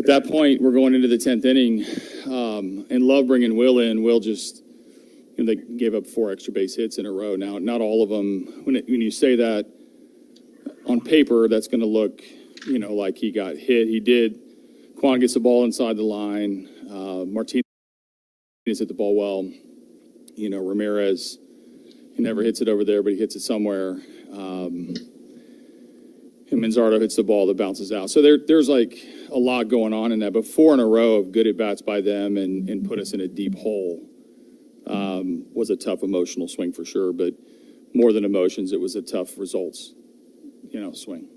At that point, we're going into the 10th inning, and love bringing Will in. Will just, they gave up 4 extra base hits in a row. Now, not all of them. When you say that on paper, that's going to look, like he got hit. He did. Quan gets the ball inside the line. Martinez hit the ball well. Ramirez, he never hits it over there, but he hits it somewhere. And Manzardo hits the ball that bounces out. So there's like a lot going on in that. But 4 in a row of good at-bats by them and put us in a deep hole was a tough emotional swing for sure. But more than emotions, it was a tough results, swing.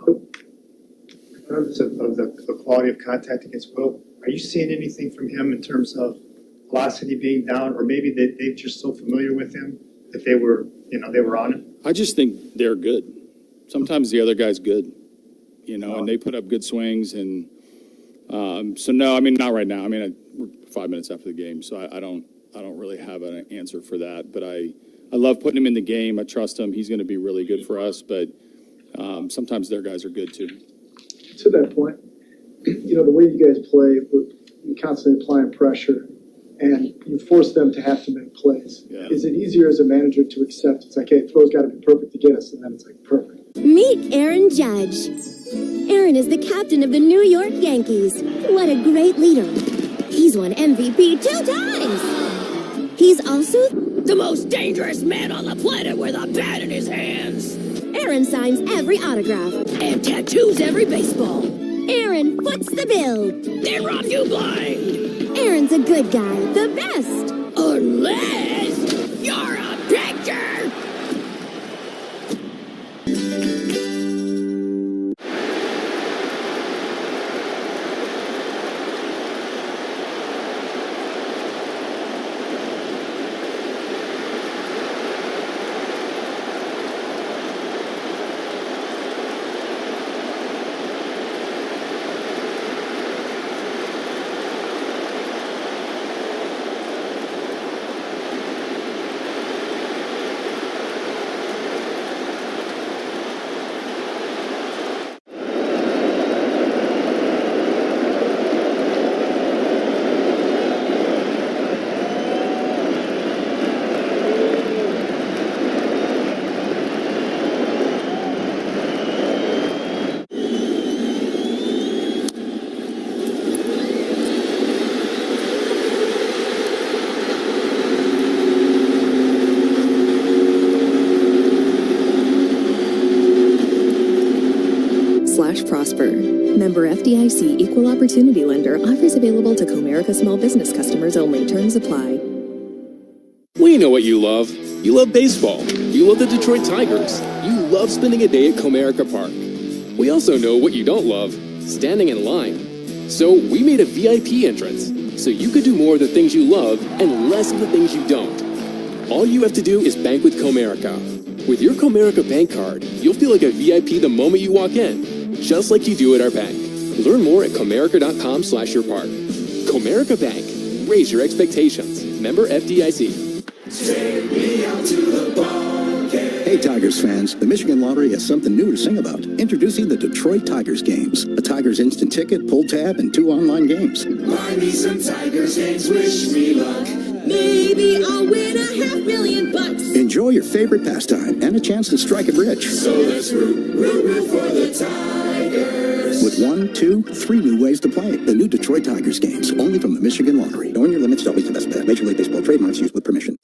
In terms of the quality of contact against Will, are you seeing anything from him in terms of velocity being down, or maybe they're just so familiar with him that they were on him? I just think they're good. Sometimes the other guy's good, and they put up good swings. And so, no, not right now. We're 5 minutes after the game, so I don't really have an answer for that. But I love putting him in the game. I trust him. He's going to be really good for us. But sometimes their guys are good, too. To that point, the way you guys play, you're constantly applying pressure, and you force them to have to make plays. Yeah. Is it easier as a manager to accept? It's like, hey, throw's got to be perfect to get us, and then it's like, perfect. Meet Aaron Judge. Aaron is the captain of the New York Yankees. What a great leader. He's won MVP 2 times. He's also the most dangerous man on the planet with a bat in his hands. Aaron signs every autograph and tattoos every baseball. Aaron foots the bill. They rob you blind. Aaron's a good guy, the best. Unless you're a pitcher. Prosper. Member FDIC Equal Opportunity Lender. Offers available to Comerica small business customers only. Terms apply. We know what you love. You love baseball. You love the Detroit Tigers. You love spending a day at Comerica Park. We also know what you don't love, standing in line. So we made a VIP entrance, so you could do more of the things you love and less of the things you don't. All you have to do is bank with Comerica. With your Comerica bank card, you'll feel like a VIP the moment you walk in, just like you do at our bank. Learn more at comerica.com/yourpark. Comerica Bank. Raise your expectations. Member FDIC. Take me out to the ball game. Hey Tigers fans, the Michigan Lottery has something new to sing about. Introducing the Detroit Tigers games. A Tigers instant ticket, pull tab, and 2 online games. Buy me some Tigers games, wish me luck. Maybe I'll win $500,000. Enjoy your favorite pastime and a chance to strike it rich. So let's root for the Tigers. With 1, 2, 3 new ways to play. The new Detroit Tigers games, only from the Michigan Lottery. Knowing your limits is always the best bet. Major League Baseball trademarks used with permission.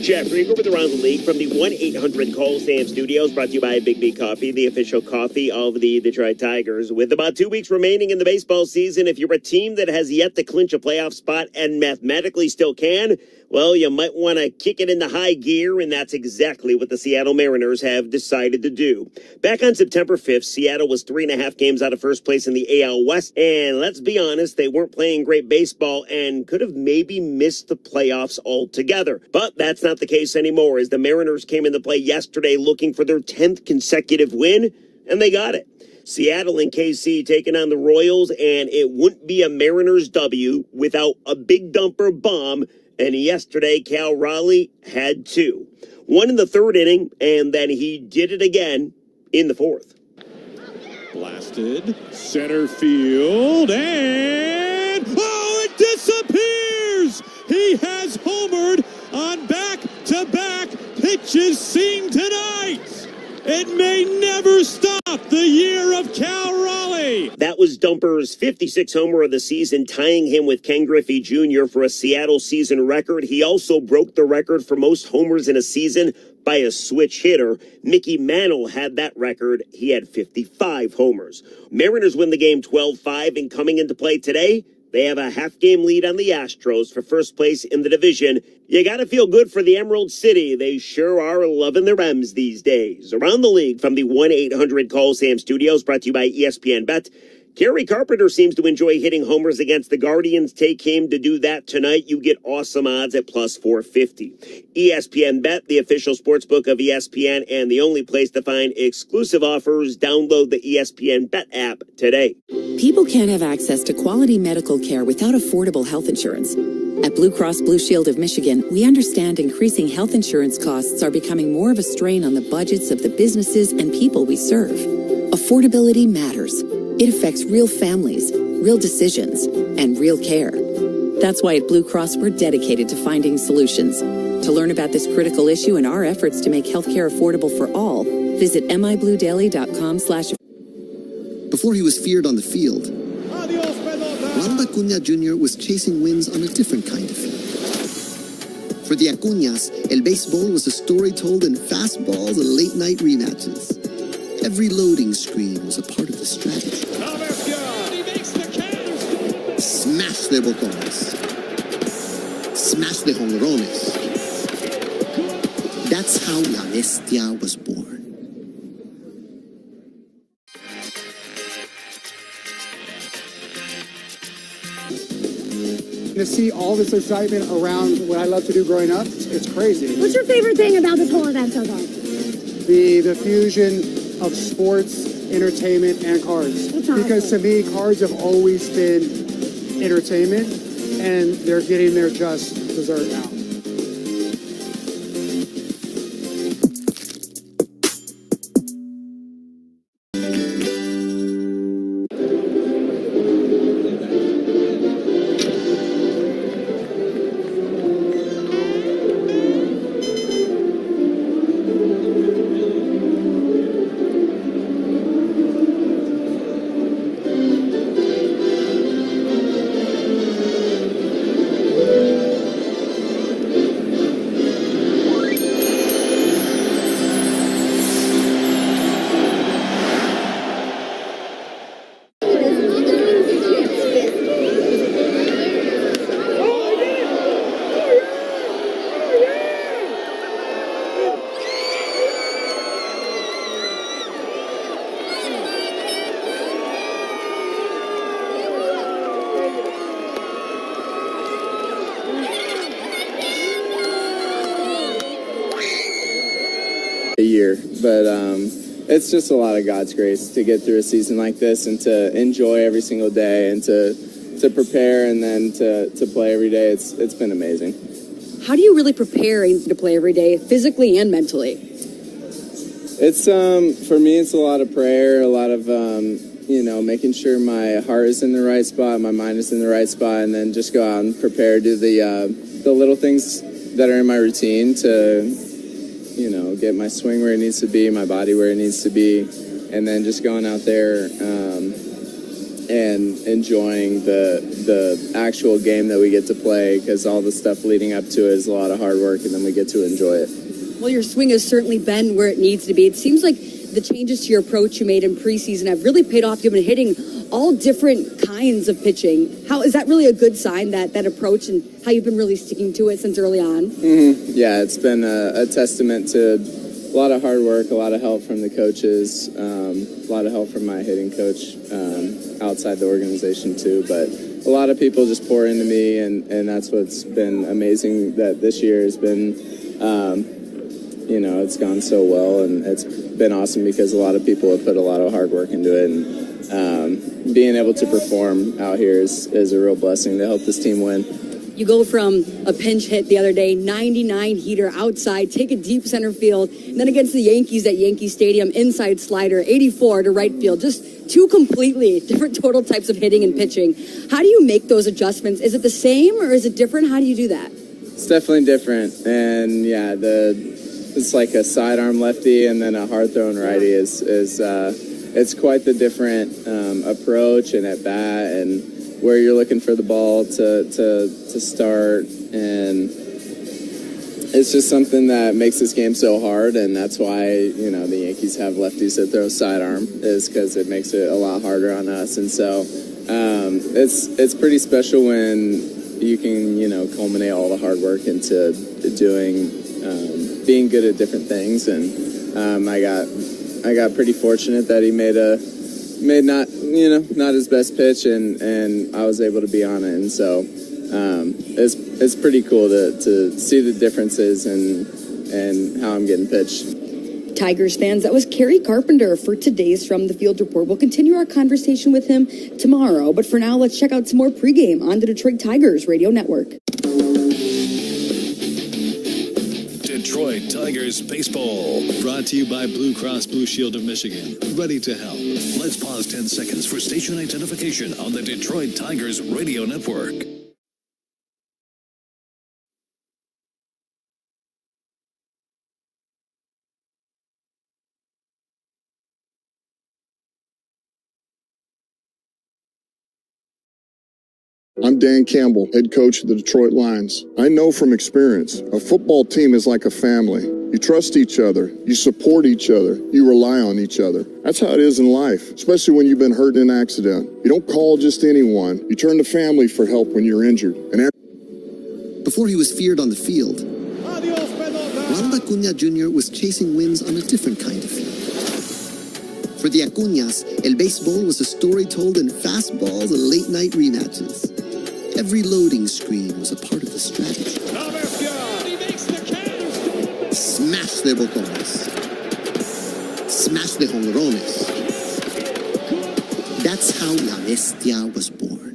Jeff Greenberg with Around the League from the 1-800-CALL-SAM studios, brought to you by Big B Coffee, the official coffee of the Detroit Tigers. With about 2 weeks remaining in the baseball season, if you're a team that has yet to clinch a playoff spot and mathematically still can, well, you might want to kick it into high gear, and that's exactly what the Seattle Mariners have decided to do. Back on September 5th, Seattle was 3.5 games out of first place in the AL West, and let's be honest, they weren't playing great baseball and could have maybe missed the playoffs altogether. But that's not the case anymore, as the Mariners came into play yesterday looking for their 10th consecutive win, and they got it. Seattle and KC taking on the Royals, and it wouldn't be a Mariners W without a big dumper bomb And yesterday, Cal Raleigh had 2. One in the 3rd inning, and then he did it again in the 4th. Blasted, center field, and oh, it disappears! He has homered on back-to-back pitches seen tonight. It may never stop the year of Cal Raleigh. That was Dumper's 56th homer of the season, tying him with Ken Griffey Jr. for a Seattle season record. He also broke the record for most homers in a season by a switch hitter. Mickey Mantle had that record. He had 55 homers. Mariners win the game 12-5, and coming into play today, they have a half-game lead on the Astros for first place in the division. You got to feel good for the Emerald City. They sure are loving their M's these days. Around the league from the 1-800-CALL-SAM studios, brought to you by ESPN Bet. Gary Carpenter seems to enjoy hitting homers against the Guardians. Take him to do that tonight. You get awesome odds at plus 450. ESPN Bet, the official sports book of ESPN, and the only place to find exclusive offers. Download the ESPN Bet app today. People can't have access to quality medical care without affordable health insurance. At Blue Cross Blue Shield of Michigan, we understand increasing health insurance costs are becoming more of a strain on the budgets of the businesses and people we serve. Affordability matters. It affects real families, real decisions, and real care. That's why at Blue Cross we're dedicated to finding solutions. To learn about this critical issue and our efforts to make healthcare affordable for all, visit mibluedaily.com/. Before he was feared on the field, Ronald Acuna Jr. was chasing wins on a different kind of field. For the Acuñas, el béisbol was a story told in fastballs and late-night rematches. Every loading screen was a part of the strategy. Smash de botones. Smash de jonrones. That's how La Bestia was born. To see all this excitement around what I love to do growing up, it's crazy. What's your favorite thing about this whole event so far? The fusion of sports, entertainment, and cards. Because to me, cards have always been entertainment, and they're getting their just dessert now. Year, but it's just a lot of God's grace to get through a season like this and to enjoy every single day and to prepare and then to play every day. It's been amazing. How do you really prepare to play every day, physically and mentally? It's for me, it's a lot of prayer, a lot of making sure my heart is in the right spot, my mind is in the right spot, and then just go out and prepare, do the little things that are in my routine to get my swing where it needs to be, my body where it needs to be, and then just going out there and enjoying the actual game that we get to play, because all the stuff leading up to it is a lot of hard work, and then we get to enjoy it. Well, your swing has certainly been where it needs to be. It seems like the changes to your approach you made in preseason have really paid off. You've been hitting all different kinds of pitching. How is that really a good sign, that approach, and how you've been really sticking to it since early on? Mm-hmm. Yeah, it's been a testament to a lot of hard work, a lot of help from the coaches, a lot of help from my hitting coach outside the organization too. But a lot of people just pour into me, and that's what's been amazing, that this year has been, it's gone so well, and it's been awesome because a lot of people have put a lot of hard work into it, and being able to perform out here is a real blessing to help this team win. You go from a pinch hit the other day, 99 heater outside, take a deep center field, and then against the Yankees at Yankee Stadium, inside slider, 84 to right field. Just two completely different total types of hitting and pitching. How do you make those adjustments? Is it the same or is it different? How do you do that? It's definitely different. And yeah, it's like a sidearm lefty and then a hard throwing righty it's quite the different approach and at bat and where you're looking for the ball to start, and it's just something that makes this game so hard, and that's why the Yankees have lefties that throw sidearm, is because it makes it a lot harder on us. And so it's pretty special when you can culminate all the hard work into doing being good at different things. And I got pretty fortunate that he made not his best pitch, and I was able to be on it. And so it's pretty cool to see the differences and how I'm getting pitched. Tigers fans, that was Kerry Carpenter for today's From the Field Report. We'll continue our conversation with him tomorrow, but for now, let's check out some more pregame on the Detroit Tigers Radio Network. Detroit Tigers Baseball, brought to you by Blue Cross Blue Shield of Michigan. Ready to help. Let's pause 10 seconds for station identification on the Detroit Tigers Radio Network. I'm Dan Campbell, head coach of the Detroit Lions. I know from experience, a football team is like a family. You trust each other, you support each other, you rely on each other. That's how it is in life, especially when you've been hurt in an accident. You don't call just anyone. You turn to family for help when you're injured. Before he was feared on the field, Ronald Acuna Jr. was chasing wins on a different kind of field. For the Acuñas, el béisbol was a story told in fastballs and late-night rematches. Every loading screen was a part of the strategy. Smash de botones. Smash de jonrones. That's how La Bestia was born.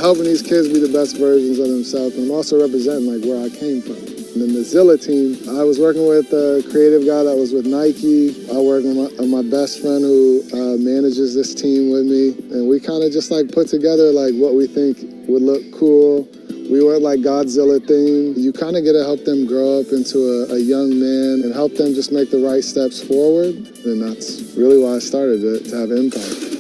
Helping these kids be the best versions of themselves, and I'm also representing where I came from. And the Mozilla team, I was working with a creative guy that was with Nike. I work with my best friend who manages this team with me, and we kind of just put together what we think would look cool. We went Godzilla theme. You kind of get to help them grow up into a young man and help them just make the right steps forward, and that's really why I started it, to have impact.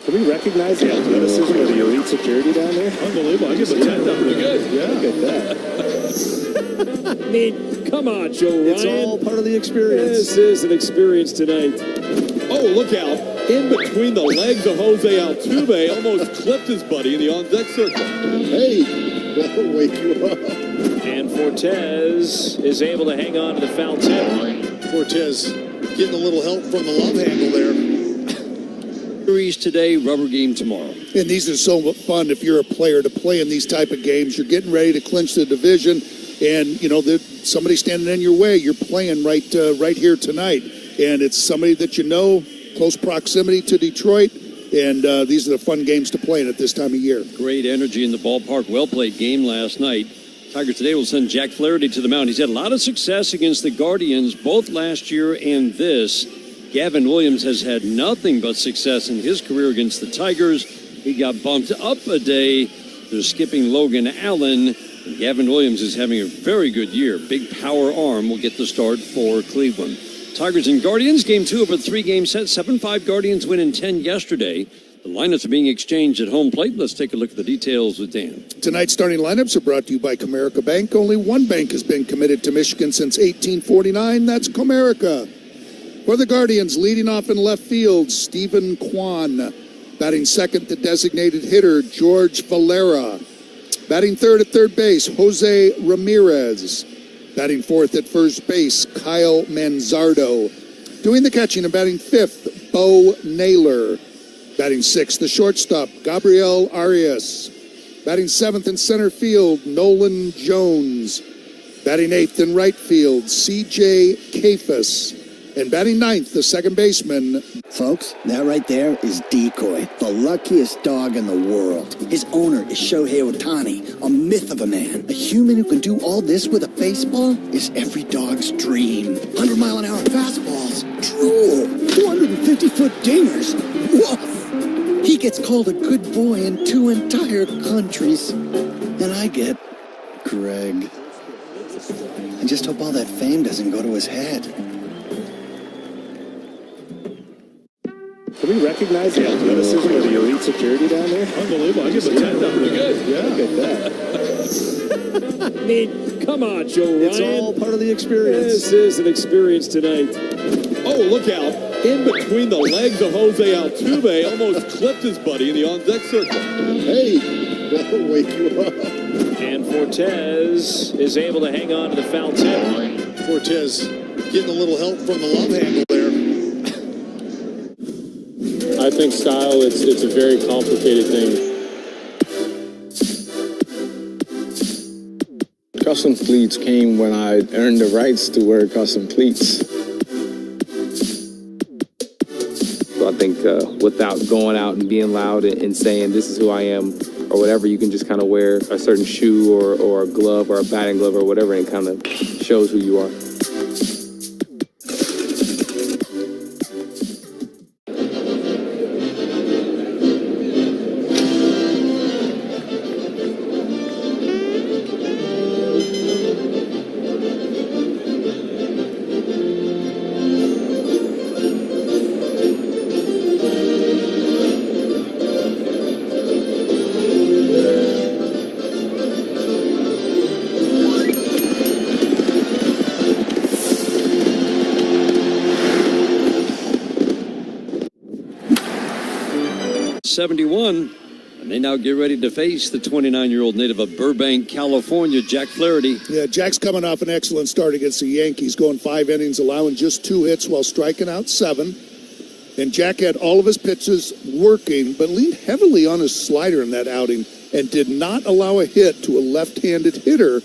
Can we recognize the athleticism of the elite security down there? Unbelievable. I give a 10 down. Pretty good. Yeah. Look at that. I mean, come on, Joe Ryan. It's all part of the experience. This is an experience tonight. Oh, look out. In between the legs of Jose Altuve, almost clipped his buddy in the on-deck circle. Hey, that'll wake you up. And Fortes is able to hang on to the foul tip. Fortes getting a little help from the love handle there. Series today, rubber game tomorrow. And these are so fun if you're a player to play in these type of games. You're getting ready to clinch the division, and somebody standing in your way. You're playing right here tonight, and it's somebody that close proximity to Detroit. And these are the fun games to play in at this time of year. Great energy in the ballpark. Well played game last night. Tigers today will send Jack Flaherty to the mound. He's had a lot of success against the Guardians both last year and this. Gavin Williams has had nothing but success in his career against the Tigers. He got bumped up a day. They're skipping Logan Allen. And Gavin Williams is having a very good year. Big power arm will get the start for Cleveland. Tigers and Guardians, game 2 of a 3-game set. 7-5 Guardians win in 10 yesterday. The lineups are being exchanged at home plate. Let's take a look at the details with Dan. Tonight's starting lineups are brought to you by Comerica Bank. Only one bank has been committed to Michigan since 1849. That's Comerica. For the Guardians, leading off in left field, Stephen Kwan. Batting second, the designated hitter, George Valera. Batting third at third base, Jose Ramirez. Batting fourth at first base, Kyle Manzardo. Doing the catching and batting fifth, Bo Naylor. Batting sixth, the shortstop, Gabriel Arias. Batting seventh in center field, Nolan Jones. Batting eighth in right field, C.J. Kafis. And batting ninth, the second baseman. Folks, that right there is Decoy, the luckiest dog in the world. His owner is Shohei Ohtani, a myth of a man. A human who can do all this with a baseball is every dog's dream. 100-mile-an-hour fastballs, drool, 250-foot dingers, woof. He gets called a good boy in 2 entire countries. And I get Greg. I just hope all that fame doesn't go to his head. Can we recognize the athleticism of the elite security down there? Unbelievable. I give them 10 pretty good. Yeah. Look at that. I mean, come on, Joe Ryan. It's all part of the experience. This is an experience tonight. Oh, look out. In between the legs of Jose Altuve, almost clipped his buddy in the on-deck circle. Hey, that'll wake you up. And Fortes is able to hang on to the foul tip. Fortes getting a little help from the love handle there. I think style, it's a very complicated thing. Custom cleats came when I earned the rights to wear custom cleats. So I think without going out and being loud and saying this is who I am or whatever, you can just kind of wear a certain shoe or a glove or a batting glove or whatever, and kind of shows who you are. .71, and they now get ready to face the 29-year-old native of Burbank, California, Jack Flaherty. Yeah, Jack's coming off an excellent start against the Yankees, going 5 innings, allowing just 2 hits while striking out 7. And Jack had all of his pitches working, but leaned heavily on his slider in that outing and did not allow a hit to a left-handed hitter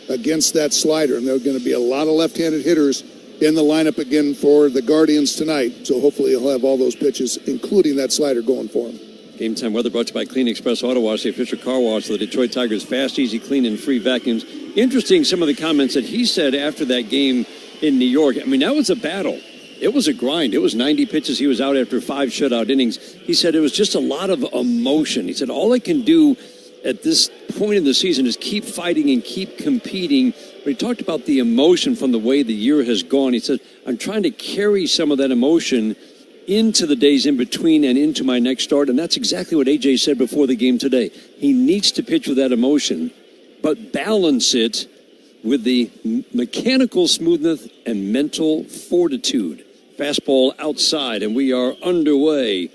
against that slider. And there are going to be a lot of left-handed hitters in the lineup again for the Guardians tonight. So hopefully he'll have all those pitches, including that slider, going for him. Game time weather brought to you by Clean Express Auto Wash, the official car wash of the Detroit Tigers. Fast, easy, clean, and free vacuums. Interesting, some of the comments that he said after that game in New York. I mean, that was a battle. It was a grind. It was 90 pitches. He was out after 5 shutout innings. He said it was just a lot of emotion. He said all I can do at this point in the season is keep fighting and keep competing. But he talked about the emotion from the way the year has gone. He said, I'm trying to carry some of that emotion into the days in between and into my next start. And that's exactly what AJ said before the game today. He needs to pitch with that emotion, but balance it with the mechanical smoothness and mental fortitude. Fastball outside, and we are underway.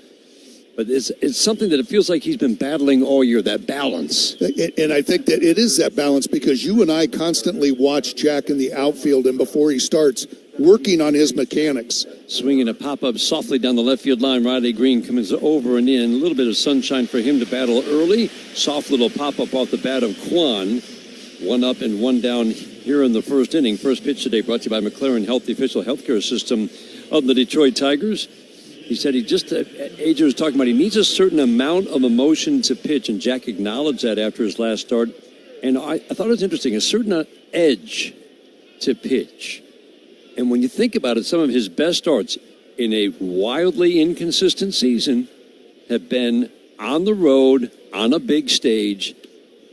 But it's something that it feels like he's been battling all year, that balance. And I think that it is that balance, because you and I constantly watch Jack in the outfield, and before he starts, working on his mechanics. Swinging a pop-up softly down the left field line. Riley Green comes over and in. A little bit of sunshine for him to battle early. Soft little pop-up off the bat of Kwan. 1 up and 1 down here in the first inning. First pitch today brought to you by McLaren Health, the official healthcare system of the Detroit Tigers. He said AJ was talking about he needs a certain amount of emotion to pitch, and Jack acknowledged that after his last start. And I thought it was interesting, a certain edge to pitch. And when you think about it, some of his best starts, in a wildly inconsistent season have been on the road, on a big stage,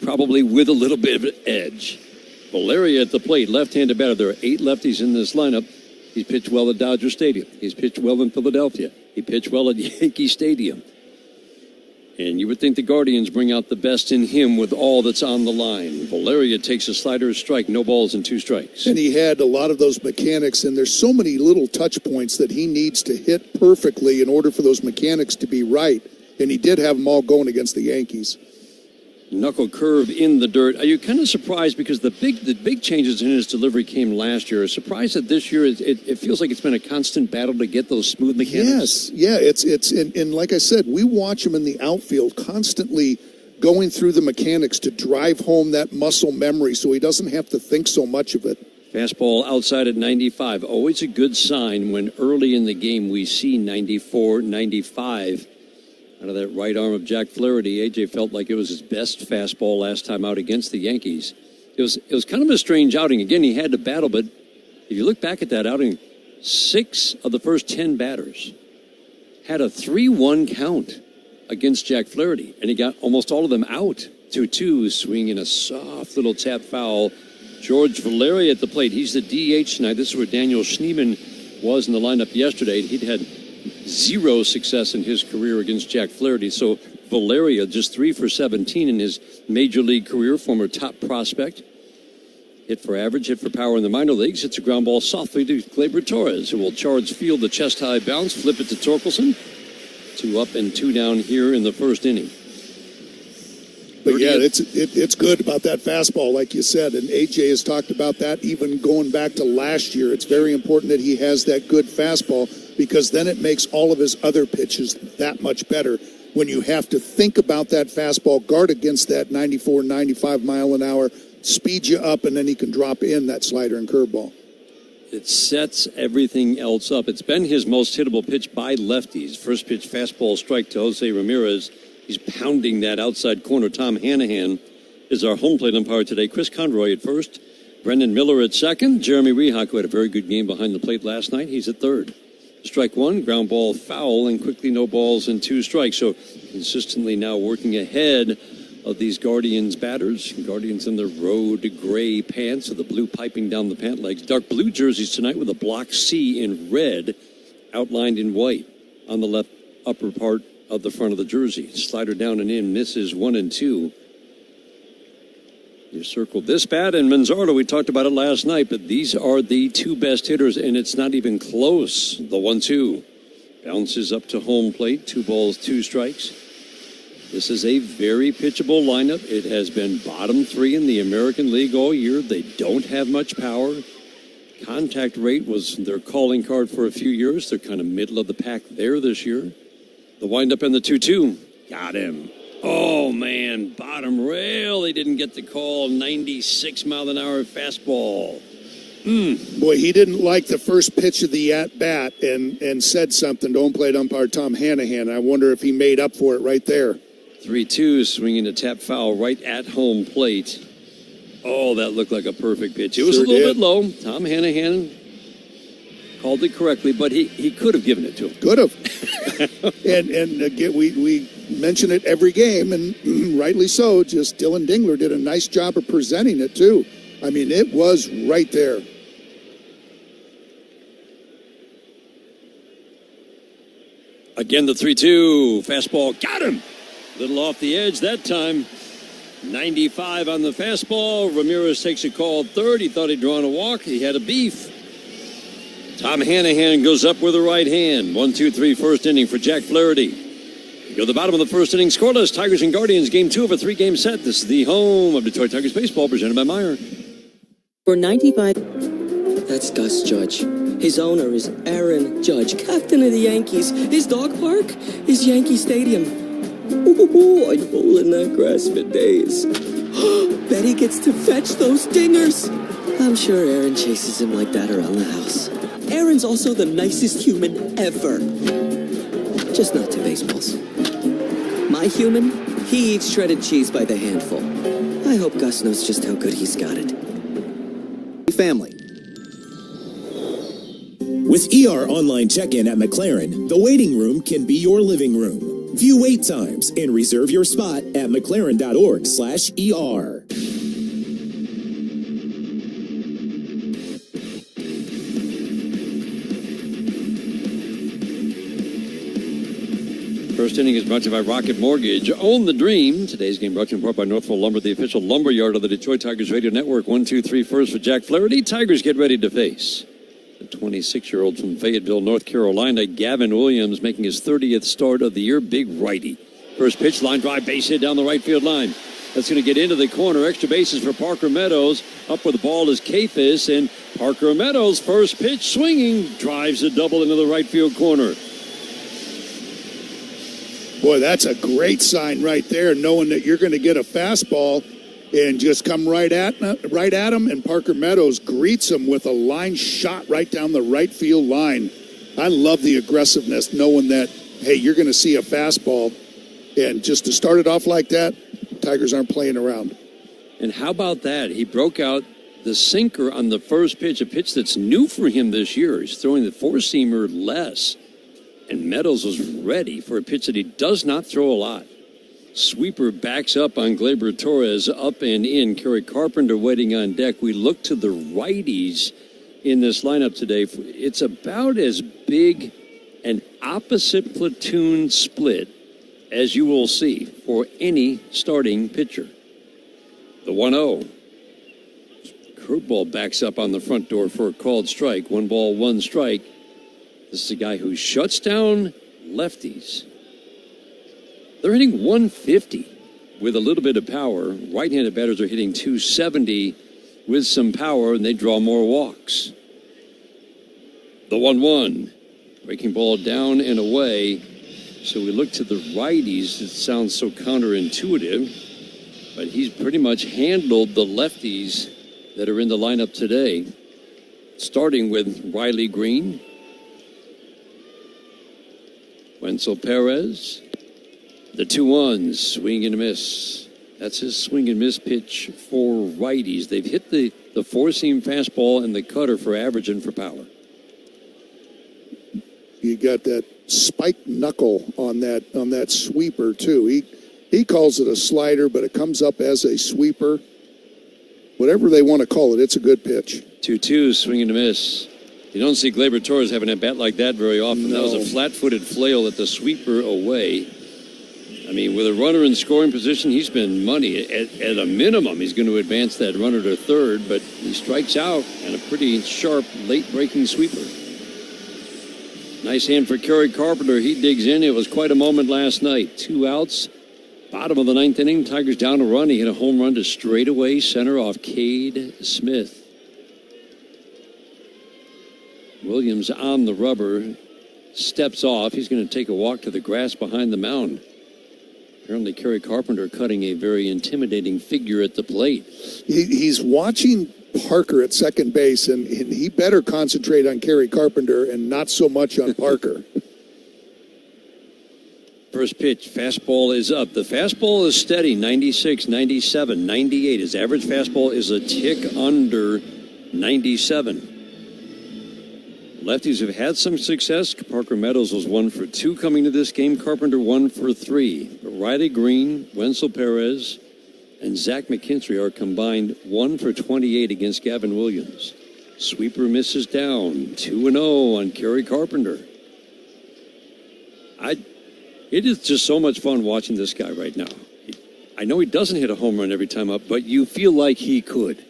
probably with a little bit of an edge. Valeria at the plate, left-handed batter. There are 8 lefties in this lineup. He's pitched well at Dodger Stadium. He's pitched well in Philadelphia. He pitched well at Yankee Stadium. And you would think the Guardians bring out the best in him with all that's on the line. Valeria takes a slider strike, no balls and 2 strikes. And he had a lot of those mechanics, and there's so many little touch points that he needs to hit perfectly in order for those mechanics to be right. And he did have them all going against the Yankees. Knuckle curve in the dirt. Are you kind of surprised because the big changes in his delivery came last year? Surprised that this year it feels like it's been a constant battle to get those smooth mechanics? Yes, yeah, it's and like I said, we watch him in the outfield constantly going through the mechanics to drive home that muscle memory so he doesn't have to think so much of it. Fastball outside at 95. Always a good sign when early in the game we see 94, 95. Out of that right arm of Jack Flaherty, A.J. felt like it was his best fastball last time out against the Yankees. It was kind of a strange outing. Again, he had to battle, but if you look back at that outing, 6 of the first 10 batters had a 3-1 count against Jack Flaherty, and he got almost all of them out. 2-2, swinging a soft little tap foul. George Valeria at the plate. He's the DH tonight. This is where Daniel Schneemann was in the lineup yesterday. He'd had 0 success in his career against Jack Flaherty. So Valeria just 3 for 17 in his major league career, former top prospect. Hit for average, hit for power in the minor leagues. Hits a ground ball softly to Gleyber Torres, who will charge field the chest-high bounce, flip it to Torkelson. 2 up and 2 down here in the first inning. But yeah, it's good about that fastball, like you said, and AJ has talked about that even going back to last year. It's very important that he has that good fastball because then it makes all of his other pitches that much better. When you have to think about that fastball, guard against that 94, 95 mile an hour, speed you up, and then he can drop in that slider and curveball. It sets everything else up. It's been his most hittable pitch by lefties. First pitch fastball strike to Jose Ramirez. He's pounding that outside corner. Tom Hanahan is our home plate umpire today. Chris Conroy at first. Brendan Miller at second. Jeremy Rehak, who had a very good game behind the plate last night, he's at third. Strike 1, ground ball foul, and quickly no balls and 2 strikes. So consistently now working ahead of these Guardians batters. Guardians in their road gray pants with the blue piping down the pant legs. Dark blue jerseys tonight with a block C in red outlined in white on the left upper part of the front of the jersey. Slider down and in, misses 1 and 2. You circled this bat and Manzardo. We talked about it last night, but these are the 2 best hitters, and it's not even close. The 1-2 bounces up to home plate. 2 balls, 2 strikes. This is a very pitchable lineup. It has been bottom 3 in the American League all year. They don't have much power. Contact rate was their calling card for a few years. They're kind of middle of the pack there this year. The windup in the 2-2. Got him. Oh, man. Bottom rail. They didn't get the call. 96 mile an hour fastball. Boy, he didn't like the first pitch of the at-bat and said something to home plate umpire Tom Hanahan. I wonder if he made up for it right there. 3-2, swinging a tap foul right at home plate. Oh, that looked like a perfect pitch. It was a little bit low. Tom Hanahan called it correctly, but he could have given it to him. Could have. and again, we mention it every game, and rightly so. Just Dylan Dingler did a nice job of presenting it, too. I mean, it was right there. Again, the 3-2. Fastball. Got him. Little off the edge that time. 95 on the fastball. Ramirez takes a call third. He thought he'd drawn a walk. He had a beef. Tom Hanahan goes up with the right hand. 1-2-3 first inning for Jack Flaherty. We go to the bottom of the first inning. Scoreless. Tigers and Guardians. Game 2 of a 3-game set. This is the home of Detroit Tigers baseball, presented by Meyer. For 95. That's Gus Judge. His owner is Aaron Judge, captain of the Yankees. His dog park is Yankee Stadium. Ooh, I'd roll in that grass for days. Betty gets to fetch those dingers. I'm sure Aaron chases him like that around the house. Aaron's also the nicest human ever. Just not to baseballs. My human, he eats shredded cheese by the handful. I hope Gus knows just how good he's got it. Family. With ER online check-in at McLaren, the waiting room can be your living room. View wait times and reserve your spot at mclaren.org/ER. First inning is brought to you by Rocket Mortgage. Own the dream. Today's game brought to you in part by Northville Lumber, the official lumber yard of the Detroit Tigers Radio Network. 1-2-3 first for Jack Flaherty. Tigers get ready to face the 26-year-old from Fayetteville, North Carolina, Gavin Williams, making his 30th start of the year. Big righty. First pitch, line drive, base hit down the right field line. That's going to get into the corner. Extra bases for Parker Meadows. Up with the ball is Kafis, and Parker Meadows, first pitch swinging, drives a double into the right field corner. Boy, that's a great sign right there, knowing that you're going to get a fastball and just come right at him, and Parker Meadows greets him with a line shot right down the right field line. I love the aggressiveness, knowing that, hey, you're going to see a fastball, and just to start it off like that, Tigers aren't playing around. And how about that? He broke out the sinker on the first pitch, a pitch that's new for him this year. He's throwing the four-seamer less. And Meadows was ready for a pitch that he does not throw a lot. Sweeper backs up on Gleyber Torres, up and in. Kerry Carpenter waiting on deck. We look to the righties in this lineup today. It's about as big an opposite platoon split as you will see for any starting pitcher. The 1-0. Curveball backs up on the front door for a called strike. 1 ball, 1 strike. This is a guy who shuts down lefties. They're hitting 150 with a little bit of power. Right-handed batters are hitting 270 with some power, and they draw more walks. The 1-1. Breaking ball down and away. So we look to the righties. It sounds so counterintuitive, but he's pretty much handled the lefties that are in the lineup today. Starting with Riley Green. Wenzel Perez, the 2-1, swing and a miss. That's his swing and miss pitch for righties. They've hit the four-seam fastball and the cutter for average and for power. You got that spiked knuckle on that sweeper too. He calls it a slider, but it comes up as a sweeper. Whatever they want to call it, it's a good pitch. 2-2, swing and a miss. You don't see Gleyber Torres having a bat like that very often. No. That was a flat-footed flail at the sweeper away. I mean, with a runner in scoring position, he's been money. At a minimum, he's going to advance that runner to third, but he strikes out and a pretty sharp late-breaking sweeper. Nice hand for Kerry Carpenter. He digs in. It was quite a moment last night. 2 outs. Bottom of the 9th inning. Tigers down a run. He hit a home run to straightaway center off Cade Smith. Williams on the rubber, steps off. He's going to take a walk to the grass behind the mound. Apparently, Kerry Carpenter cutting a very intimidating figure at the plate. He's watching Parker at second base, and he better concentrate on Kerry Carpenter and not so much on Parker. First pitch, fastball is up. The fastball is steady, 96, 97, 98. His average fastball is a tick under 97. Lefties have had some success. Parker Meadows was 1 for 2 coming to this game. Carpenter 1 for 3. But Riley Green, Wenzel Perez, and Zach McKinstry are combined 1 for 28 against Gavin Williams. Sweeper misses down. 2-0 on Kerry Carpenter. It is just so much fun watching this guy right now. I know he doesn't hit a home run every time up, but you feel like he could.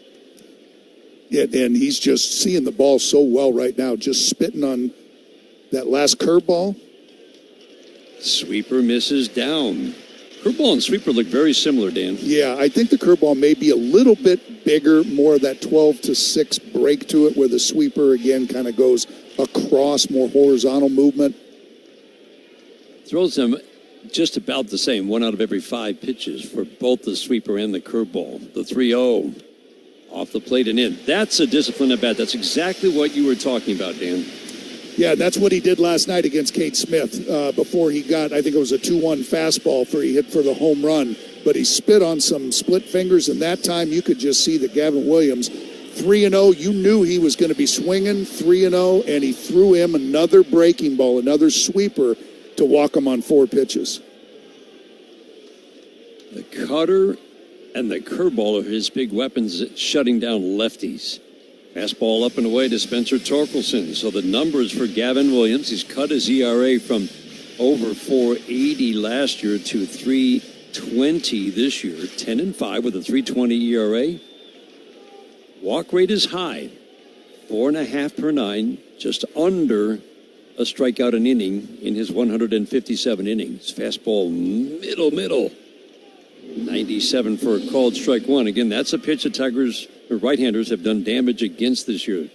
Yeah, and he's just seeing the ball so well right now, just spitting on that last curveball. Sweeper misses down. Curveball and sweeper look very similar, Dan. Yeah, I think the curveball may be a little bit bigger, more of that 12-6 break to it, where the sweeper, again, kind of goes across, more horizontal movement. Throws them just about the same, 1 out of every 5 pitches for both the sweeper and the curveball. The 3-0. Off the plate and in. That's a discipline at bat. That's exactly what you were talking about, Dan. Yeah, that's what he did last night against Cade Smith before he got, I think it was a 2-1 fastball he hit for the home run. But he spit on some split fingers, and that time you could just see that Gavin Williams 3-0. You knew he was going to be swinging 3-0, and he threw him another breaking ball, another sweeper to walk him on 4 pitches. The cutter and the curveball are his big weapons at shutting down lefties. Fastball up and away to Spencer Torkelson. So the numbers for Gavin Williams, he's cut his ERA from over 4.80 last year to 3.20 this year. 10-5 with a 3.20 ERA. Walk rate is high, 4.5 per 9, just under a strikeout an inning in his 157 innings. Fastball middle. 97 for a called strike one. Again, that's a pitch that Tigers or right-handers have done damage against this year.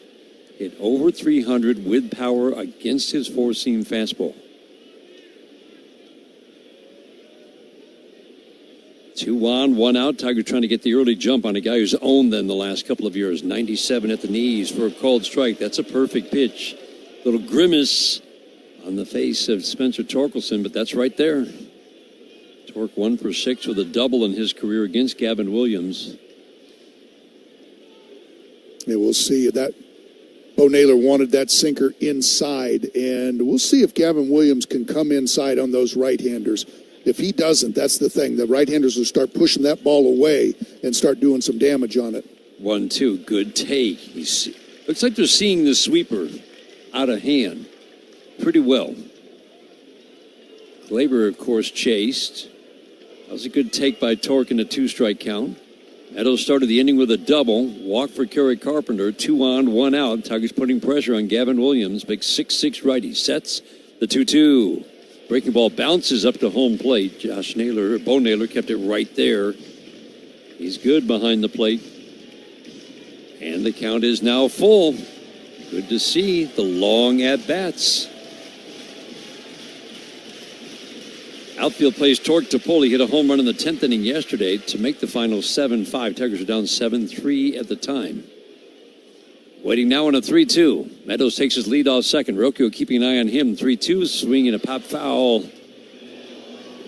Hit over 300 with power against his four-seam fastball. 2 on, 1 out. Tigers trying to get the early jump on a guy who's owned them the last couple of years. 97 at the knees for a called strike. That's a perfect pitch. Little grimace on the face of Spencer Torkelson, but that's right there. Torque 1 for 6 with a double in his career against Gavin Williams. Yeah, we'll see. That Bo Naylor wanted that sinker inside, and we'll see if Gavin Williams can come inside on those right-handers. If he doesn't, that's the thing. The right-handers will start pushing that ball away and start doing some damage on it. 1-2, good take. Looks like they're seeing the sweeper out of hand pretty well. Glaber, of course, chased. That was a good take by Torque in a 2-strike count. Meadows started the inning with a double. Walk for Kerry Carpenter. 2 on, 1 out. Tigers putting pressure on Gavin Williams. Big 6-6 righty. Sets the 2-2. Breaking ball bounces up to home plate. Bo Naylor kept it right there. He's good behind the plate. And the count is now full. Good to see the long at-bats. Outfield plays Torque to pull. He hit a home run in the 10th inning yesterday to make the final 7-5. Tigers are down 7-3 at the time. Waiting now on a 3-2. Meadows takes his lead off second. Rocchio keeping an eye on him. 3-2, swinging a pop foul.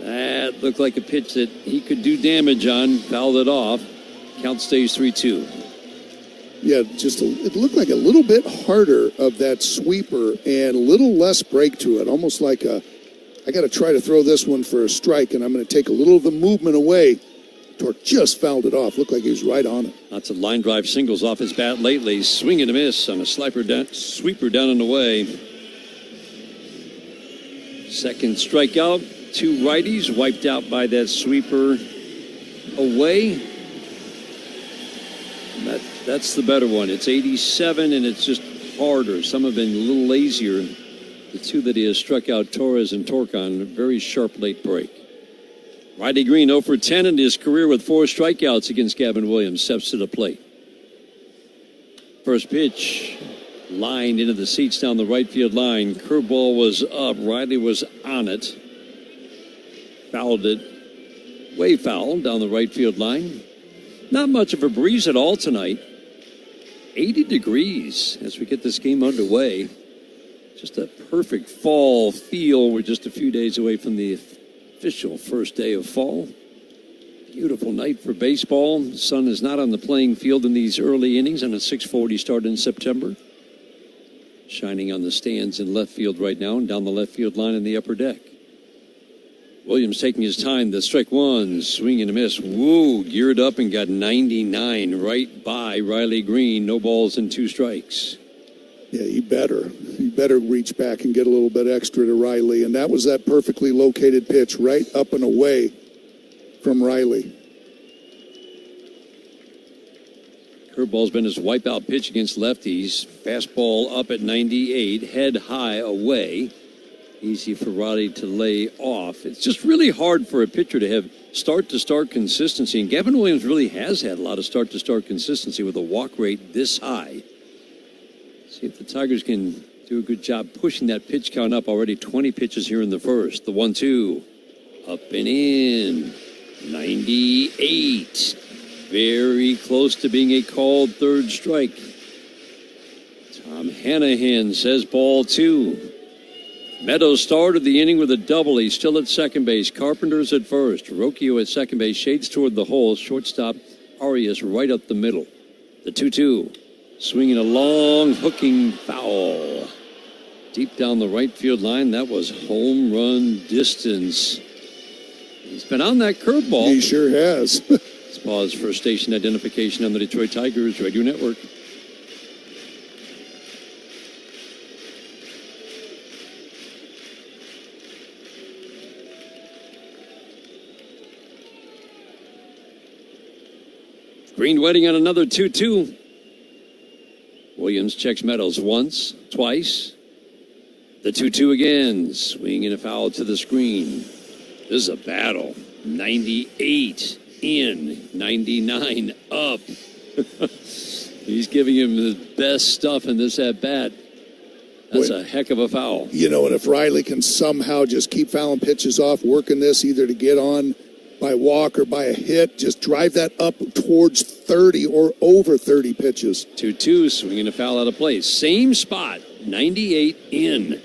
That looked like a pitch that he could do damage on. Fouled it off. Count stays 3-2. Yeah, it looked like a little bit harder of that sweeper and a little less break to it. Almost like I got to try to throw this one for a strike, and I'm going to take a little of the movement away. Torque just fouled it off. Looked like he was right on it. Lots of line drive singles off his bat lately. Swing and a miss on a sweeper down and away. Second strikeout. 2 righties wiped out by that sweeper away. That's the better one. It's 87, and it's just harder. Some have been a little lazier. The 2 that he has struck out Torres and Torque on, a very sharp late break. Riley Green 0 for 10 in his career with 4 strikeouts against Gavin Williams. Steps to the plate. First pitch, lined into the seats down the right field line. Curveball was up. Riley was on it. Fouled it. Way foul down the right field line. Not much of a breeze at all tonight. 80 degrees as we get this game underway. Just a perfect fall feel. We're just a few days away from the official first day of fall. Beautiful night for baseball. The sun is not on the playing field in these early innings on a 6:40 start in September. Shining on the stands in left field right now and down the left field line in the upper deck. Williams taking his time. The strike one, swing and a miss. Woo, geared up and got 99 right by Riley Green. No balls and 2 strikes. Yeah, he better reach back and get a little bit extra to Riley. And that was that perfectly located pitch right up and away from Riley. Curveball's been his wipeout pitch against lefties. Fastball up at 98, head high away. Easy for Riley to lay off. It's just really hard for a pitcher to have start-to-start consistency. And Gavin Williams really has had a lot of start-to-start consistency with a walk rate this high. See if the Tigers can do a good job pushing that pitch count up. Already 20 pitches here in the first. The 1-2. Up and in. 98. Very close to being a called third strike. Tom Hanahan says ball 2. Meadows started the inning with a double. He's still at second base. Carpenter's at first. Rocchio at second base. Shades toward the hole. Shortstop Arias right up the middle. The 2-2. Swinging a long, hooking foul. Deep down the right field line, that was home run distance. He's been on that curveball. He sure has. Let's pause for station identification on the Detroit Tigers Radio Network. Green waiting on another 2-2. Williams checks Meadows once, twice. The 2-2 again. Swinging a foul to the screen. This is a battle. 98 in, 99 up. He's giving him the best stuff in this at-bat. That's a heck of a foul. You know, and if Riley can somehow just keep fouling pitches off, working this either to get on by walk or by a hit, just drive that up towards 30 or over 30 pitches. 2-2, swinging a foul out of place. Same spot, 98 in.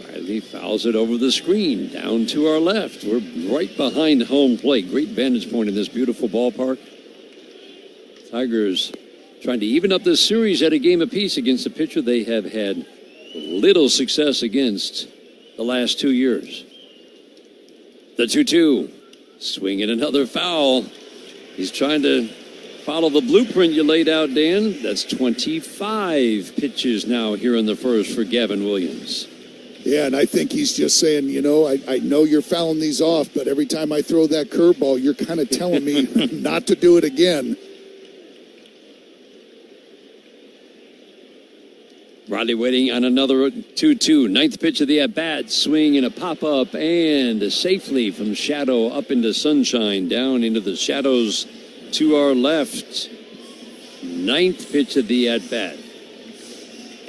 Riley fouls it over the screen, down to our left. We're right behind home plate. Great vantage point in this beautiful ballpark. Tigers trying to even up this series at a game apiece against a pitcher they have had little success against the last 2 years. The 2-2. Swinging another foul. He's trying to follow the blueprint you laid out, Dan. That's 25 pitches now here in the first for Gavin Williams. Yeah, and I think he's just saying, you know, I know you're fouling these off, but every time I throw that curveball, you're kind of telling me not to do it again. Riley waiting on another 2-2. Ninth pitch of the at-bat. Swing and a pop-up and safely from shadow up into sunshine. Down into the shadows to our left. Ninth pitch of the at-bat.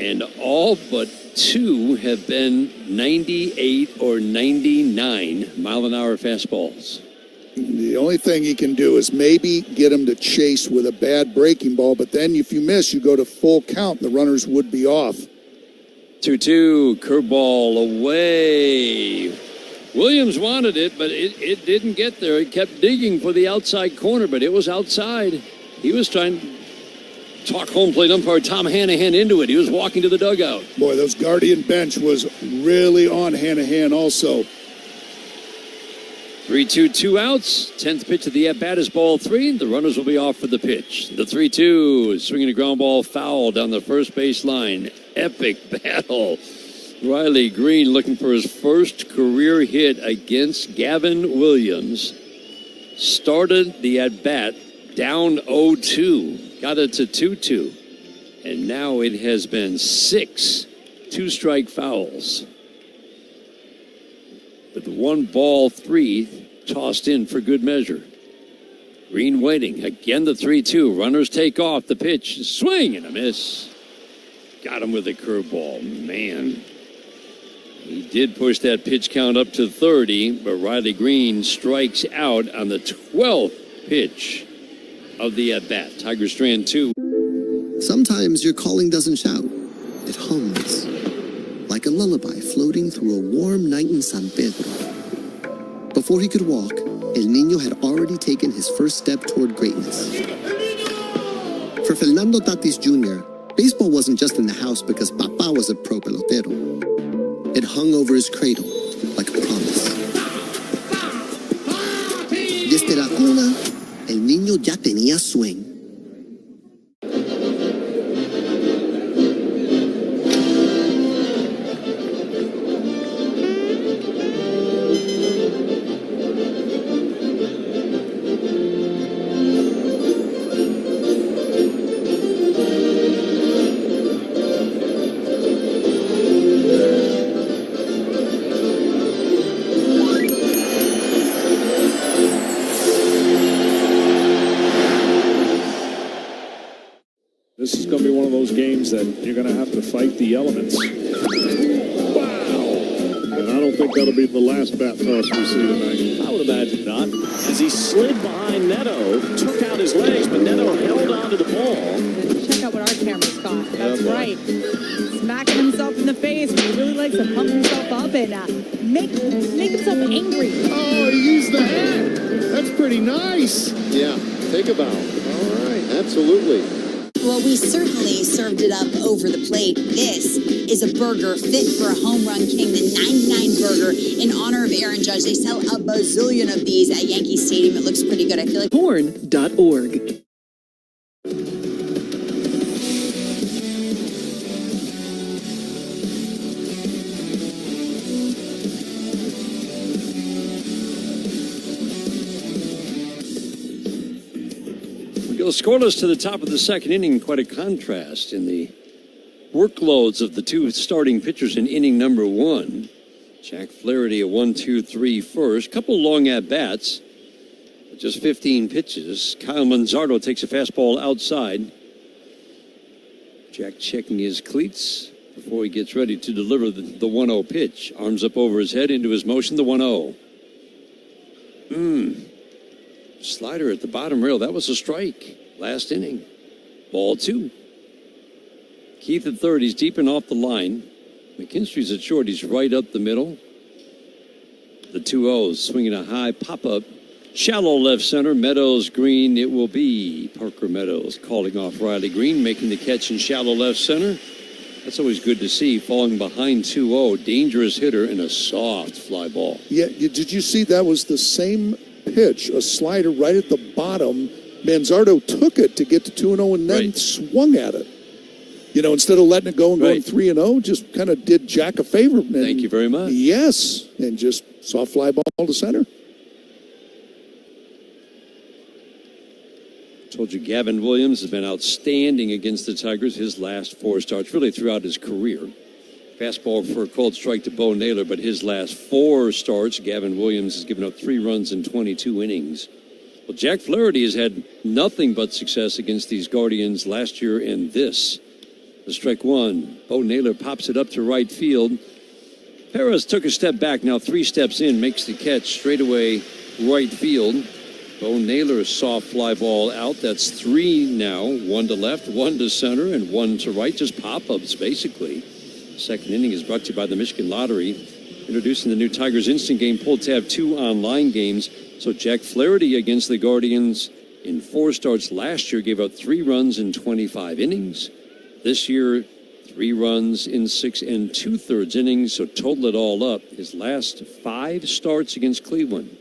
And all but two have been 98 or 99 mile-an-hour fastballs. The only thing he can do is maybe get him to chase with a bad breaking ball, but then if you miss, you go to full count. The runners would be off. 2-2, curveball away. Williams wanted it, but it didn't get there. It kept digging for the outside corner, but it was outside. He was trying to talk home plate umpire Tom Hanahan into it. He was walking to the dugout. Boy, those Guardian bench was really on Hanahan also. 3-2, 2 outs. 10th pitch of the at-bat is ball 3. The runners will be off for the pitch. The 3-2, swinging a ground ball foul down the first base line. Epic battle. Riley Green looking for his first career hit against Gavin Williams. Started the at-bat down 0-2. Got it to 2-2. And now it has been 6 two-strike fouls. With 1 ball 3 tossed in for good measure. Green waiting. Again the 3-2. Runners take off. The pitch. Swing and a miss. Got him with a curveball. Man. He did push that pitch count up to 30, but Riley Green strikes out on the 12th pitch of the at-bat. Tiger Strand 2. Sometimes your calling doesn't shout. It hums. Like a lullaby floating through a warm night in San Pedro. Before he could walk, El Niño had already taken his first step toward greatness. For Fernando Tatis Jr., baseball wasn't just in the house because Papa was a pro pelotero. It hung over his cradle like a promise. Desde la cuna, El Niño ya tenía swing. This is going to be one of those games that you're going to have to fight the elements. Wow! And I don't think that'll be the last bat toss we see tonight. I would imagine not. As he slid behind Neto, took out his legs, but Neto held onto the ball. Check out what our cameras caught. That's right. Smacking himself in the face. He really likes to pump himself up and make himself angry. Oh, he used the hat. That's pretty nice. Yeah, take a bow. All right, absolutely. Well, we certainly served it up over the plate. This is a burger fit for a home run king, the 99 burger in honor of Aaron Judge. They sell a bazillion of these at Yankee Stadium. It looks pretty good. I feel like Porn.org. Go scoreless to the top of the second inning. Quite a contrast in the workloads of the two starting pitchers in inning number one. Jack Flaherty a 1-2-3 first. Couple long at-bats. Just 15 pitches. Kyle Manzardo takes a fastball outside. Jack checking his cleats before he gets ready to deliver the 1-0 pitch. Arms up over his head, into his motion, the 1-0. Slider at the bottom rail. That was a strike last inning. Ball 2. Keith at third. He's deep and off the line. McKinstry's at short. He's right up the middle. The 2-0 swinging a high pop-up. Shallow left center. Meadows green. It will be Parker Meadows calling off Riley Green, making the catch in shallow left center. That's always good to see. Falling behind 2-0. Dangerous hitter and a soft fly ball. Yeah, did you see that was the same pitch, a slider right at the bottom? Manzardo took it to get to 2-0 and then swung at it. You know, instead of letting it go and going 3-0, just kind of did Jack a favor. And, thank you very much. Yes, and just soft fly ball to center. Told you Gavin Williams has been outstanding against the Tigers his last 4 starts, really throughout his career. Fastball for a cold strike to Bo Naylor, but his last 4 starts, Gavin Williams has given up 3 runs in 22 innings. Well, Jack Flaherty has had nothing but success against these Guardians last year and this. The strike 1. Bo Naylor pops it up to right field. Perez took a step back, now 3 steps in, makes the catch straightaway right field. Bo Naylor, a soft fly ball out. That's 3 now. 1 to left, 1 to center, and 1 to right. Just pop-ups, basically. Second inning is brought to you by the Michigan Lottery. Introducing the new Tigers Instant Game. Pull tab 2 online games. So Jack Flaherty against the Guardians in 4 starts last year gave up 3 runs in 25 innings. This year, 3 runs in 6 2/3 innings. So total it all up. His last 5 starts against Cleveland.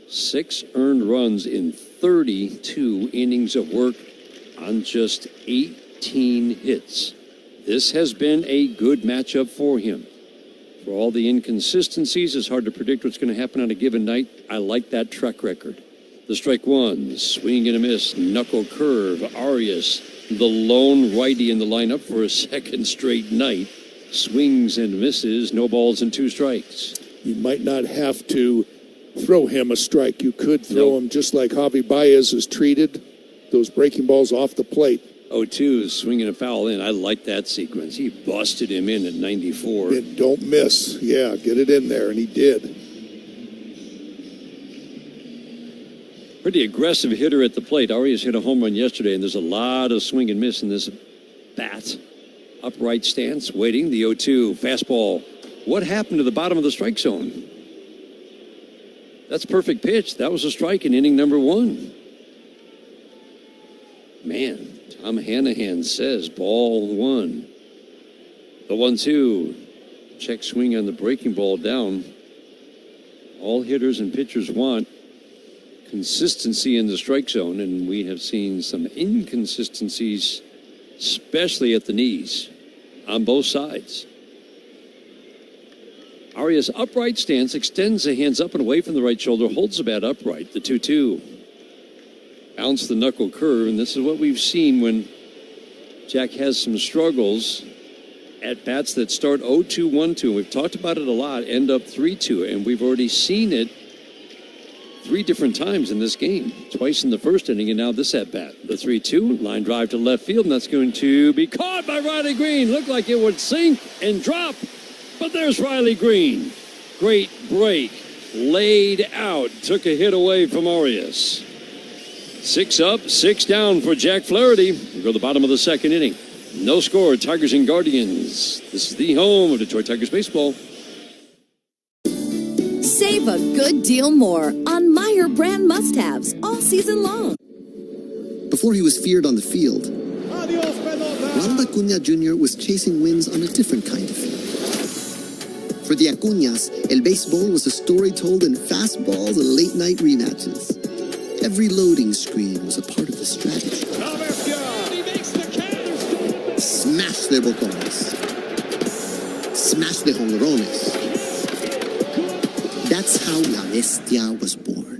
6 earned runs in 32 innings of work on just 18 hits. This has been a good matchup for him. For all the inconsistencies, it's hard to predict what's going to happen on a given night. I like that track record. The strike 1, swing and a miss, knuckle curve. Arias, the lone righty in the lineup for a second straight night. Swings and misses, no balls and 2 strikes. You might not have to throw him a strike. You could throw him just like Javi Baez is treated, those breaking balls off the plate. 0-2, swinging a foul in. I like that sequence. He busted him in at 94. And don't miss. Yeah, get it in there, and he did. Pretty aggressive hitter at the plate. Arias hit a home run yesterday, and there's a lot of swing and miss in this bat. Upright stance, waiting. The 0-2, fastball. What happened to the bottom of the strike zone? That's perfect pitch. That was a strike in inning number 1. Man, Tom Hanahan says ball 1. The 1-2. Check swing on the breaking ball down. All hitters and pitchers want consistency in the strike zone, and we have seen some inconsistencies, especially at the knees, on both sides. Arias upright stance, extends the hands up and away from the right shoulder, holds the bat upright. The 2-2. Bounce the knuckle curve, and this is what we've seen when Jack has some struggles at bats that start 0-2, 1-2. We've talked about it a lot, end up 3-2, and we've already seen it 3 different times in this game. Twice in the first inning, and now this at bat. The 3-2, line drive to left field, and that's going to be caught by Riley Green. Looked like it would sink and drop, but there's Riley Green. Great break, laid out, took a hit away from Arias. 6 up, 6 down for Jack Flaherty. We go to the bottom of the second inning. No score, Tigers and Guardians. This is the home of Detroit Tigers baseball. Save a good deal more on Meyer brand must-haves all season long. Before he was feared on the field, Ronald Acuna Jr. was chasing wins on a different kind of field. For the Acuñas, el béisbol was a story told in fastballs and late-night rematches. Every loading screen was a part of the strategy. Smash de botones. Smash de jonrones. That's how La Bestia was born.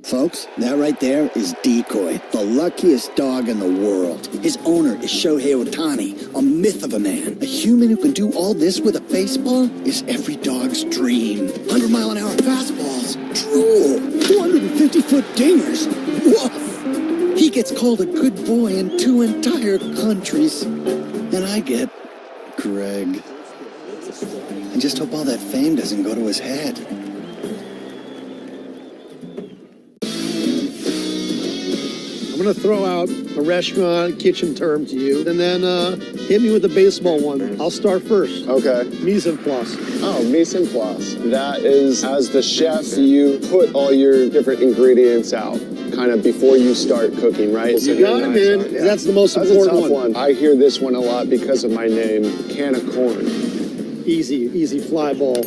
Folks, that right there is Decoy, the luckiest dog in the world. His owner is Shohei Ohtani, a myth of a man. A human who can do all this with a baseball is every dog's dream. 100-mile-an-hour fastballs, drool, 250-foot dingers, woof. He gets called a good boy in 2 entire countries. And I get Greg. I just hope all that fame doesn't go to his head. I'm going to throw out a restaurant kitchen term to you, and then hit me with a baseball one. I'll start first. Okay. Mise en place. Oh, mise en place. That is, as the chef, you put all your different ingredients out, kind of before you start cooking, right? You got it, man. Yeah. That's the most important That's a tough one. I hear this one a lot because of my name, can of corn. Easy fly ball.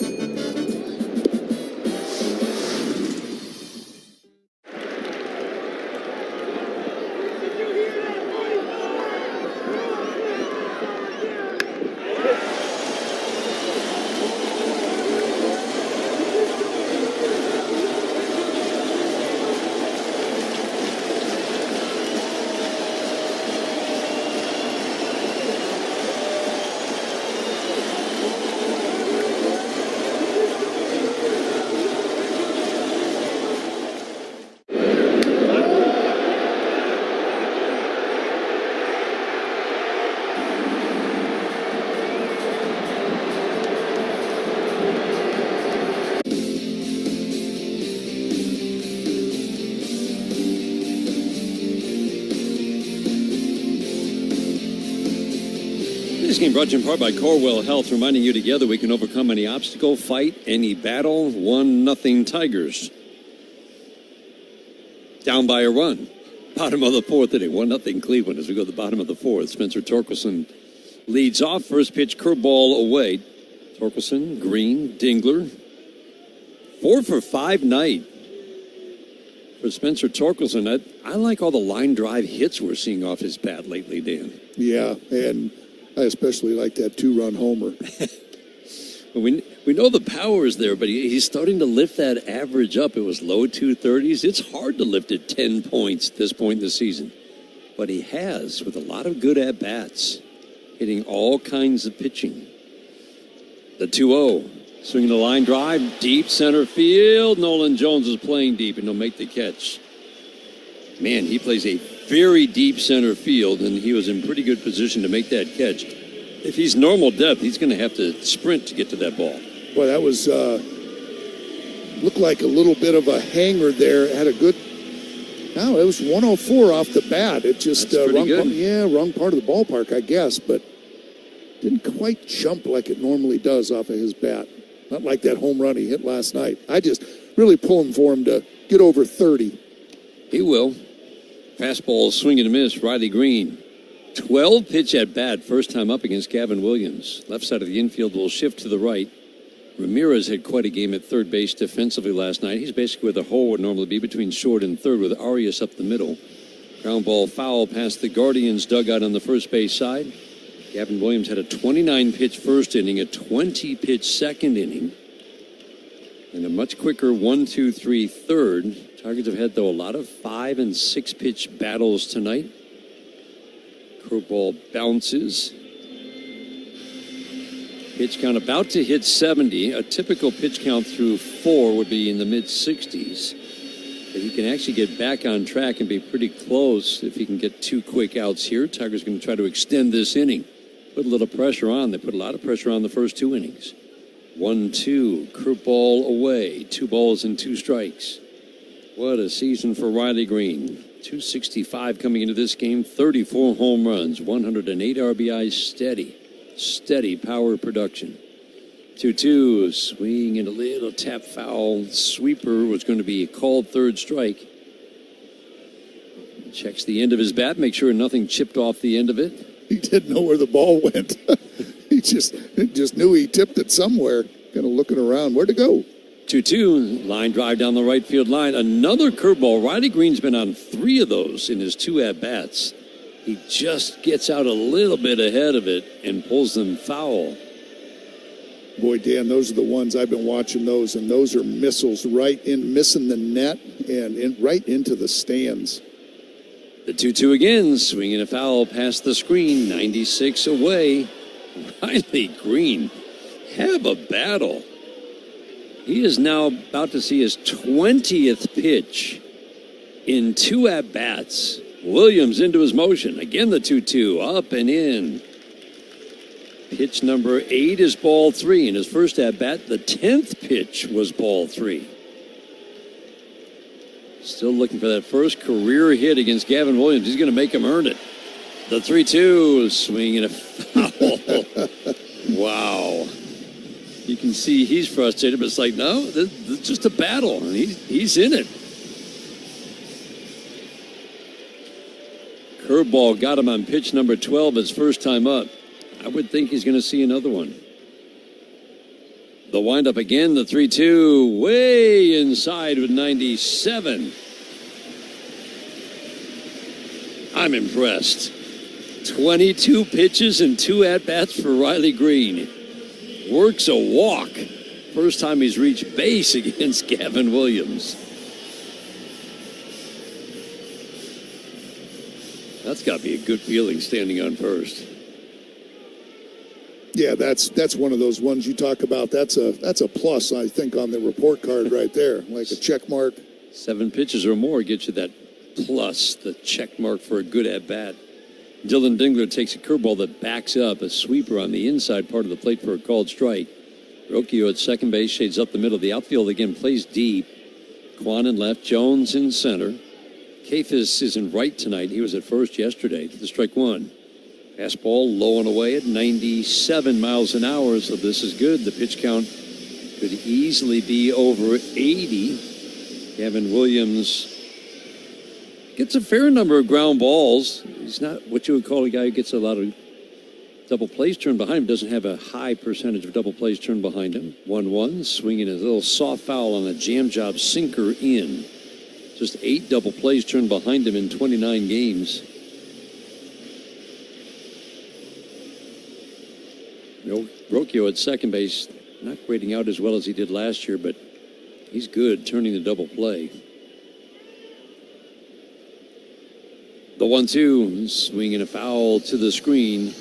This game brought to you in part by Corewell Health, reminding you together we can overcome any obstacle, fight any battle. 1-0 Tigers. Down by a run. Bottom of the fourth inning. 1-0 Cleveland as we go to the bottom of the fourth. Spencer Torkelson leads off. First pitch, curveball away. Torkelson, Green, Dingler. 4 for 5 night for Spencer Torkelson. I like all the line drive hits we're seeing off his bat lately, Dan. Yeah, and I especially like that 2-run homer. we know the power is there, but he's starting to lift that average up. It was low 230s. It's hard to lift it 10 points at this point in the season. But he has, with a lot of good at-bats, hitting all kinds of pitching. The 2-0, swinging the line drive, deep center field. Nolan Jones is playing deep, and he'll make the catch. Man, he plays a very deep center field, and he was in pretty good position to make that catch. If he's normal depth, he's going to have to sprint to get to that ball. Well, that was looked like a little bit of a hanger there. Had a good. No, it was 104 off the bat. It just wrong part of the ballpark, I guess, but didn't quite jump like it normally does off of his bat. Not like that home run he hit last night. I just really pulling for him to get over 30. He will. Fastball, swing and a miss. Riley Green, 12 pitch at bat, first time up against Gavin Williams. Left side of the infield will shift to the right. Ramirez had quite a game at third base defensively last night. He's basically where the hole would normally be between short and third, with Arias up the middle. Ground ball foul past the Guardians dugout on the first base side. Gavin Williams had a 29-pitch first inning, a 20-pitch second inning, and a much quicker 1-2-3 third. Tigers have had, though, a lot of 5- and 6-pitch battles tonight. Curveball bounces. Pitch count about to hit 70. A typical pitch count through 4 would be in the mid-60s. But he can actually get back on track and be pretty close if he can get 2 quick outs here. Tigers going to try to extend this inning. Put a little pressure on. They put a lot of pressure on the first 2 innings. 1-2. Curveball away. 2 balls and 2 strikes. What a season for Riley Green. 265 coming into this game, 34 home runs, 108 RBIs, steady power production. 2-2, swing and a little tap foul. Sweeper was going to be a called third strike. Checks the end of his bat, make sure nothing chipped off the end of it. He didn't know where the ball went. He just knew he tipped it somewhere. Kind of looking around. Where'd it go? 2-2, line drive down the right field line. Another curveball. Riley Green's been on 3 of those in his 2 at-bats. He just gets out a little bit ahead of it and pulls them foul. Boy, Dan, those are the ones I've been watching those, and those are missiles right in, missing the net and right into the stands. The 2-2 again, swinging a foul past the screen, 96 away. Riley Green, have a battle. He is now about to see his 20th pitch in 2 at-bats. Williams into his motion. Again, the 2-2, up and in. Pitch number 8 is ball 3. In his first at-bat, the 10th pitch was ball 3. Still looking for that first career hit against Gavin Williams. He's going to make him earn it. The 3-2, swinging a foul. Wow. You can see he's frustrated, but it's like, no, this is just a battle. And he's in it. Curveball got him on pitch number 12 his first time up. I would think he's going to see another one. The windup again, the 3-2, way inside with 97. I'm impressed. 22 pitches and 2 at-bats for Riley Green. Works a walk. First time he's reached base against Gavin Williams. That's got to be a good feeling standing on first. Yeah, that's one of those ones you talk about. That's a plus, I think, on the report card right there, like a check mark. 7 pitches or more gets you that plus, the check mark for a good at-bat. Dylan Dingler takes a curveball that backs up, a sweeper on the inside part of the plate for a called strike. Rocchio at second base, shades up the middle. The outfield again plays deep. Kwan in left, Jones in center. Kafis is in right tonight. He was at first yesterday to the strike 1. Fastball low and away at 97 miles an hour, so this is good. The pitch count could easily be over 80. Gavin Williams gets a fair number of ground balls. He's not what you would call a guy who gets a lot of double plays turned behind him. Doesn't have a high percentage of double plays turned behind him. 1-1, swinging a little soft foul on a jam job sinker in. Just 8 double plays turned behind him in 29 games. Rocchio at second base, not grading out as well as he did last year, but he's good turning the double play. The 1-2, swinging a foul to the screen.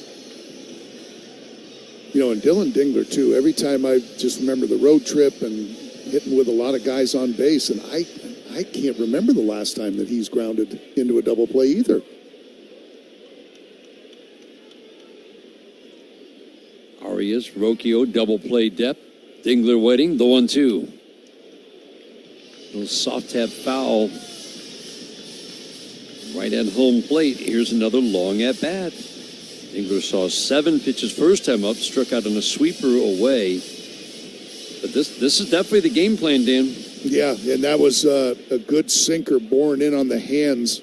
You know, and Dylan Dingler, too, every time I just remember the road trip and hitting with a lot of guys on base, and I can't remember the last time that he's grounded into a double play either. Arias, Rocchio, double play depth. Dingler waiting, the 1-2. Little soft tap foul. Right at home plate. Here's another long at bat. Dingler saw 7 pitches first time up, struck out on a sweeper away. But this is definitely the game plan, Dan. Yeah, and that was a good sinker borne in on the hands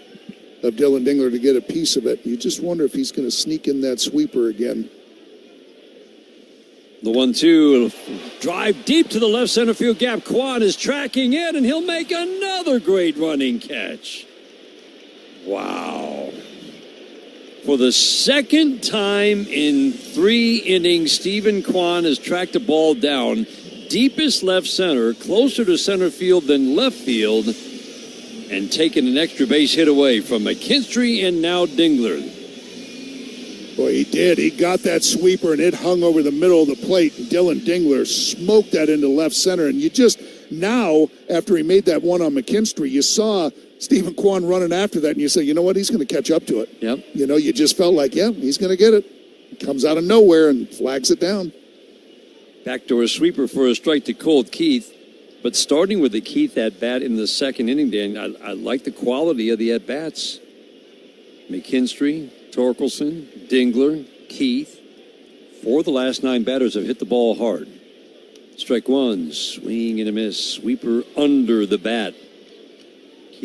of Dylan Dingler to get a piece of it. You just wonder if he's going to sneak in that sweeper again. The 1-2, drive deep to the left center field gap. Kwan is tracking it, and he'll make another great running catch. Wow. For the second time in 3 innings, Stephen Kwan has tracked a ball down deepest left center, closer to center field than left field, and taken an extra base hit away from McKinstry and now Dingler. Boy, he did. He got that sweeper, and it hung over the middle of the plate. Dylan Dingler smoked that into left center, and you just now, after he made that one on McKinstry, you saw Stephen Kwan running after that, and you say, you know what, he's going to catch up to it. Yep. You know, you just felt like, yeah, he's going to get it. He comes out of nowhere and flags it down. Backdoor sweeper for a strike to Colt Keith. But starting with the Keith at-bat in the second inning, Dan, I like the quality of the at-bats. McKinstry, Torkelson, Dingler, Keith. 4 of the last 9 batters have hit the ball hard. Strike 1, swing and a miss. Sweeper under the bat.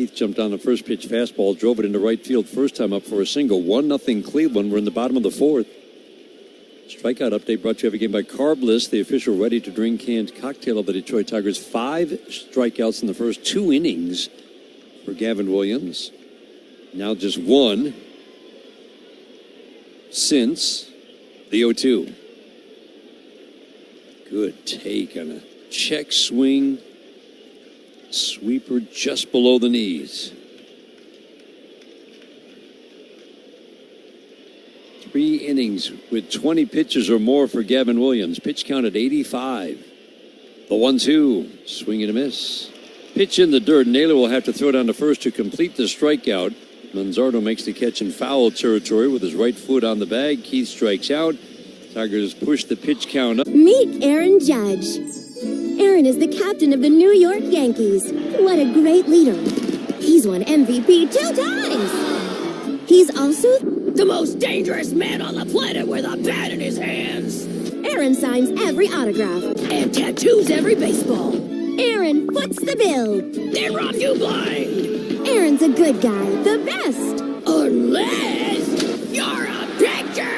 Keith jumped on the first pitch fastball, drove it into right field first time up for a single. 1-0 Cleveland. We're in the bottom of the fourth. Strikeout update brought to you every game by Carbliss, the official ready-to-drink canned cocktail of the Detroit Tigers. 5 strikeouts in the first 2 innings for Gavin Williams. Now just 1 since the 0-2. Good take on a check swing. Sweeper just below the knees. 3 innings with 20 pitches or more for Gavin Williams. Pitch count at 85. The 1-2. Swing and a miss. Pitch in the dirt. Naylor will have to throw down to first to complete the strikeout. Manzardo makes the catch in foul territory with his right foot on the bag. Keith strikes out. Tigers push the pitch count up. Meet Aaron Judge. Aaron is the captain of the New York Yankees. What a great leader. He's won MVP 2 times. He's also the most dangerous man on the planet with a bat in his hands. Aaron signs every autograph and tattoos every baseball. Aaron foots the bill. They rob you blind. Aaron's a good guy, the best. Unless you're a picture.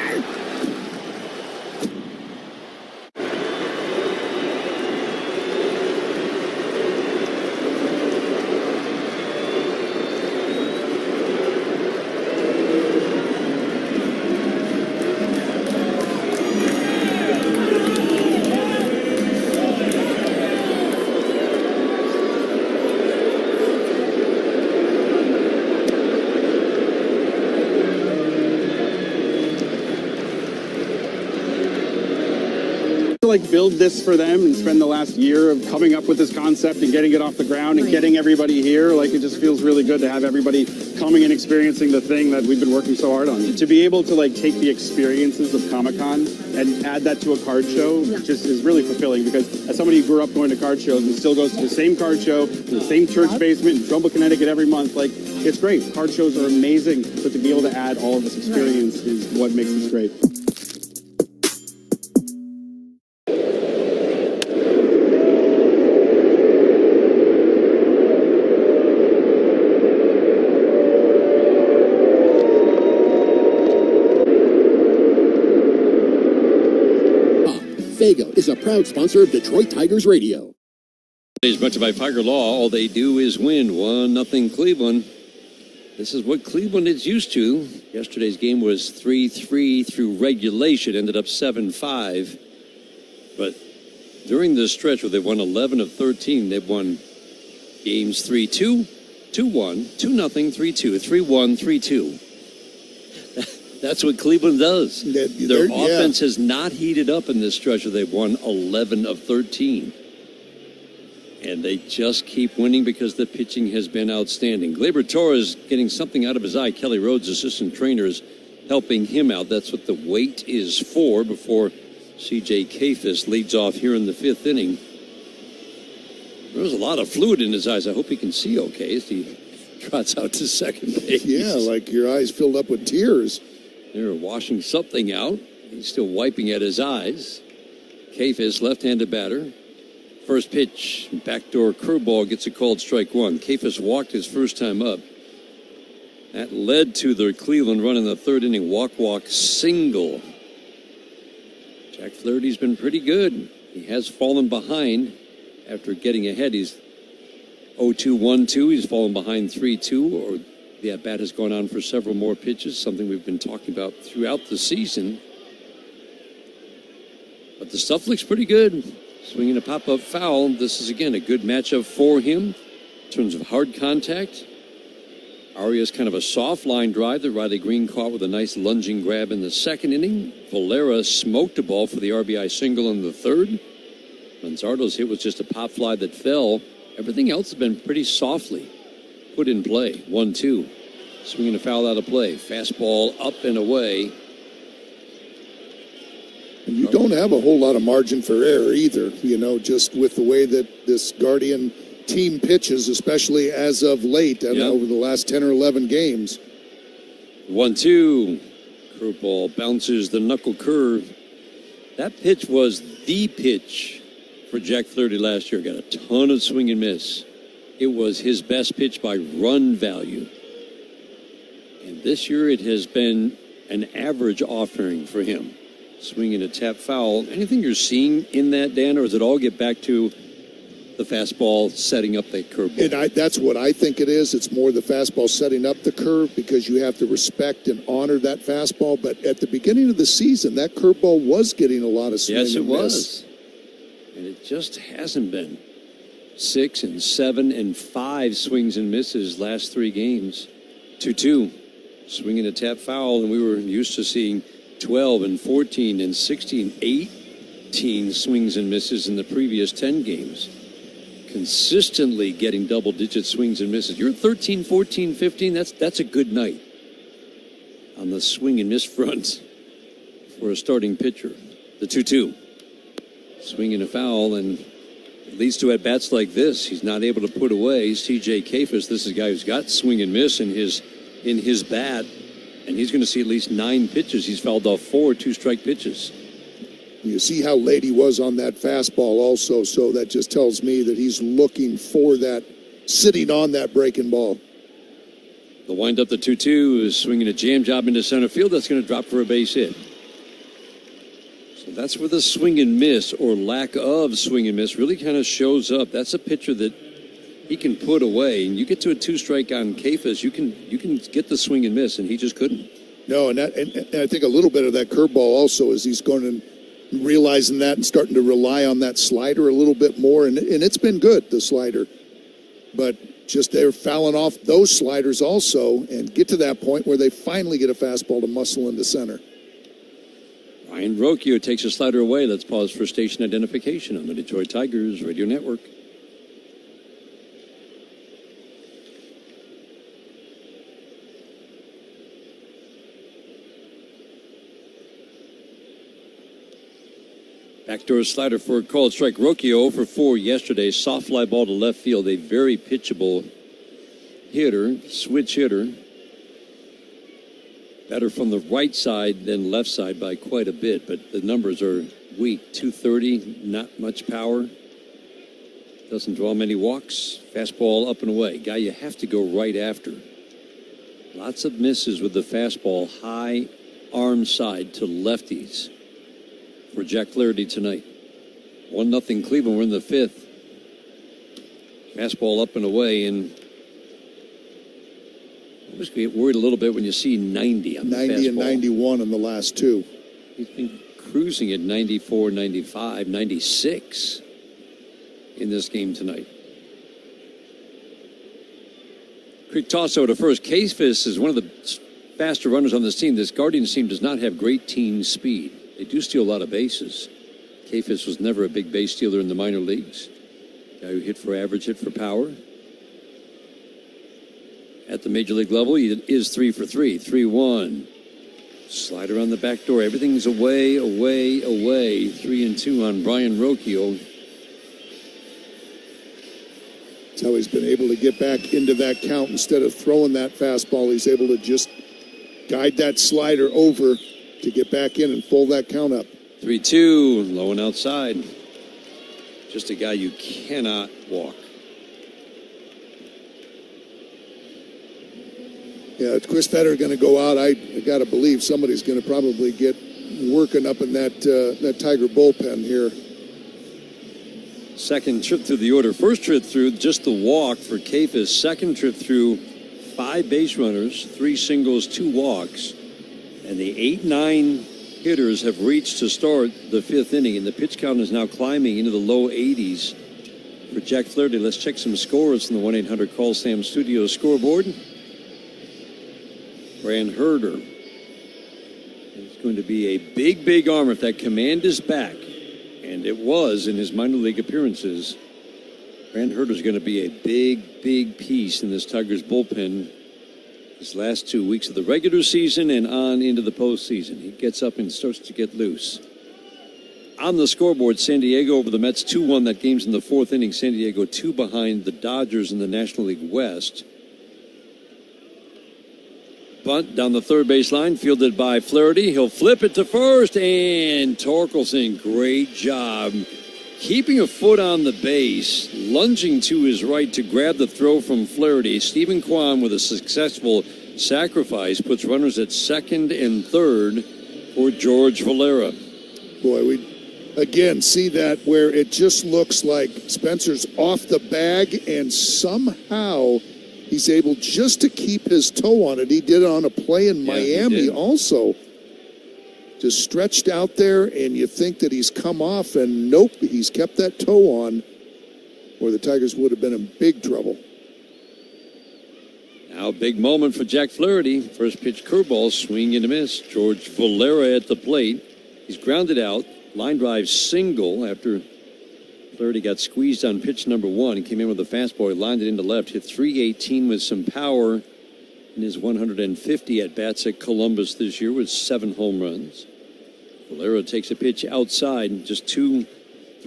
Like build this for them and spend the last year of coming up with this concept and getting it off the ground and getting everybody here. Like, it just feels really good to have everybody coming and experiencing the thing that we've been working so hard on. To be able to like take the experiences of Comic-Con and add that to a card show just is really fulfilling, because as somebody who grew up going to card shows and still goes to the same card show in the same church basement in Trumbull, Connecticut every month, like, it's great. Card shows are amazing, but to be able to add all of this experience is what makes this great. Fago is a proud sponsor of Detroit Tigers Radio. It's brought to you by Tiger Law. All they do is win. 1-0 Cleveland. This is what Cleveland is used to. Yesterday's game was 3-3 through regulation, ended up 7-5. But during this stretch where they've won 11 of 13, they've won games 3-2, 2-1, 2-0, 3-2, 3-1, 3-2. That's what Cleveland does. Their offense has not heated up in this stretch where they've won 11 of 13. And they just keep winning because the pitching has been outstanding. Gleyber Torres getting something out of his eye. Kelly Rhodes, assistant trainers, helping him out. That's what the wait is for before C.J. Kafis leads off here in the 5th inning. There was a lot of fluid in his eyes. I hope he can see okay as he trots out to second base. Yeah, like your eyes filled up with tears. They're washing something out. He's still wiping at his eyes. Kafis, left-handed batter. First pitch, backdoor curveball, gets a called strike one. Kafis walked his first time up. That led to the Cleveland run in the 3rd inning. Walk, single. Jack Flaherty's been pretty good. He has fallen behind after getting ahead. He's 0-2-1-2. He's fallen behind 3-2, or the at-bat has gone on for several more pitches, something we've been talking about throughout the season. But the stuff looks pretty good. Swinging a pop-up foul. This is, again, a good matchup for him in terms of hard contact. Arias kind of a soft line drive that Riley Green caught with a nice lunging grab in the 2nd inning. Valera smoked a ball for the RBI single in the 3rd. Manzardo's hit was just a pop fly that fell. Everything else has been pretty softly put in play. 1-2. Swinging a foul out of play. Fastball up and away. And you don't have a whole lot of margin for error either, you know, just with the way that this Guardian team pitches, especially as of late and over the last 10 or 11 games. 1-2. Curveball bounces the knuckle curve. That pitch was the pitch for Jack Flaherty last year. Got a ton of swing and miss it was his best pitch by run value. And this year it has been an average offering for him. Swinging a tap foul. Anything you're seeing in that, Dan, or does it all get back to the fastball setting up that curveball? And that's what I think it is. It's more the fastball setting up the curve because you have to respect and honor that fastball. But at the beginning of the season, that curveball was getting a lot of swing and miss. Yes, it was. And it just hasn't been. 6 and 7 and 5 swings and misses last 3 games. 2-2. Swinging a tap foul, and we were used to seeing 12 and 14 and 16, 18 swings and misses in the previous 10 games. Consistently getting double-digit swings and misses. You're at 13, 14, 15. That's a good night on the swing and miss front for a starting pitcher. The 2-2. Swinging a foul, and it leads to at-bats like this. He's not able to put away C.J. Kafis. This is a guy who's got swing and miss in his bat. And he's going to see at least 9 pitches. He's fouled off 4 2-strike pitches. You see how late he was on that fastball also, so that just tells me that he's looking for that, sitting on that breaking ball. The windup, the 2-2, is swinging a jam job into center field. That's going to drop for a base hit. So that's where the swing and miss, or lack of swing and miss, really kind of shows up. That's a pitcher that he can put away, and you get to a 2-strike on Kafis, you can get the swing and miss, and he just couldn't. No, and I think a little bit of that curveball also is he's going to realizing that and starting to rely on that slider a little bit more, and it's been good, the slider, but just they're fouling off those sliders also and get to that point where they finally get a fastball to muscle into center. Ryan Rocchio takes a slider away. Let's pause for station identification on the Detroit Tigers Radio Network. Backdoor slider for a called strike. Rocchio for 4 yesterday. Soft fly ball to left field. A very pitchable hitter, switch hitter. Better from the right side than left side by quite a bit, but the numbers are weak. 230, not much power. Doesn't draw many walks. Fastball up and away. Guy you have to go right after. Lots of misses with the fastball high arm side to lefties for Jack Flaherty tonight. 1-0 Cleveland. We're in the 5th. Fastball up and away, and I always get worried a little bit when you see 90 on the fastball. 90 and 91 on the last 2. He's been cruising at 94, 95, 96 in this game tonight. Quick toss over to first. Kafis is one of the faster runners on this team. This Guardians team does not have great team speed. They do steal a lot of bases. Kafis was never a big base stealer in the minor leagues. Guy who hit for average, hit for power. At the major league level, he is 3 for 3. 3-1. Slider on the back door. Everything's away, away, away. 3-2 on Brian Rocchio. That's how he's been able to get back into that count. Instead of throwing that fastball, he's able to just guide that slider over to get back in and pull that count up. 3-2, low and outside. Just a guy you cannot walk. Yeah, Chris Fetter going to go out. I got to believe somebody's going to probably get working up in that Tiger bullpen here. Second trip through the order. First trip through, just the walk for Kafis. Second trip through, 5 base runners, 3 singles, 2 walks. And the 8-9 hitters have reached to start the 5th inning, and the pitch count is now climbing into the low 80s for Jack Flaherty. Let's check some scores from the 1-800-CALL-SAM studio scoreboard. Brand Herder is going to be a big, big arm if that command is back, and it was in his minor league appearances. Brand Herder is going to be a big, big piece in this Tigers bullpen his last 2 weeks of the regular season and on into the postseason. He gets up and starts to get loose. On the scoreboard, San Diego over the Mets 2-1. That game's in the 4th inning. San Diego 2 behind the Dodgers in the National League West. Bunt down the third base line, fielded by Flaherty. He'll flip it to first, and Torkelson, great job keeping a foot on the base, lunging to his right to grab the throw from Flaherty. Stephen Kwan with a successful sacrifice puts runners at second and third for George Valera. Boy, we again see that where it just looks like Spencer's off the bag and somehow he's able just to keep his toe on it. He did it on a play in Miami also. Just stretched out there, and you think that he's come off, and nope, he's kept that toe on, or the Tigers would have been in big trouble. Now, big moment for Jack Flaherty. First pitch curveball, swing and a miss. George Valera at the plate. He's grounded out. Line drive single after Flaherty got squeezed on pitch number one. He came in with a fastball. He lined it into left. Hit .318 with some power in his 150 at-bats at Columbus this year with 7 home runs. Valera takes a pitch outside. Just 3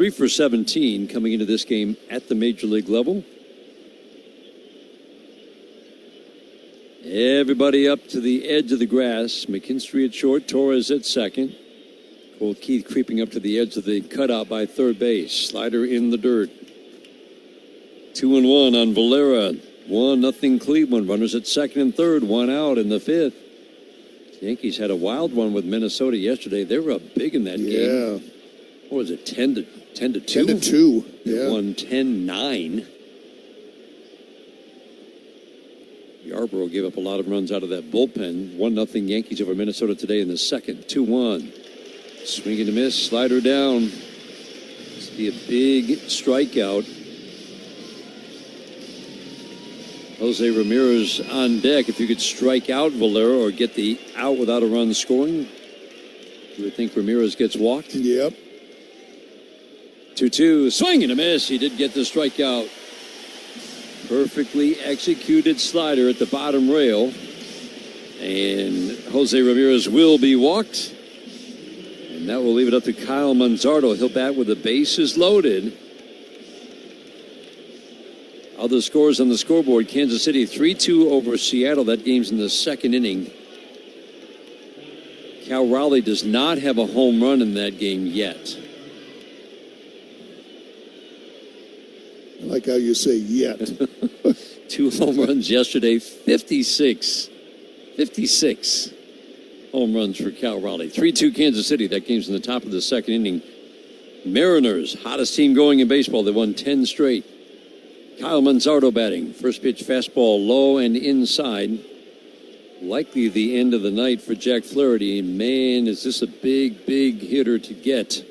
for 17 coming into this game at the Major League level. Everybody up to the edge of the grass. McKinstry at short, Torres at second. Cole Keith creeping up to the edge of the cutout by third base. Slider in the dirt. 2-1 on Valera. 1-0 Cleveland. Runners at second and third. 1 out in the fifth. The Yankees had a wild one with Minnesota yesterday. They were up big in that game. What was it, 10-2? 10-2. They won 10-9. Yarborough gave up a lot of runs out of that bullpen. 1-0 Yankees over Minnesota today in the second. 2-1. Swing and a miss. Slider down. See a big strikeout. Jose Ramirez on deck. If you could strike out Valera or get the out without a run scoring, you would think Ramirez gets walked. Yep. 2-2. Swing and a miss. He did get the strikeout. Perfectly executed slider at the bottom rail. And Jose Ramirez will be walked. And that will leave it up to Kyle Manzardo. He'll bat with the bases loaded. Other scores on the scoreboard. Kansas City 3-2 over Seattle. That game's in the second inning. Cal Raleigh does not have a home run in that game yet. I like how you say yet. 2 home runs yesterday. 56 home runs for Cal Raleigh. 3-2 Kansas City. That game's in the top of the second inning. Mariners, hottest team going in baseball. They won 10 straight. Kyle Manzardo batting. First pitch fastball low and inside. Likely the end of the night for Jack Flaherty. Man, is this a big, big hitter to get.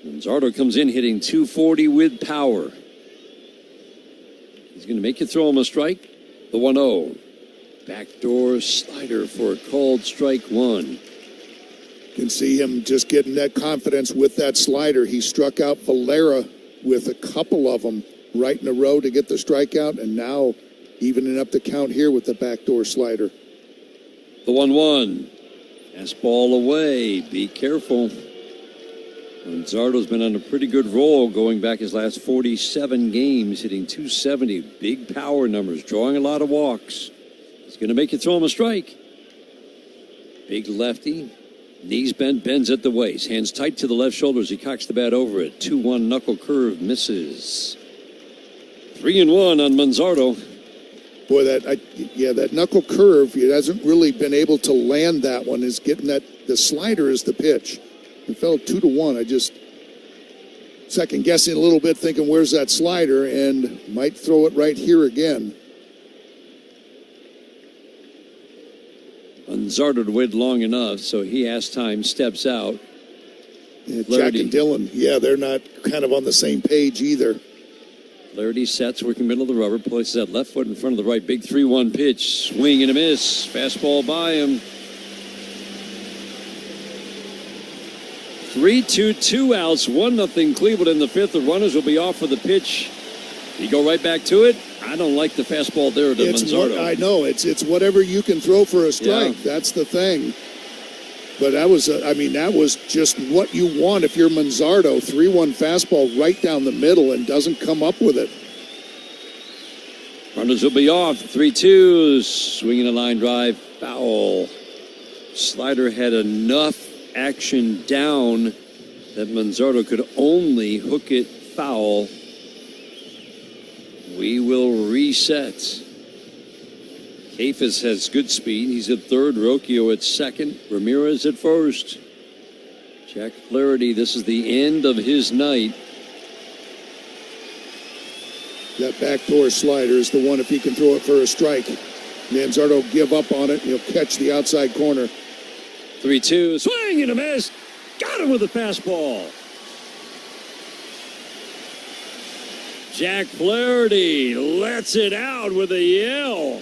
Manzardo comes in hitting .240 with power. He's going to make you throw him a strike. The 1-0. Backdoor slider for a called strike one. Can see him just getting that confidence with that slider. He struck out Valera with a couple of them right in a row to get the strikeout, and now evening up the count here with the backdoor slider. The 1-1. Fastball away. Be careful. Manzardo's been on a pretty good roll going back his last 47 games, hitting .270. Big power numbers, drawing a lot of walks. He's going to make you throw him a strike. Big lefty. Knees bent, bends at the waist. Hands tight to the left shoulder as he cocks the bat over it. 2-1 knuckle curve misses. 3-1 on Manzardo. Boy, that knuckle curve, he hasn't really been able to land that one. Is getting that, the slider is the pitch. It fell 2-1. I just second guessing a little bit, thinking where's that slider, and might throw it right here again. Manzardo waited long enough, so he has time, steps out. Yeah, Jack and Dylan, they're not kind of on the same page either. Flaherty sets, working middle of the rubber, places that left foot in front of the right. Big 3-1 pitch, swing and a miss. Fastball by him. 3-2, 2 outs, 1-0 Cleveland in the fifth. The runners will be off for the pitch. You go right back to it. I don't like the fastball there to Manzardo. I know, it's whatever you can throw for a strike. Yeah. That's the thing. But that was just what you want if you're Manzardo. 3-1 fastball right down the middle and doesn't come up with it. Runners will be off. 3-2, swinging a line drive, foul. Slider had enough action down that Manzardo could only hook it foul. We will reset. Kafis has good speed. He's at third. Rocchio at second. Ramirez at first. Jack Flaherty, this is the end of his night. That backdoor slider is the one if he can throw it for a strike. Manzardo give up on it. He'll catch the outside corner. 3-2. Swing and a miss. Got him with a fastball. Jack Flaherty lets it out with a yell.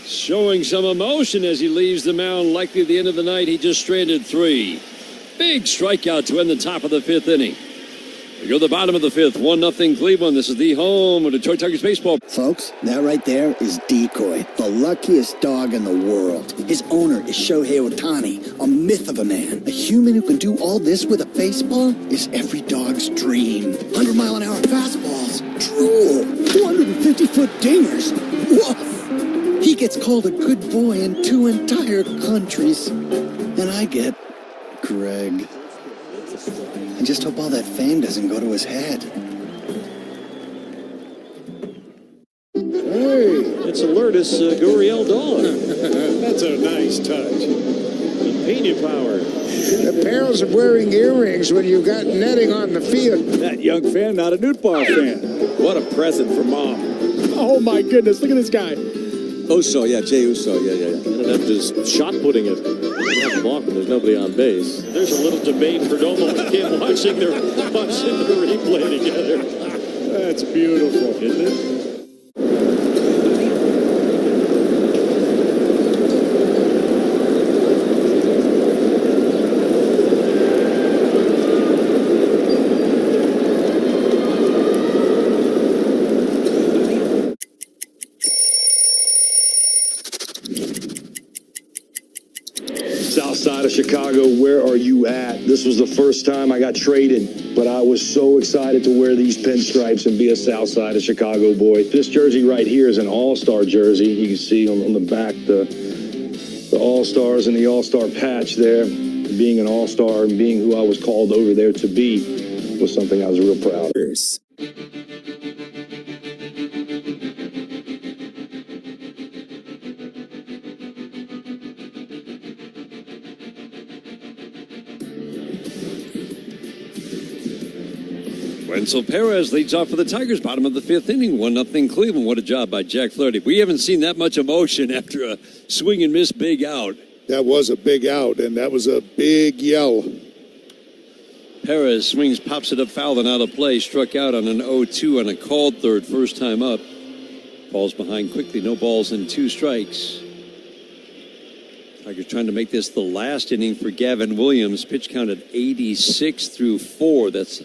Showing some emotion as he leaves the mound. Likely the end of the night. He just stranded 3. Big strikeout to end the top of the 5th inning. We go to the bottom of the 5th. 1-0 Cleveland. This is the home of Detroit Tigers baseball. Folks, that right there is Decoy, the luckiest dog in the world. His owner is Shohei Ohtani, a myth of a man. A human who can do all this with a baseball is every dog's dream. 100-mile-an-hour fastballs, drool, 250-foot dingers, woof. He gets called a good boy in 2 entire countries. And I get Greg. I just hope all that fame doesn't go to his head. Hey, it's a Lourdes Gurriel dog. That's a nice touch. Pena power. The perils of wearing earrings when you've got netting on the field. That young fan, not a Newtbar fan. What a present for Mom. Oh my goodness, look at this guy. Uso, yeah, Jay Uso, yeah. Ended up just shot putting it. There's nobody on base. There's a little debate for Domo and Kim watching the replay together. That's beautiful, isn't it? Side of Chicago, where are you at? This was the first time I got traded, but I was so excited to wear these pinstripes and be a South Side of Chicago boy. This jersey right here is an all-star jersey. You can see on the back the all-stars and the all-star patch there. Being an all-star and being who I was called over there to be was something I was real proud of. Wenzel Perez leads off for the Tigers, bottom of the 5th inning, 1-0 Cleveland. What a job by Jack Flaherty. We haven't seen that much emotion after a swing and miss big out. That was a big out, and that was a big yell. Perez swings, pops it up foul and out of play. Struck out on an 0-2 on a called third, first time up. Falls behind quickly, no balls and 2 strikes. Tigers trying to make this the last inning for Gavin Williams. Pitch count at 86 through 4. That's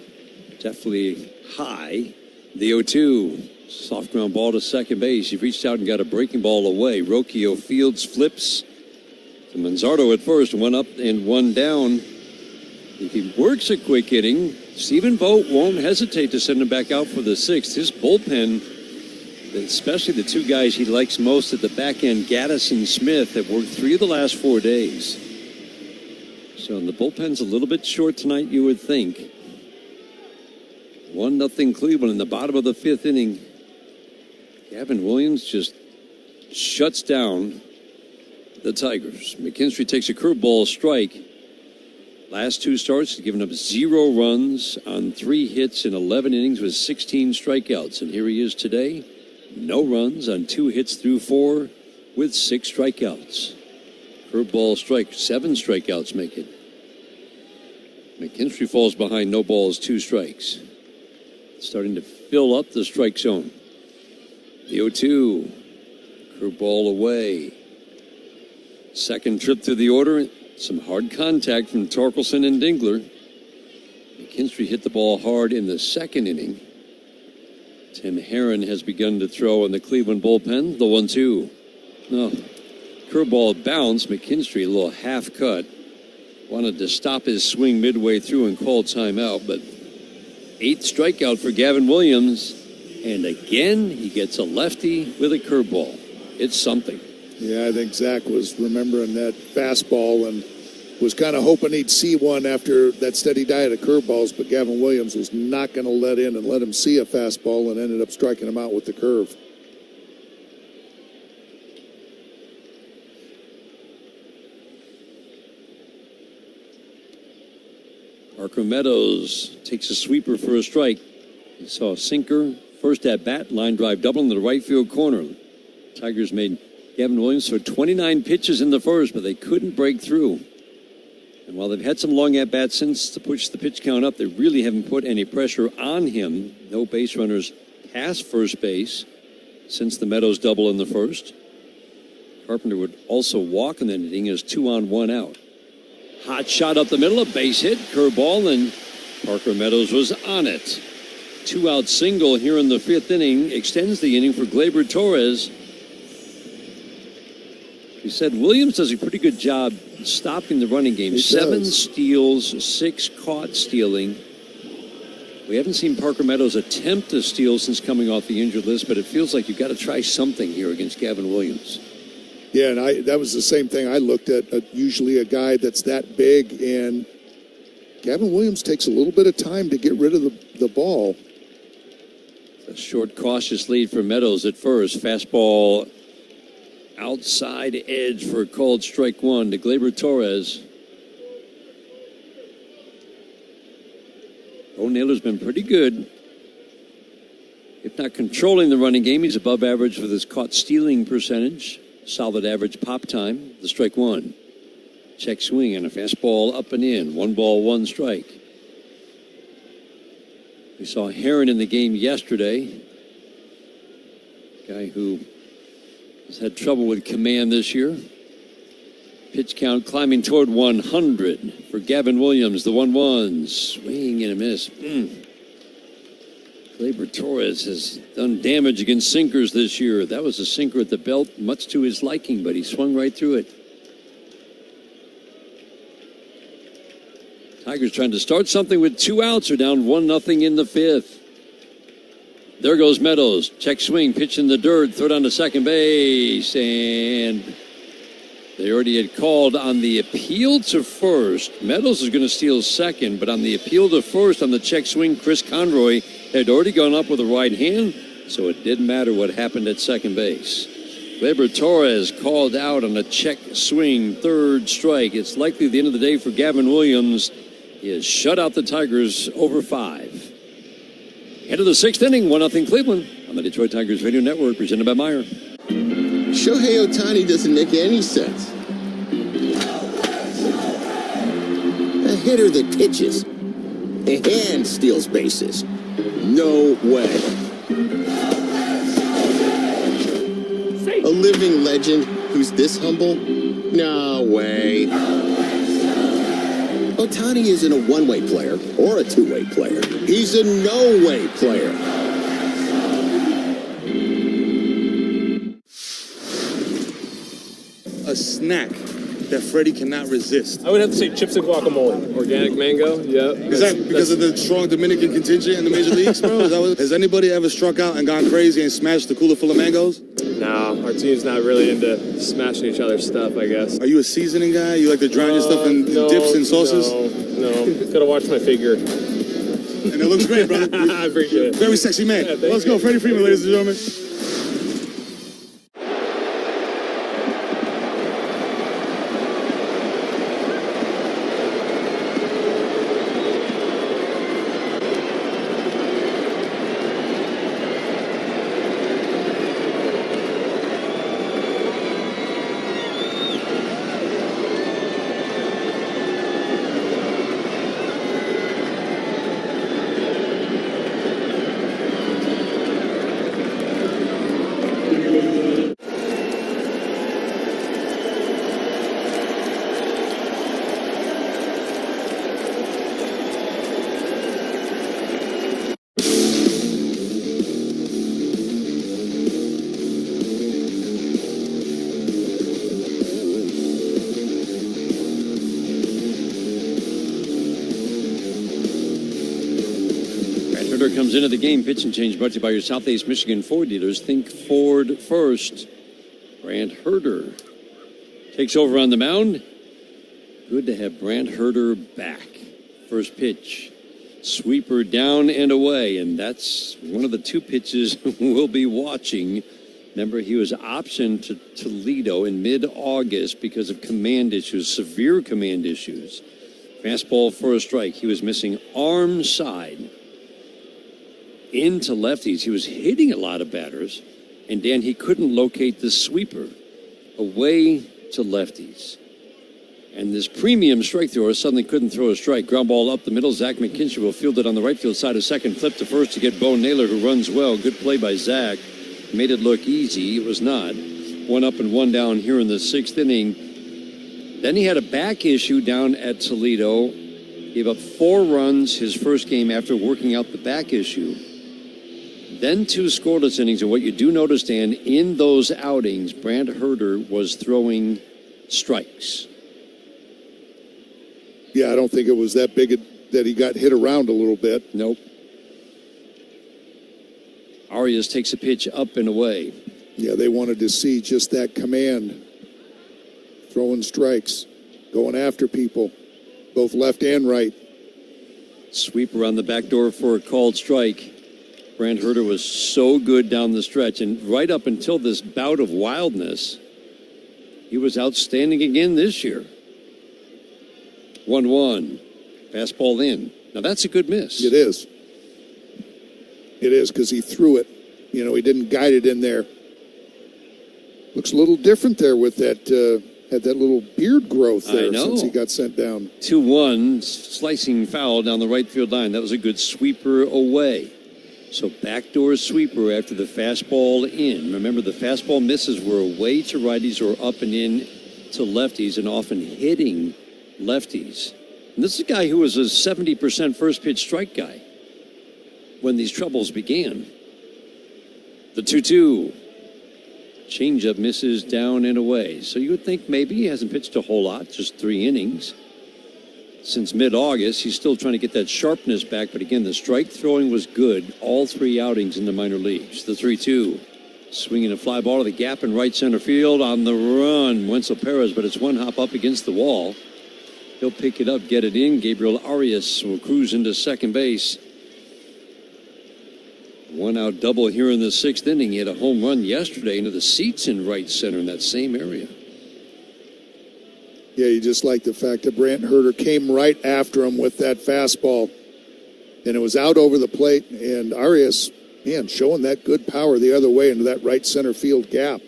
definitely high. The 0-2. Soft ground ball to second base. He reached out and got a breaking ball away. Rocchio fields, flips to Manzardo at first. 1 up and 1 down. If he works a quick inning, Stephen Vogt won't hesitate to send him back out for the 6th. His bullpen, especially the 2 guys he likes most at the back end, Gaddis and Smith, have worked 3 of the last 4 days. So the bullpen's a little bit short tonight, you would think. 1-0 Cleveland in the bottom of the 5th inning. Gavin Williams just shuts down the Tigers. McKinstry takes a curveball strike. Last 2 starts, he's given up 0 runs on 3 hits in 11 innings with 16 strikeouts. And here he is today. No runs on 2 hits through 4 with 6 strikeouts. Curveball strike, 7 strikeouts make it. McKinstry falls behind, no balls, 2 strikes. Starting to fill up the strike zone. The 0-2. Curveball away. Second trip through the order. Some hard contact from Torkelson and Dingler. McKinstry hit the ball hard in the 2nd inning. Tim Herron has begun to throw in the Cleveland bullpen. The 1-2. No. Curveball bounce. McKinstry, a little half cut. Wanted to stop his swing midway through and call timeout, but 8th strikeout for Gavin Williams. And again, he gets a lefty with a curveball. It's something. Yeah, I think Zach was remembering that fastball and Was kind of hoping he'd see one after that steady diet of curveballs, but Gavin Williams was not going to let in and let him see a fastball and ended up striking him out with the curve. Parker Meadows takes a sweeper for a strike. He saw a sinker, first at bat, line drive double in the right field corner. Tigers made Gavin Williams throw 29 pitches in the first, but they couldn't break through. And while they've had some long at-bats since to push the pitch count up, they really haven't put any pressure on him. No base runners past first base since the Meadows double in the first. Carpenter would also walk in that inning as 2 on 1 out. Hot shot up the middle, a base hit, curveball, and Parker Meadows was on it. 2-out single here in the 5th inning extends the inning for Gleyber Torres. He said Williams does a pretty good job stopping the running game. 7 steals, 6 caught stealing. We haven't seen Parker Meadows attempt to steal since coming off the injured list, but it feels like you've got to try something here against Gavin Williams. Yeah, and that was the same thing I looked at. Usually a guy that's that big, and Gavin Williams takes a little bit of time to get rid of the ball. A short, cautious lead for Meadows at first. Fastball outside edge for a called strike 1 to Gleyber Torres. O'Naylor's been pretty good. If not controlling the running game, he's above average with his caught stealing percentage. Solid average pop time. The strike 1. Check swing and a fastball up and in. 1 ball, 1 strike. We saw Herron in the game yesterday. Guy who has had trouble with command this year. Pitch count climbing toward 100 for Gavin Williams. The 1-1. Swing and a miss. Gleyber Torres has done damage against sinkers this year. That was a sinker at the belt, much to his liking, but he swung right through it. Tigers trying to start something with 2 outs. Are down 1-0 in the 5th. There goes Meadows. Check swing, pitch in the dirt, throw down to second base, and they already had called on the appeal to first. Meadows is going to steal second, but on the appeal to first on the check swing, Chris Conroy had already gone up with a right hand, so it didn't matter what happened at second base. Gleyber Torres called out on a check swing, 3rd strike. It's likely the end of the day for Gavin Williams. He has shut out the Tigers over 5. Head of the 6th inning, 1-0 Cleveland on the Detroit Tigers Radio Network, presented by Meyer. Shohei Ohtani doesn't make any sense. A hitter that pitches, a hand steals bases. No way. A living legend who's this humble? No way. Ohtani isn't a one-way player or a two-way player. He's a no-way player. A snack that Freddie cannot resist. I would have to say chips and guacamole. Organic mango, yeah. Is that because of the strong Dominican contingent in the major leagues, bro? Has anybody ever struck out and gone crazy and smashed the cooler full of mangoes? No, our team's not really into smashing each other's stuff, I guess. Are you a seasoning guy? You like to drown your stuff in dips and sauces? No. Gotta watch my figure. And it looks great, brother. I appreciate it. Very sexy man. Yeah, Let's go, Freddie Freeman, ladies and gentlemen. Comes into the game. Pitch and change brought to you by your Southeast Michigan Ford dealers. Think Ford first. Grant Herder takes over on the mound. Good to have Brant Herter back. First pitch, sweeper down and away, and that's one of the two pitches we'll be watching. Remember, he was optioned to Toledo in mid-August because of command issues, severe command issues. Fastball for a strike. He was missing arm side into lefties. He was hitting a lot of batters, and Dan, he couldn't locate the sweeper away to lefties. And this premium strike thrower suddenly couldn't throw a strike. Ground ball up the middle. Zach McKinstry will field it on the right field side. A second flip to first to get Bo Naylor, who runs well. Good play by Zach. Made it look easy. It was not. One up and one down here in the sixth inning. Then he had a back issue down at Toledo. Gave up 4 runs his first game after working out the back issue. Then 2 scoreless innings. And what you do notice, Dan, in those outings, Brant Herter was throwing strikes. Yeah, I don't think it was that big that he got hit around a little bit. Nope. Arias takes a pitch up and away. Yeah, they wanted to see just that command. Throwing strikes, going after people, both left and right. Sweep around the back door for a called strike. Brant Herter was so good down the stretch, and right up until this bout of wildness, he was outstanding again this year. 1-1. Fastball in. Now that's a good miss. It is. It is, because he threw it. You know, he didn't guide it in there. Looks a little different there with that, had that little beard growth there since he got sent down. 2-1, slicing foul down the right field line. That was a good sweeper away. So backdoor sweeper after the fastball in. Remember, the fastball misses were away to righties or up and in to lefties, and often hitting lefties. And this is a guy who was a 70% first pitch strike guy when these troubles began. The 2-2. Changeup misses down and away. So you would think maybe he hasn't pitched a whole lot, just 3 innings. Since mid-August, he's still trying to get that sharpness back. But again, the strike throwing was good all 3 outings in the minor leagues. The 3-2. Swinging a fly ball to the gap in right center field. On the run, Wenzel Perez, but it's one hop up against the wall. He'll pick it up, get it in. Gabriel Arias will cruise into second base. 1-out double here in the 6th inning. He had a home run yesterday into the seats in right center in that same area. Yeah, you just like the fact that Brant Herter came right after him with that fastball. And it was out over the plate. And Arias, man, showing that good power the other way into that right center field gap.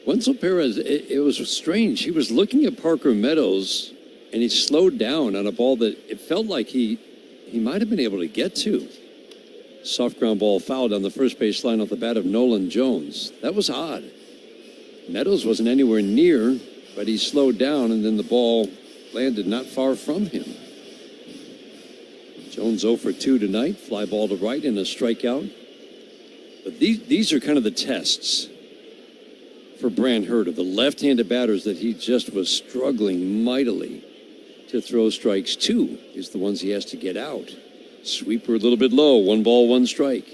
Wenzel Perez, it was strange. He was looking at Parker Meadows, and he slowed down on a ball that it felt like he might have been able to get to. Soft ground ball foul down the first base line off the bat of Nolan Jones. That was odd. Meadows wasn't anywhere near, but he slowed down, and then the ball landed not far from him. Jones 0 for 2 tonight. Fly ball to right and a strikeout. But these are kind of the tests for Brant Herter, the left-handed batters that he just was struggling mightily to throw strikes to is the ones he has to get out. Sweeper a little bit low, 1 ball, 1 strike.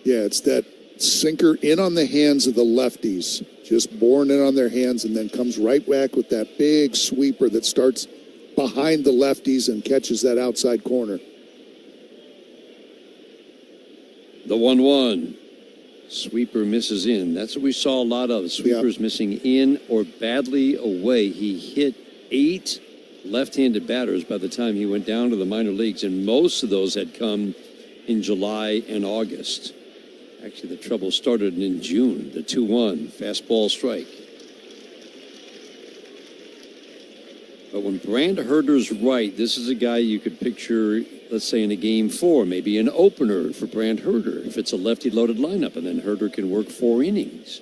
Yeah, it's that sinker in on the hands of the lefties, just born in on their hands, and then comes right back with that big sweeper that starts behind the lefties and catches that outside corner. The 1-1. Sweeper misses in. That's what we saw a lot of. Sweepers missing in or badly away. He hit 8 left-handed batters by the time he went down to the minor leagues, and most of those had come in July and August. Actually, the trouble started in June. The 2-1, fastball strike. But when Brant Herter's right, this is a guy you could picture, let's say, in a game 4, maybe an opener for Brant Herter, if it's a lefty-loaded lineup, and then Herter can work 4 innings.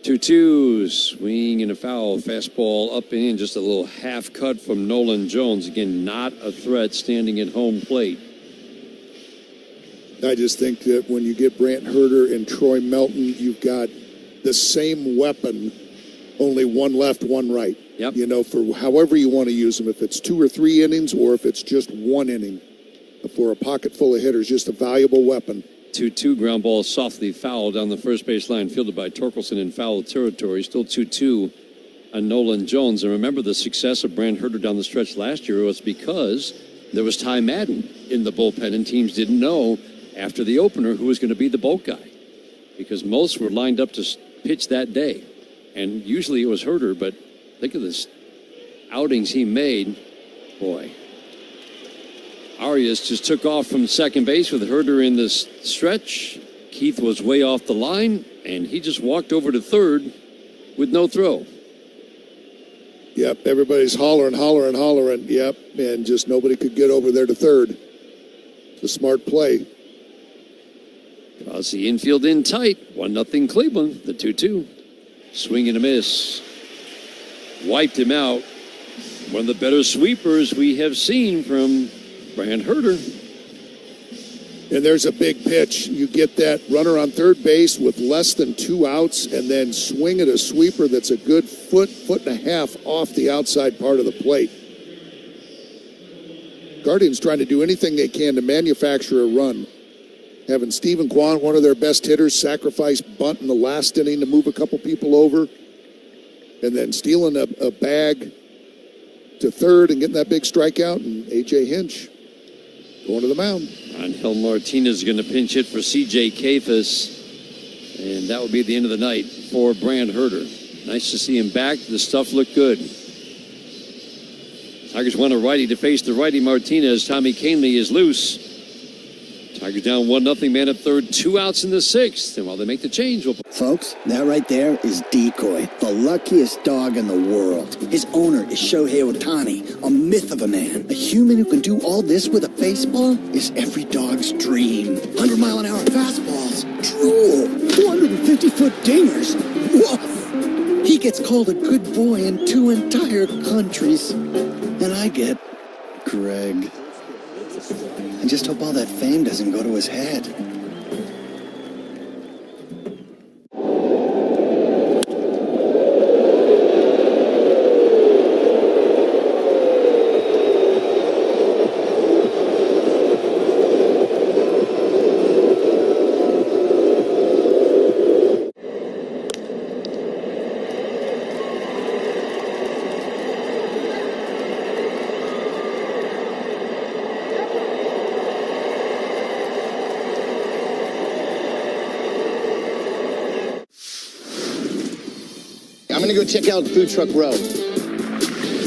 2-2, swing and a foul, fastball up and in, just a little half cut from Nolan Jones. Again, not a threat standing at home plate. I just think that when you get Brant Herter and Troy Melton, you've got the same weapon, only 1 left, 1 right. Yep. You know, for however you want to use them, if it's 2 or 3 innings or if it's just 1 inning. For a pocket full of hitters, just a valuable weapon. 2-2 ground ball softly fouled down the first base line, fielded by Torkelson in foul territory. Still 2-2 on Nolan Jones. And remember, the success of Brand Herter down the stretch last year was because there was Ty Madden in the bullpen, and teams didn't know after the opener who was going to be the bulk guy, because most were lined up to pitch that day. And usually it was Herter, but think of this outings he made. Boy. Arias just took off from second base with Herter in this stretch. Keith was way off the line, and he just walked over to third with no throw. Yep, everybody's hollering. Yep, and just nobody could get over there to third. It's a smart play. The infield in tight. 1-0 Cleveland. The 2-2. Swing and a miss. Wiped him out. One of the better sweepers we have seen from Brand Herter. And there's a big pitch. You get that runner on third base with less than 2 outs, and then swing at a sweeper that's a good foot and a half off the outside part of the plate. Guardians trying to do anything they can to manufacture a run. Having Stephen Kwan, one of their best hitters, sacrifice bunt in the last inning to move a couple people over, and then stealing a bag to third and getting that big strikeout, and A.J. Hinch going to the mound. Angel Martinez is going to pinch hit for C.J. Kafis, and that will be the end of the night for Brand Herter. Nice to see him back. The stuff looked good. Tigers want a righty to face the righty Martinez. Tommy Kahnle is loose. Tigers down 1-0, man at third, 2 outs in the 6th. And while they make the change, Folks, that right there is Decoy, the luckiest dog in the world. His owner is Shohei Ohtani, a myth of a man. A human who can do all this with a baseball is every dog's dream. 100-mile-an-hour fastballs, drool, 250-foot dingers, woof. He gets called a good boy in 2 entire countries. And I get Greg. I just hope all that fame doesn't go to his head. I'm gonna go check out Food Truck Row.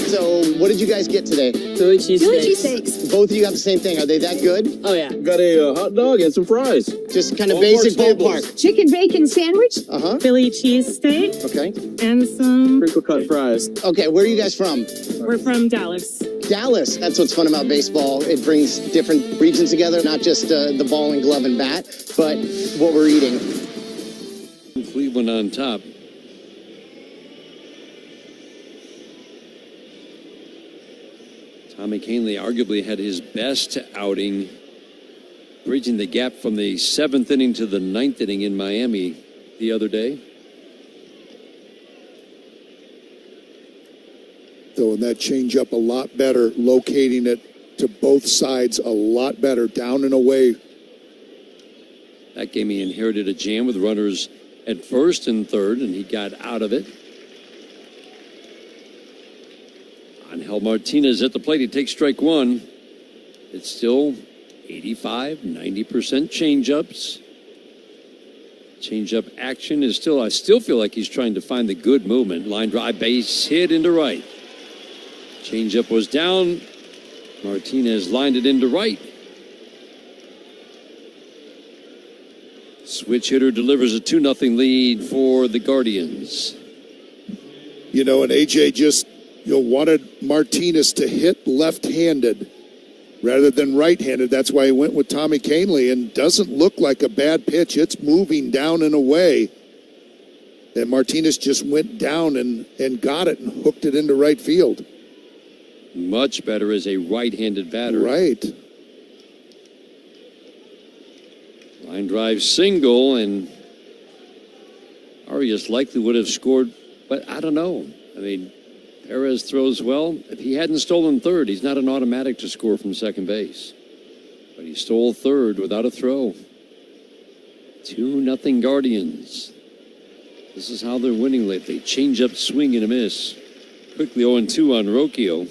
So, what did you guys get today? Philly cheesesteaks. Both of you have the same thing. Are they that good? Oh, yeah. Got a hot dog and some fries. Just kind of basic ballpark. Chicken bacon sandwich. Uh-huh. Philly cheesesteak. Okay. And some Crinkle cut fries. Okay, where are you guys from? We're from Dallas. Dallas. That's what's fun about baseball. It brings different regions together, not just the ball and glove and bat, but what we're eating. Cleveland on top. Tommy Kahnle arguably had his best outing, bridging the gap from the 7th inning to the 9th inning in Miami the other day. Throwing that changeup a lot better, locating it to both sides a lot better, down and away. That game he inherited a jam with runners at first and third, and he got out of it. Angel Martinez at the plate. He takes strike one. It's still 85, 90% changeups. Changeup action is still, I still feel like he's trying to find the good movement. Line drive, base hit into right. Changeup was down. Martinez lined it into right. Switch hitter delivers a 2-0 lead for the Guardians. You know, and AJ just wanted Martinez to hit left-handed rather than right-handed. That's why he went with Tommy Kahnle, and doesn't look like a bad pitch. It's moving down and away. And Martinez just went down and got it and hooked it into right field. Much better as a right-handed batter. Right. Line drive single, and Arias likely would have scored, but I don't know. I mean, Perez throws well. If he hadn't stolen third, he's not an automatic to score from second base. But he stole third without a throw. 2-0 Guardians. This is how they're winning lately. Change up, swing and a miss. Quickly 0-2 on Rocchio.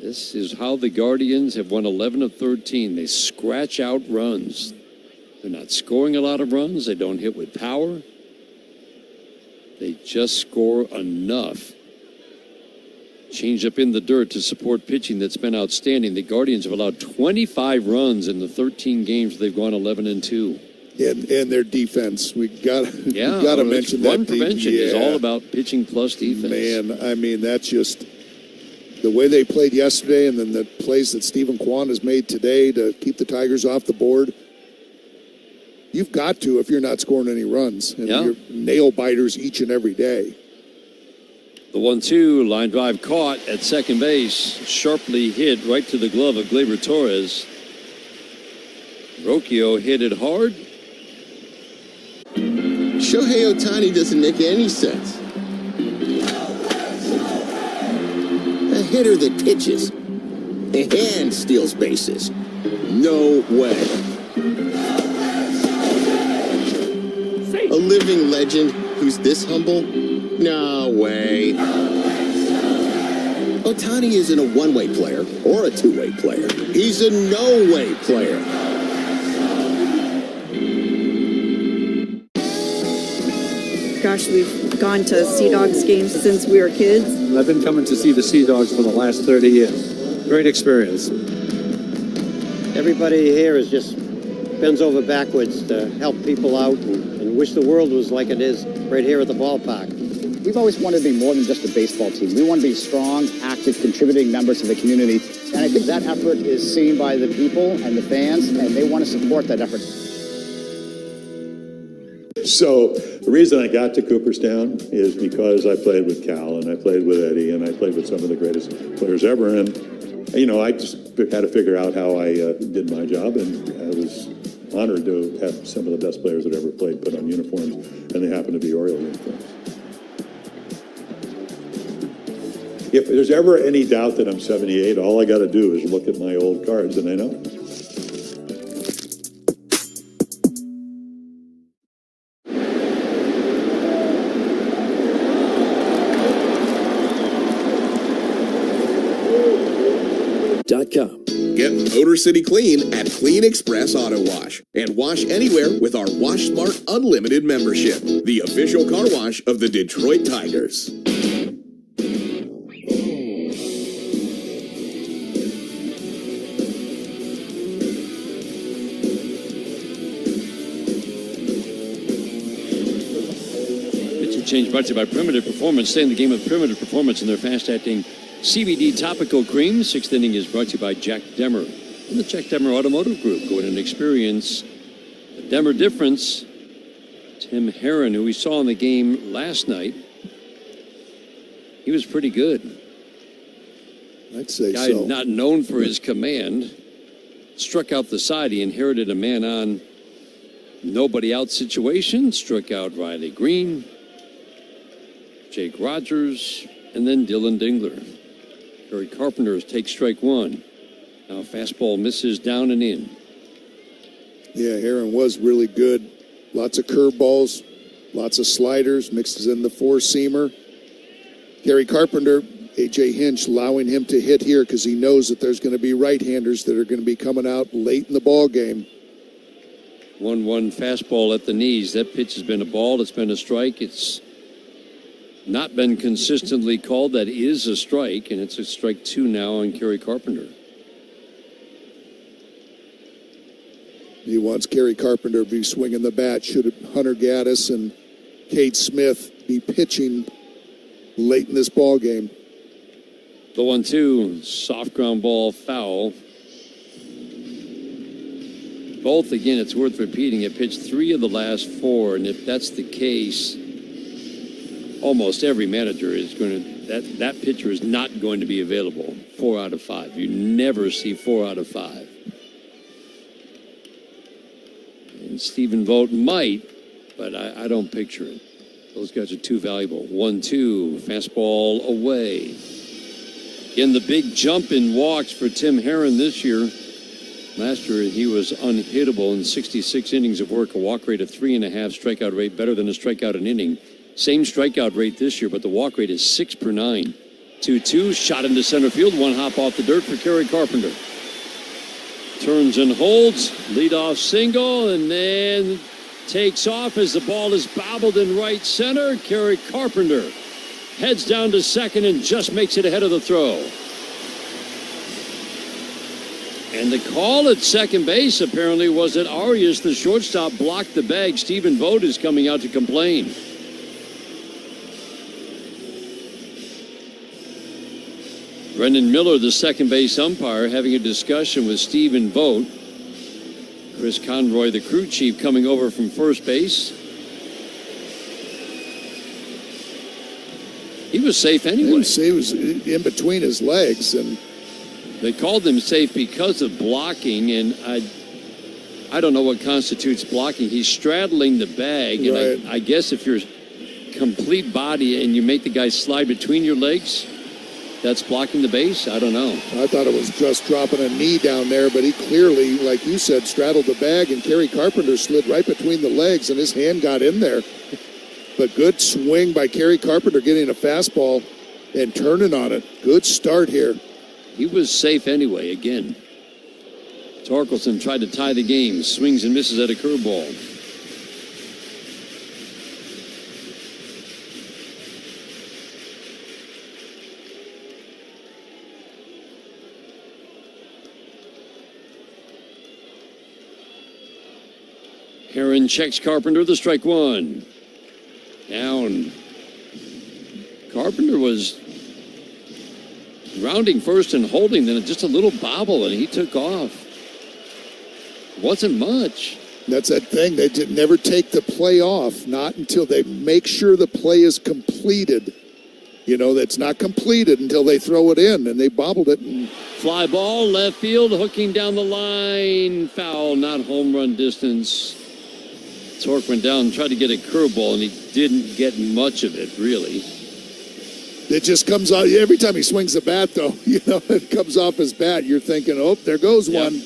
This is how the Guardians have won 11 of 13. They scratch out runs. They're not scoring a lot of runs. They don't hit with power. They just score enough. Change up in the dirt to support pitching that's been outstanding. The Guardians have allowed 25 runs in the 13 games they've gone 11-2. And their defense, we got to mention that. Run prevention is all about pitching plus defense. Man, I mean, that's just the way they played yesterday, and then the plays that Stephen Kwan has made today to keep the Tigers off the board. You've got to if you're not scoring any runs. And you're nail biters each and every day. The 1-2 line drive caught at second base, sharply hit right to the glove of Gleyber Torres. Rocchio hit it hard. Shohei Ohtani doesn't make any sense. A hitter that pitches and steals bases. No way. A living legend who's this humble? No way. Ohtani isn't a one-way player or a two-way player. He's a no-way player. Gosh, we've gone to Sea Dogs games since we were kids. I've been coming to see the Sea Dogs for the last 30 years. Great experience. Everybody here is just bends over backwards to help people out and wish the world was like it is right here at the ballpark. We've always wanted to be more than just a baseball team. We want to be strong, active, contributing members of the community. And I think that effort is seen by the people and the fans, and they want to support that effort. So the reason I got to Cooperstown is because I played with Cal, and I played with Eddie, and I played with some of the greatest players ever. And, you know, I just had to figure out how I did my job, and I was honored to have some of the best players that ever played put on uniforms, and they happen to be Oriole uniforms. If there's ever any doubt that I'm 78, all I got to do is look at my old cards, and I know. Get Motor City Clean at Clean Express Auto Wash and wash anywhere with our Wash Smart Unlimited membership, the official car wash of the Detroit Tigers. Change brought to you by Primitive Performance. Stay in the game with Primitive Performance and their fast-acting CBD topical cream. Sixth inning is brought to you by Jack Demmer and the Jack Demmer Automotive Group. Go in and experience the Demmer difference. Tim Herron, who we saw in the game last night, he was pretty good. I'd say guy so. Not known for his command, struck out the side. He inherited a man-on, nobody-out situation, struck out Riley Green, Jake Rogers, and then Dylan Dingler. Gary Carpenter takes strike one. Now fastball misses down and in. Yeah, Herron was really good. Lots of curveballs, lots of sliders, mixes in the four-seamer. Gary Carpenter, A.J. Hinch allowing him to hit here because he knows that there's going to be right-handers that are going to be coming out late in the ball game. 1-1 fastball at the knees. That pitch has been a ball. It's been a strike. It's not been consistently called. That is a strike, and it's a strike two now on Gary Carpenter. He wants Gary Carpenter to be swinging the bat. Should Hunter Gaddis and Cade Smith be pitching late in this ball game? The 1-2, soft ground ball, foul. Both, again, it's worth repeating, have pitched 3 of the last 4, and if that's the case, almost every manager is going to, that pitcher is not going to be available 4 out of 5. You never see 4 out of 5. And Stephen Vogt might, but I don't picture it. Those guys are too valuable. 1-2, fastball away. Again, the big jump in walks for Tim Herron this year. Last year, he was unhittable in 66 innings of work, a walk rate of 3.5, strikeout rate better than a strikeout an inning. Same strikeout rate this year, but the walk rate is 6 per 9. 2-2, shot into center field, one hop off the dirt for Kerry Carpenter. Turns and holds, leadoff single, and then takes off as the ball is bobbled in right center. Kerry Carpenter heads down to second and just makes it ahead of the throw. And the call at second base apparently was that Arias, the shortstop, blocked the bag. Stephen Vogt is coming out to complain. Brendan Miller, the second base umpire, having a discussion with Stephen Vogt. Chris Conroy, the crew chief, coming over from first base. He was safe anyway. He was in between his legs, and they called him safe because of blocking, and I don't know what constitutes blocking. He's straddling the bag, and right. I guess if you're complete body and you make the guy slide between your legs, that's blocking the base? I don't know. I thought it was just dropping a knee down there, but he clearly, like you said, straddled the bag, and Kerry Carpenter slid right between the legs, and his hand got in there. But good swing by Kerry Carpenter, getting a fastball and turning on it. Good start here. He was safe anyway, again. Torkelson tried to tie the game, swings and misses at a curveball. Herron checks Carpenter, the strike one. Down. Carpenter was rounding first and holding, then just a little bobble, and he took off. Wasn't much. That's that thing. They never take the play off, not until they make sure the play is completed. You know, that's not completed until they throw it in, and they bobbled it. And fly ball, left field, hooking down the line. Foul, not home run distance. Torque went down and tried to get a curveball, and he didn't get much of it, really. It just comes out every time he swings the bat, though. You know, it comes off his bat. You're thinking, oh, there goes one.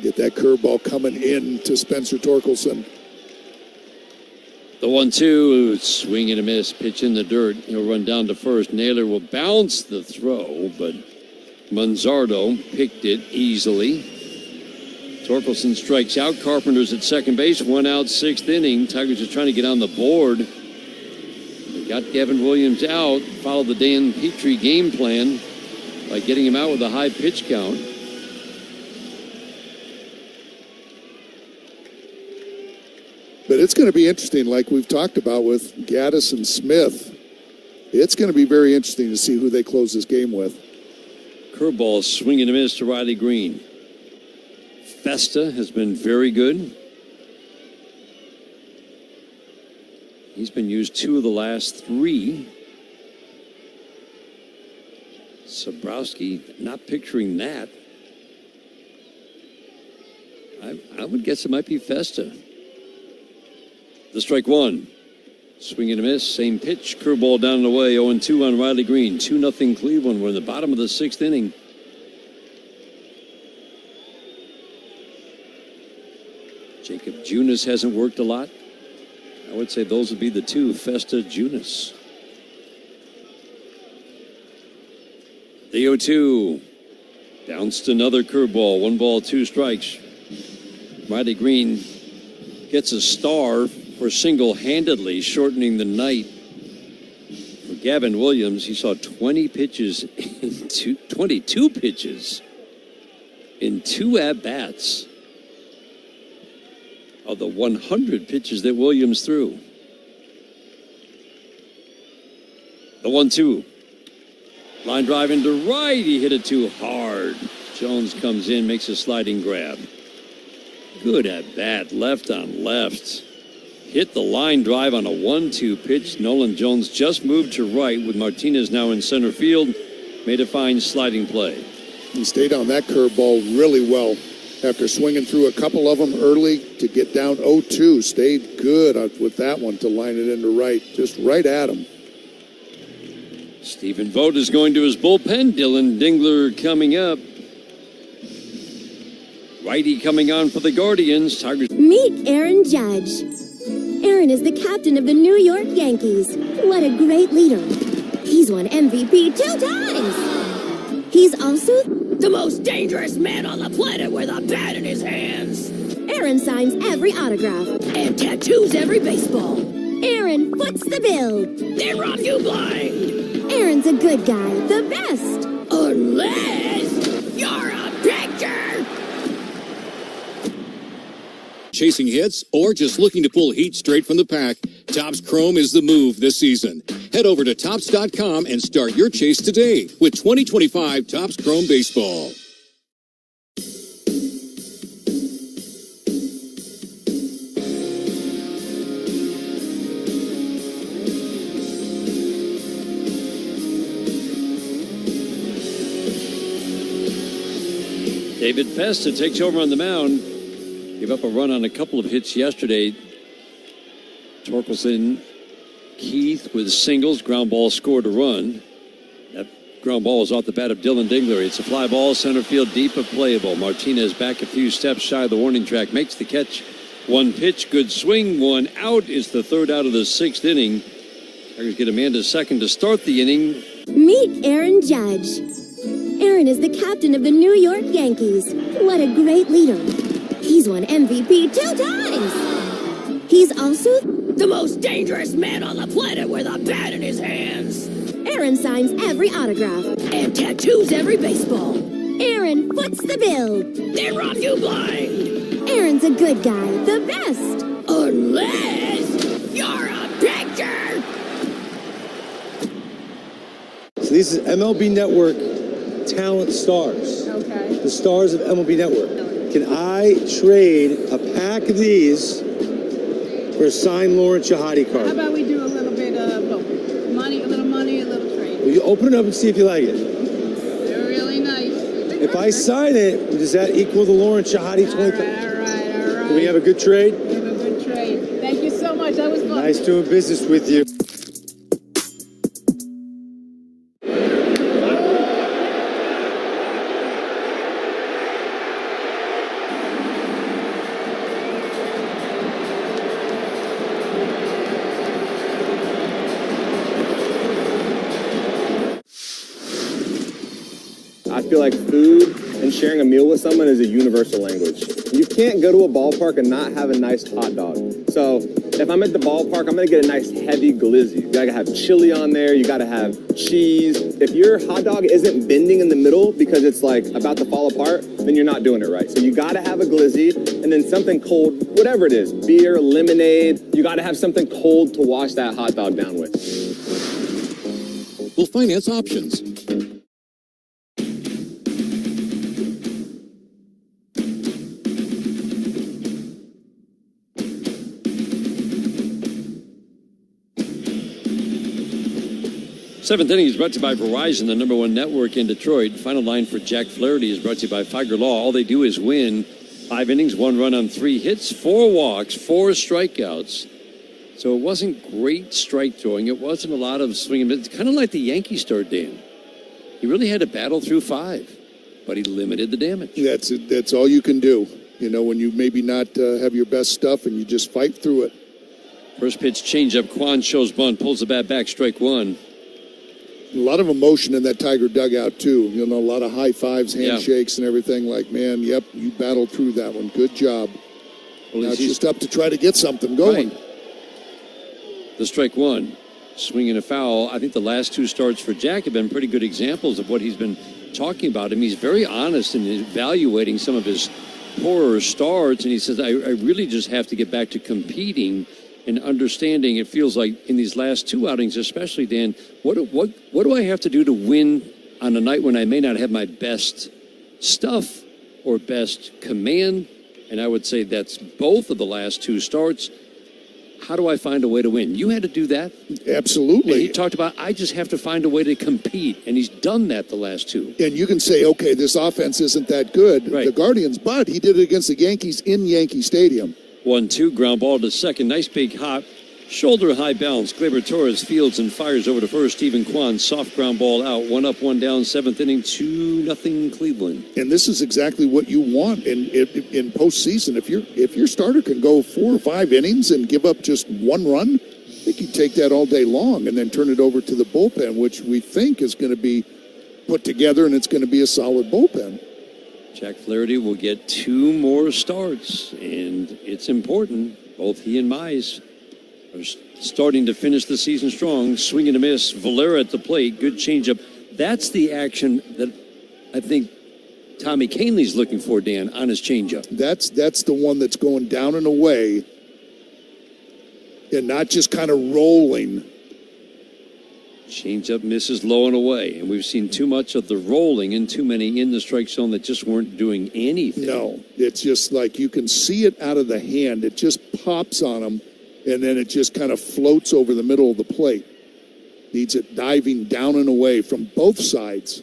Get that curveball coming in to Spencer Torkelson. The 1-2, swing and a miss, pitch in the dirt. He'll run down to first. Naylor will bounce the throw, but Manzardo picked it easily. Torkelson strikes out. Carpenter's at second base. 1 out, 6th inning. Tigers are trying to get on the board. They got Gavin Williams out. Followed the Dan Petrie game plan by getting him out with a high pitch count. But it's going to be interesting, like we've talked about with Gaddis and Smith. It's going to be very interesting to see who they close this game with. Curveball, swing and a miss to Riley Green. Festa has been very good. He's been used 2 of the last 3. Sobrowski, not picturing that. I would guess it might be Festa. The strike one. Swing and a miss. Same pitch. Curveball down and away. 0-2 on Riley Green. 2-0 Cleveland. We're in the bottom of the 6th inning. Jacob Junis hasn't worked a lot. I would say those would be the 2. Festa, Junis. The 0-2. Bounced another curveball. 1 ball, 2 strikes. Riley Green gets a star for single-handedly shortening the night. For Gavin Williams, he saw 22 pitches in 2 at-bats of the 100 pitches that Williams threw. The 1-2. Line drive into right. He hit it too hard. Jones comes in, makes a sliding grab. Good at-bat, left on left. Hit the line drive on a 1-2 pitch. Nolan Jones just moved to right with Martinez now in center field. Made a fine sliding play. He stayed on that curveball really well. after swinging through a couple of them early to get down 0-2. Stayed good with that one to line it into right, just right at him. Stephen Vogt is going to his bullpen. Dylan Dingler coming up. Righty coming on for the Guardians. Tigers. Meet Aaron Judge. Aaron is the captain of the New York Yankees. What a great leader. He's won MVP 2 times. He's also the most dangerous man on the planet with a bat in his hands. Aaron signs every autograph and tattoos every baseball. Aaron foots the bill. They rob you blind. Aaron's a good guy, the best. Unless you're a pitcher. Chasing hits or just looking to pull heat straight from the pack, Topps Chrome is the move this season. Head over to Topps.com and start your chase today with 2025 Topps Chrome Baseball. David Festa takes over on the mound. Gave up a run on a couple of hits yesterday. Torkelson, Keith with singles. Ground ball scored a run. That ground ball is off the bat of Dylan Dingler. It's a fly ball, center field, deep but playable. Martinez back a few steps shy of the warning track. Makes the catch. One pitch, good swing, one out. It's the third out of the sixth inning. Tigers get a man to second to start the inning. Meet Aaron Judge. Aaron is the captain of the New York Yankees. What a great leader. He's won MVP 2 times. He's also the most dangerous man on the planet with a bat in his hands. Aaron signs every autograph and tattoos every baseball. Aaron foots the bill. They rob you blind. Aaron's a good guy, the best. Unless you're a pitcher. So this is MLB Network Talent Stars. Okay. The stars of MLB Network. Can I trade a pack of these for a signed Lauren Shahadi card? How about we do a little bit of both? Money, a little trade. Will you open it up and see if you like it? They're really nice. If I sign it, does that equal the Lauren Shahadi 20? All right. Do we have a good trade? We have a good trade. Thank you so much. That was fun. Nice doing business with you. I feel like food and sharing a meal with someone is a universal language. You can't go to a ballpark and not have a nice hot dog. So if I'm at the ballpark, I'm gonna get a nice heavy glizzy. You gotta have chili on there, you gotta have cheese. If your hot dog isn't bending in the middle because it's like about to fall apart, then you're not doing it right. So you gotta have a glizzy and then something cold, whatever it is, beer, lemonade, you gotta have something cold to wash that hot dog down with. We'll finance options. Seventh inning is brought to you by Verizon, the #1 network in Detroit. Final line for Jack Flaherty is brought to you by Figer Law. All they do is win. 5 innings, 1 run on 3 hits, 4 walks, 4 strikeouts. So it wasn't great strike throwing. It wasn't a lot of swinging. It's kind of like the Yankees start, Dan. He really had to battle through 5, but he limited the damage. That's it. That's all you can do. You know, when you maybe not have your best stuff and you just fight through it. First pitch, changeup. Kwan shows bunt, pulls the bat back, strike 1. A lot of emotion in that Tiger dugout, too. You know, a lot of high fives, handshakes, and everything. Like, man, yep, you battled through that one. Good job. Well, now it's just up to try to get something going. Right. The strike 1, swinging a foul. I think the last 2 starts for Jack have been pretty good examples of what he's been talking about. I mean, he's very honest in evaluating some of his poorer starts, and he says, I really just have to get back to competing and understanding. It feels like in these last 2 outings, especially, Dan, what do I have to do to win on a night when I may not have my best stuff or best command? And I would say that's both of the last 2 starts. how do I find a way to win? You had to do that. Absolutely. And he talked about, I just have to find a way to compete, and he's done that the last two. And you can say, okay, this offense isn't that good, the Guardians, but he did it against the Yankees in Yankee Stadium. 1-2, ground ball to second. Nice big hop. Shoulder high bounce. Gleyber Torres fields and fires over to first. Stephen Kwan, soft ground ball out. 1 up, 1 down, 7th inning, 2-0 Cleveland. And this is exactly what you want in postseason. If your starter can go 4 or 5 innings and give up just 1 run, I think you take that all day long and then turn it over to the bullpen, which we think is going to be put together, and it's going to be a solid bullpen. Jack Flaherty will get 2 more starts, and it's important. Both he and Mize are starting to finish the season strong. Swing and a miss. Valera at the plate. Good changeup. That's the action that I think Tommy Kahnle's looking for, Dan, on his changeup. That's the one that's going down and away and not just kind of rolling. Changeup misses low and away. And we've seen too much of the rolling and too many in the strike zone that just weren't doing anything. No, it's just like you can see it out of the hand. It just pops on them. And then it just kind of floats over the middle of the plate. Needs it diving down and away from both sides.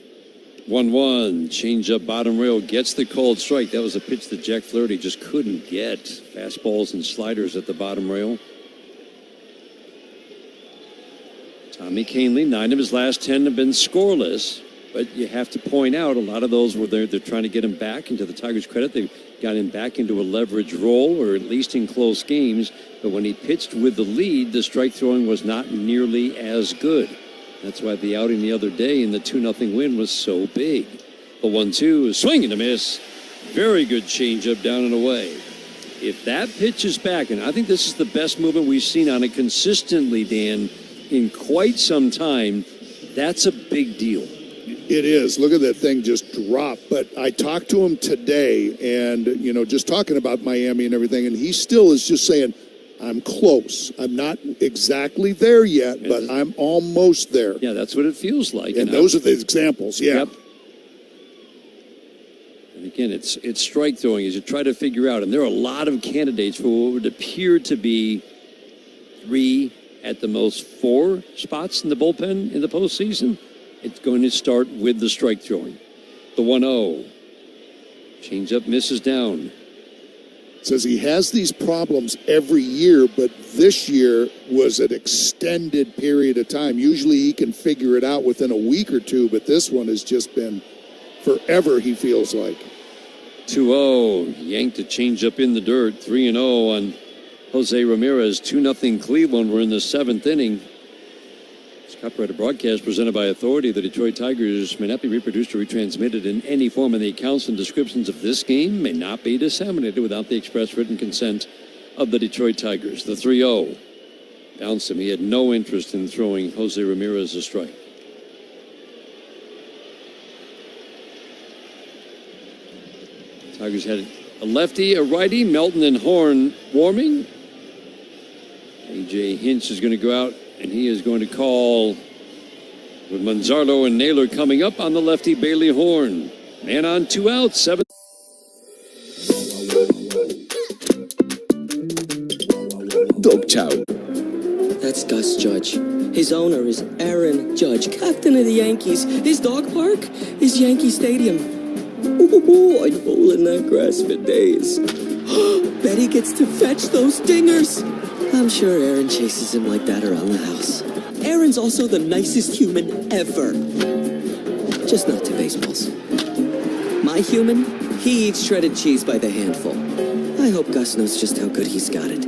1-1, changeup bottom rail, gets the called strike. That was a pitch that Jack Flaherty just couldn't get. Fastballs and sliders at the bottom rail. Tommy Kahnle, 9 of his last 10 have been scoreless. But you have to point out, a lot of those were there. They're trying to get him back. And to the Tigers' credit, they got him back into a leverage role, or at least in close games. But when he pitched with the lead, the strike throwing was not nearly as good. That's why the outing the other day in the 2-0 win was so big. The 1-2, swing and a miss. Very good changeup down and away. If that pitch is back, and I think this is the best movement we've seen on it consistently, Dan, in quite some time, that's a big deal. It is. Look at that thing just drop. But I talked to him today and, just talking about Miami and everything, and he still is just saying, I'm close. I'm not exactly there yet, but I'm almost there. Yeah, that's what it feels like. And those are the examples, yeah. Yep. And again, it's strike throwing as you try to figure out, and there are a lot of candidates for what would appear to be 3, at the most 4 spots in the bullpen in the postseason. It's going to start with the strike throwing. The 1-0. Changeup misses down. Says he has these problems every year, but this year was an extended period of time. Usually he can figure it out within a week or 2, but this one has just been forever, he feels like. 2-0. Yanked a changeup in the dirt. 3-0 on Jose Ramirez. 2-0 Cleveland. We're in the 7th inning. Copyrighted broadcast presented by Authority. The Detroit Tigers may not be reproduced or retransmitted in any form, and the accounts and descriptions of this game may not be disseminated without the express written consent of the Detroit Tigers. The 3-0. Bounced him. He had no interest in throwing Jose Ramirez a strike. Tigers had a lefty, a righty, Melton and Horn warming. A.J. Hinch is going to go out, and he is going to call with Manzardo and Naylor coming up on the lefty, Bailey Horn. Man on 2 outs, 7. Dog chow. That's Gus Judge. His owner is Aaron Judge, captain of the Yankees. His dog park is Yankee Stadium. Ooh, I'd roll in that grass for days. Betty gets to fetch those dingers. I'm sure Aaron chases him like that around the house. Aaron's also the nicest human ever. Just not to baseballs. My human, he eats shredded cheese by the handful. I hope Gus knows just how good he's got it.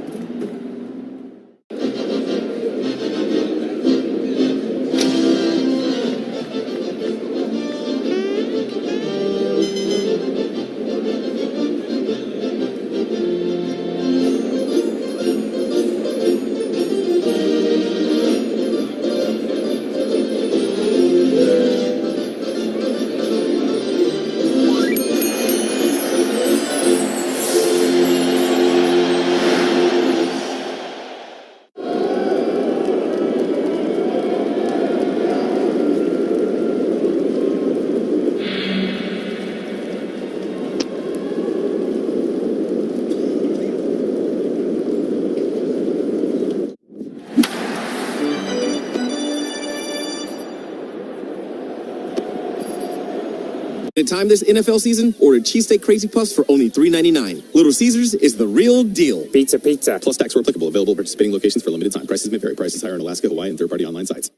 limited time this NFL season, order cheesesteak Crazy Puffs for only $3.99. Little Caesars is the real deal. Pizza. Plus tax where applicable. Available at participating locations for limited time. Prices may vary. Prices higher in Alaska, Hawaii, and third-party online sites.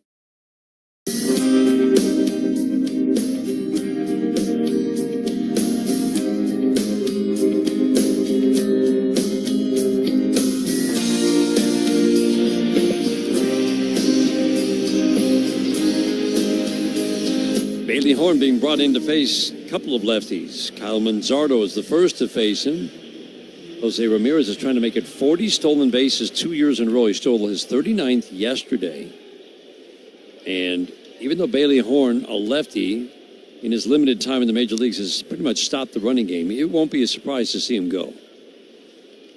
Bailey Horn being brought in to face a couple of lefties. Kyle Manzardo is the first to face him. Jose Ramirez is trying to make it 40 stolen bases 2 years in a row. He stole his 39th yesterday. And even though Bailey Horn, a lefty, in his limited time in the major leagues has pretty much stopped the running game, it won't be a surprise to see him go.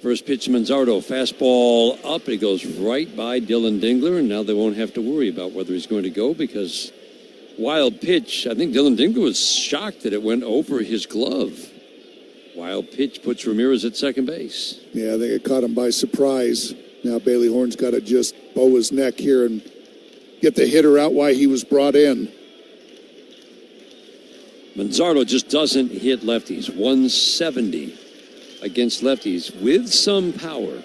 First pitch to Manzardo, fastball up. It goes right by Dylan Dingler, and now they won't have to worry about whether he's going to go because wild pitch. I think Dylan Dingler was shocked that it went over his glove. Wild pitch puts Ramirez at second base. Yeah, I think it caught him by surprise. Now Bailey Horn's got to just bow his neck here and get the hitter out why he was brought in. Manzardo just doesn't hit lefties. 170 against lefties with some power.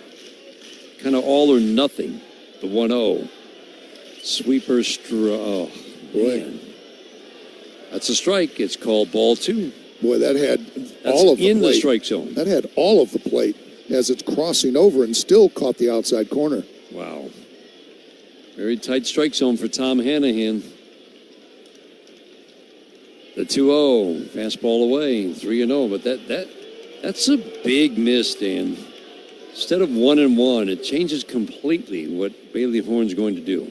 Kind of all or nothing. The 1-0. Sweeper oh, boy. That's a strike. It's called ball 2. Boy, that had all of the plate. In the strike zone. That had all of the plate as it's crossing over and still caught the outside corner. Wow. Very tight strike zone for Tom Hanahan. The 2-0. Fastball away. 3-0. But that's a big miss, Dan. Instead of 1-1, it changes completely what Bailey Horn's going to do.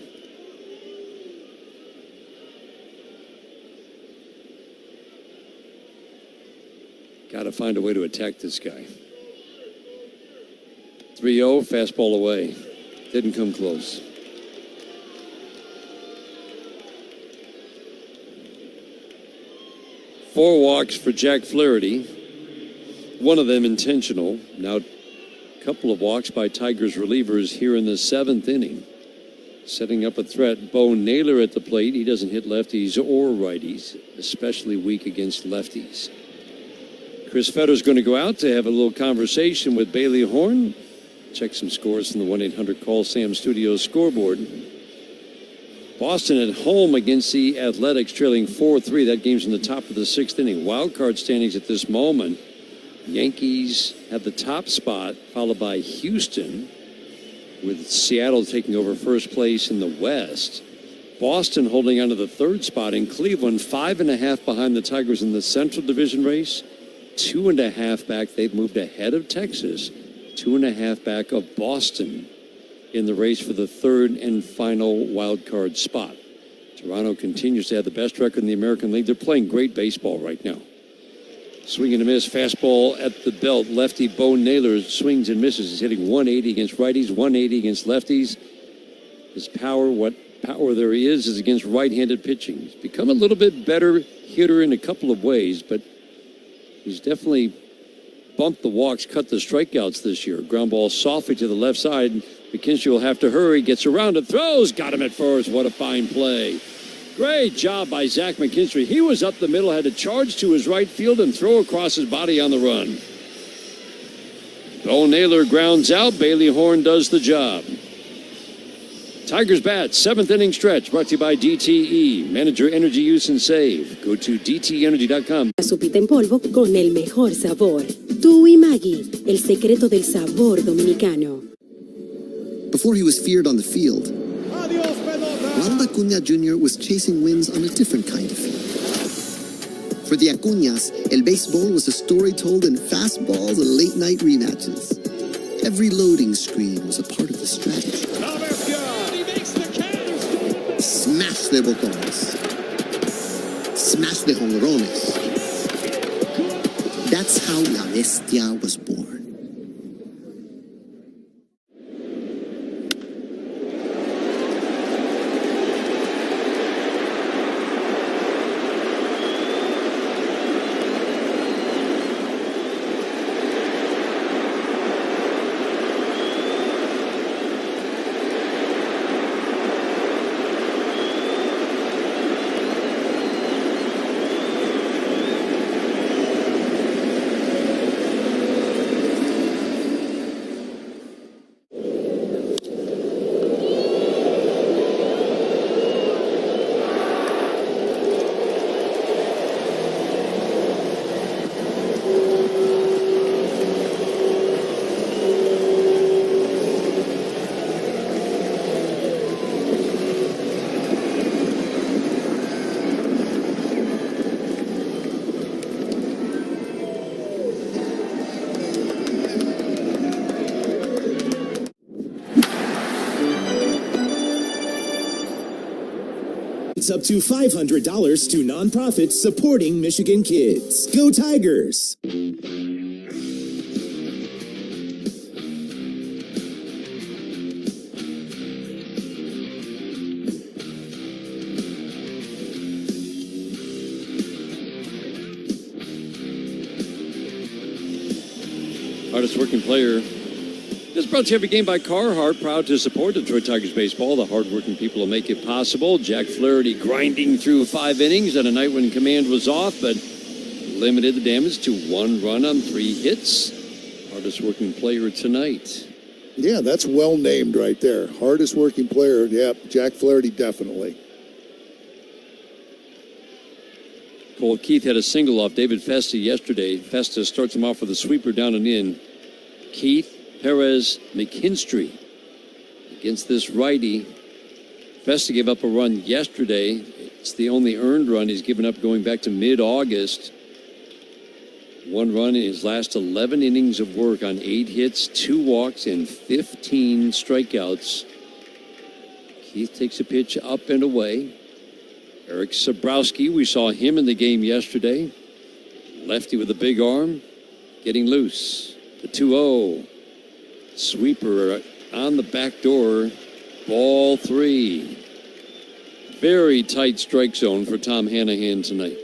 Got to find a way to attack this guy. 3-0, fastball away. Didn't come close. Four walks for Jack Flaherty. One of them intentional. Now a couple of walks by Tigers relievers here in the 7th inning. Setting up a threat. Bo Naylor at the plate. He doesn't hit lefties or righties, especially weak against lefties. Chris Fetter's going to go out to have a little conversation with Bailey Horn. Check some scores from the 1-800-CALL-SAM Studios scoreboard. Boston at home against the Athletics, trailing 4-3. That game's in the top of the 6th inning. Wild card standings at this moment. Yankees have the top spot, followed by Houston, with Seattle taking over first place in the West. Boston holding on to the 3rd spot, in Cleveland 5.5 behind the Tigers in the Central Division race. 2.5 back. They've moved ahead of Texas. 2.5 back of Boston in the race for the 3rd and final wild card spot. Toronto continues to have the best record in the American League. They're playing great baseball right now. Swing and a miss. Fastball at the belt. Lefty Bo Naylor swings and misses. He's hitting 180 against righties, 180 against lefties. His power, what power there is against right-handed pitching. He's become a little bit better hitter in a couple of ways, but he's definitely bumped the walks, cut the strikeouts this year. Ground ball softly to the left side. McKinstry will have to hurry. Gets around it, throws. Got him at first. What a fine play. Great job by Zach McKinstry. He was up the middle, had to charge to his right field and throw across his body on the run. Bo Naylor grounds out. Bailey Horn does the job. Tigers bat, 7th inning stretch, brought to you by DTE. Manager energy use and save. Go to DTEnergy.com. Sopita en polvo con el mejor sabor. Tú y Maggi, el secreto del sabor dominicano. Before he was feared on the field, Ronald Acuña Jr. was chasing wins on a different kind of field. For the Acuñas, el béisbol was a story told in fastballs and late-night rematches. Every loading screen was a part of the strategy. Smash de botones. Smash de jonrones. That's how La Bestia was born. grants up to $500 to nonprofits supporting Michigan kids. Go Tigers! Hardest working player. This brought to you every game by Carhartt, proud to support Detroit Tigers baseball. The hardworking people will make it possible. Jack Flaherty grinding through 5 innings on a night when command was off, but limited the damage to 1 run on 3 hits. Hardest working player tonight. Yeah, that's well named right there. Hardest working player. Yeah, Jack Flaherty definitely. Cole Keith had a single off David Festa yesterday. Festa starts him off with a sweeper down and in. Keith, Perez, McKinstry against this righty. Festa gave up a run yesterday. It's the only earned run he's given up going back to mid-August. 1 run in his last 11 innings of work on 8 hits, 2 walks, and 15 strikeouts. Keith takes a pitch up and away. Eric Sabrowski, we saw him in the game yesterday. Lefty with a big arm, getting loose. The 2-0. Sweeper on the back door. Ball 3. Very tight strike zone for Tom Hanahan tonight.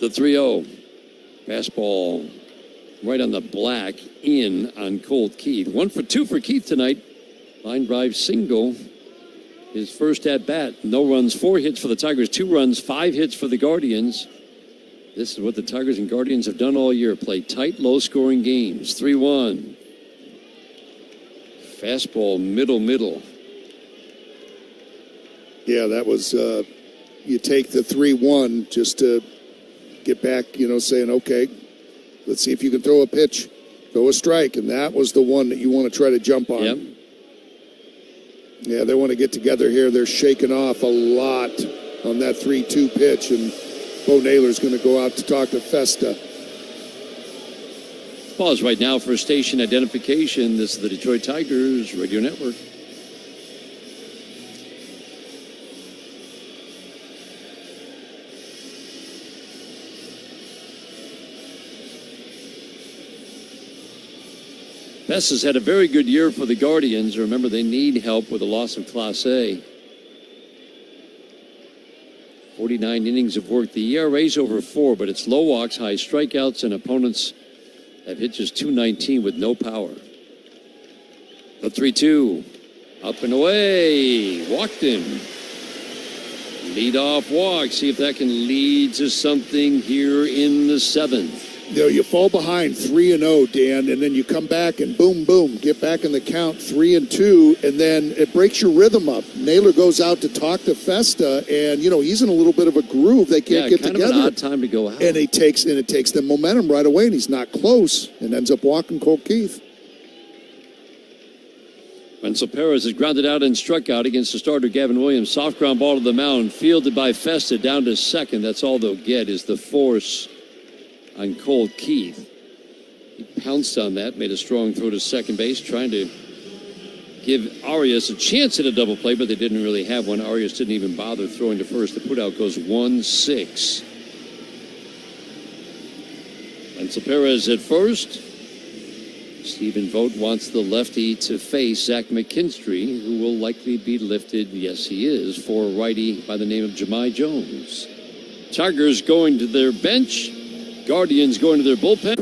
The 3-0. Fastball right on the black, in on Colt Keith. 1 for 2 for Keith tonight. Line drive single. His first at bat. No runs, 4 hits for the Tigers, 2 runs, 5 hits for the Guardians. This is what the Tigers and Guardians have done all year. Play tight, low-scoring games. 3-1. Fastball, middle. Yeah, that was, you take the 3-1 just to get back, saying, okay, let's see if you can throw a pitch, throw a strike. And that was the one that you want to try to jump on. Yep. Yeah, they want to get together here. They're shaking off a lot on that 3-2 pitch. And Bo Naylor's going to go out to talk to Festa. Pause right now for station identification. This is the Detroit Tigers Radio Network. Bess has had a very good year for the Guardians. Remember, they need help with the loss of Class A. 49 innings of work. The ERA's over 4, but it's low walks, high strikeouts, and opponents have hit just .219 with no power. The 3-2. Up and away. Walked him. Lead-off walk. See if that can lead to something here in the 7th. You fall behind 3-0, Dan, and then you come back and boom, get back in the count 3-2, and then it breaks your rhythm up. Naylor goes out to talk to Festa, and he's in a little bit of a groove. They can't get together. Kind of an odd time to go out. And it takes the momentum right away, and he's not close, and ends up walking Colt Keith. Renzo Perez is grounded out and struck out against the starter Gavin Williams. Soft ground ball to the mound, fielded by Festa down to second. That's all they'll get is the force on Colt Keith. He pounced on that, made a strong throw to second base, trying to give Arias a chance at a double play, but they didn't really have one. Arias didn't even bother throwing to first. The putout goes 1-6. Renzo Perez at first. Stephen Vogt wants the lefty to face Zach McKinstry, who will likely be lifted, yes he is, for a righty by the name of Jahmai Jones. Tigers going to their bench. Guardians going to their bullpen.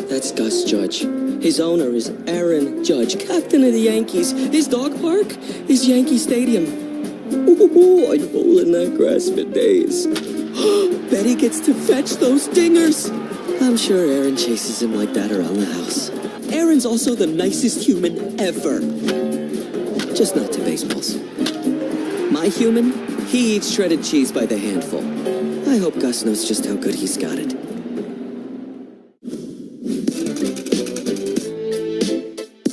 That's Gus Judge. His owner is Aaron Judge, captain of the Yankees. His dog park is Yankee Stadium. Ooh, I'd roll in that grass for days. Betty gets to fetch those dingers. I'm sure Aaron chases him like that around the house. Aaron's also the nicest human ever. Just not to baseballs. My human, he eats shredded cheese by the handful. I hope Gus knows just how good he's got it.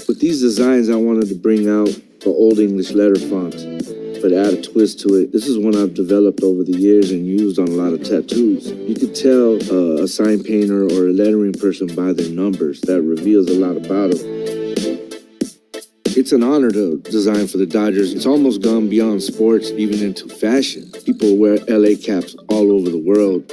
With these designs, I wanted to bring out the Old English letter font. but add a twist to it. This is one I've developed over the years and used on a lot of tattoos. You could tell a sign painter or a lettering person by their numbers. That reveals a lot about them. It's an honor to design for the Dodgers. It's almost gone beyond sports, even into fashion. People wear LA caps all over the world.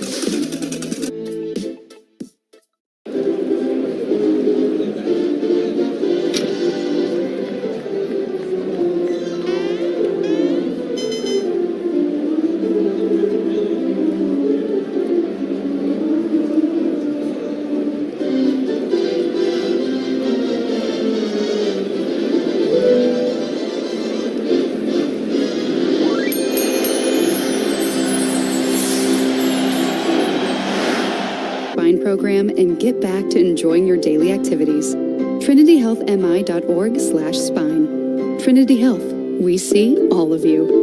Program and get back to enjoying your daily activities. TrinityHealthMI.org/spine. Trinity Health. We see all of you.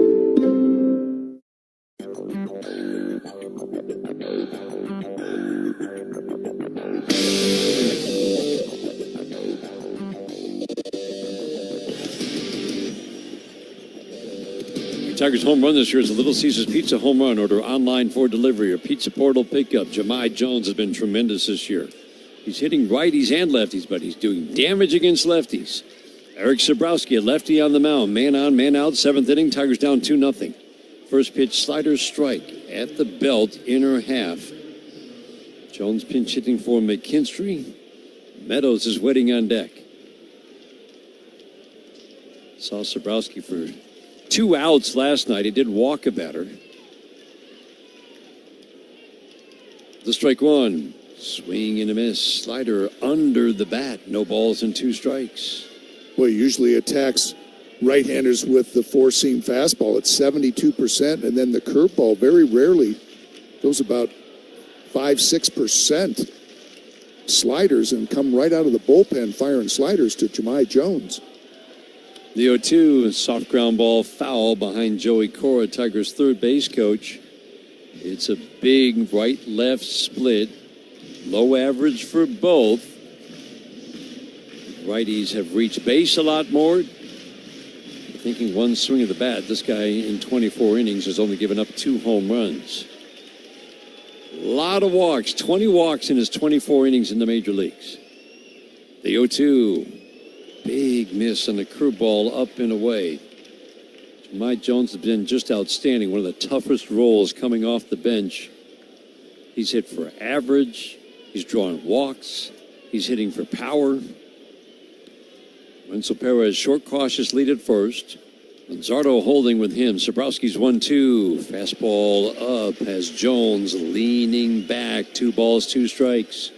Tigers home run this year is a Little Caesars Pizza home run. Order online for delivery or Pizza Portal pickup. Jahmai Jones has been tremendous this year. He's hitting righties and lefties, but he's doing damage against lefties. Eric Sabrowski, a lefty on the mound. Man on, man out. Seventh inning, Tigers down 2-0. First pitch, slider strike at the belt, inner half. Jones pinch hitting for McKinstry. Meadows is waiting on deck. Saw Sabrowski for 2 outs last night. He did walk a batter. The strike one. Swing and a miss. Slider under the bat. No balls and 2 strikes. Well, he usually attacks right-handers with the four-seam fastball at 72%, and then the curveball very rarely goes about 5-6%. Sliders, and come right out of the bullpen firing sliders to Jahmai Jones. The 0-2, soft ground ball foul behind Joey Cora, Tigers' third base coach. It's a big right-left split. Low average for both. Righties have reached base a lot more. Thinking one swing of the bat, this guy in 24 innings has only given up 2 home runs. A lot of walks, 20 walks in his 24 innings in the major leagues. The 0-2. Big miss on the curveball up and away. Jahmai Jones has been just outstanding. One of the toughest roles coming off the bench. He's hit for average. He's drawing walks. He's hitting for power. Renzo Perez, short, cautious lead at first. Luzardo holding with him. Sabrowski's 1-2. Fastball up has Jones leaning back. 2 balls, 2 strikes.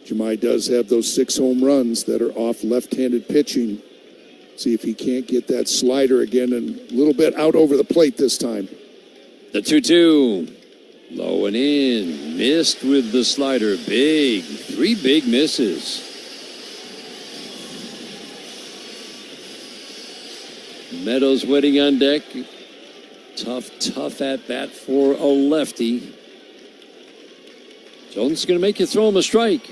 Jahmai does have those 6 home runs that are off left-handed pitching. See if he can't get that slider again and a little bit out over the plate this time. The 2-2. Low and in. Missed with the slider. 3 big misses. Meadows waiting on deck. Tough at bat for a lefty. Jones is going to make you throw him a strike.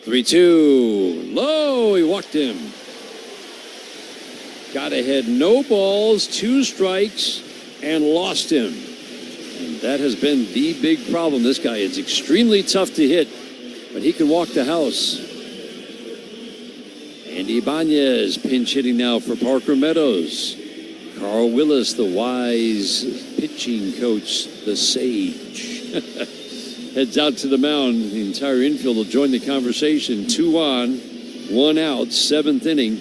3-2. Low. He walked him. Got ahead. No balls, 2 strikes, and lost him. And that has been the big problem. This guy is extremely tough to hit, but he can walk the house. Andy Ibanez pinch hitting now for Parker Meadows. Carl Willis, the wise pitching coach, the sage, heads out to the mound. The entire infield will join the conversation. 2 on, 1 out, 7th inning.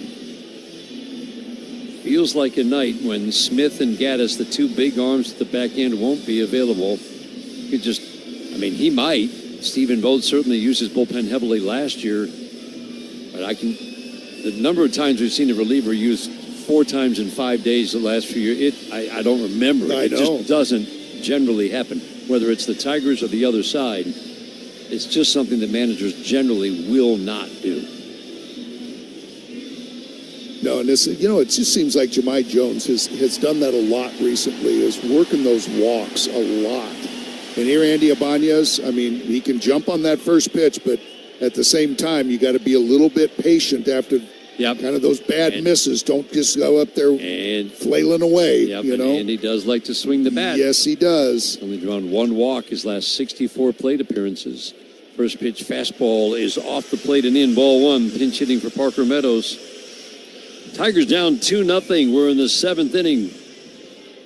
Feels like a night when Smith and Gaddis, the 2 big arms at the back end, won't be available. He might. Stephen Vogt certainly used his bullpen heavily last year. But the number of times we've seen a reliever used 4 times in 5 days the last few years, I don't remember. It just doesn't generally happen. Whether it's the Tigers or the other side, it's just something that managers generally will not do. No, and this, it just seems like Jahmai Jones has done that a lot recently, is working those walks a lot. And here, Andy Ibanez, he can jump on that first pitch, but at the same time, you got to be a little bit patient after Yep. Kind of those bad misses. Don't just go up there flailing away. Yep, you know. And he does like to swing the bat. Yes, he does. Only drawn one walk his last 64 plate appearances. First pitch fastball is off the plate and in. Ball one. Pinch hitting for Parker Meadows. Tigers down 2-0. We're in the 7th inning.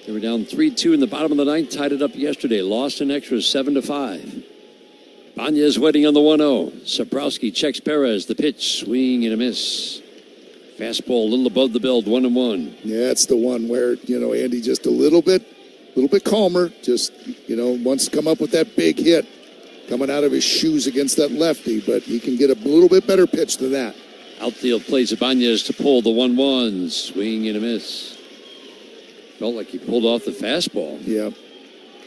They were down 3-2 in the bottom of the 9th. Tied it up yesterday. Lost in extras 7-5. Banez waiting on the 1-0. Sabrowski checks Perez. The pitch. Swing and a miss. Fastball a little above the belt, 1-1. Yeah, it's the one where, Andy just a little bit calmer. Just, wants to come up with that big hit coming out of his shoes against that lefty, but he can get a little bit better pitch than that. Outfield plays Ibanez to pull the 1-1. Swing and a miss. Felt like he pulled off the fastball. Yeah.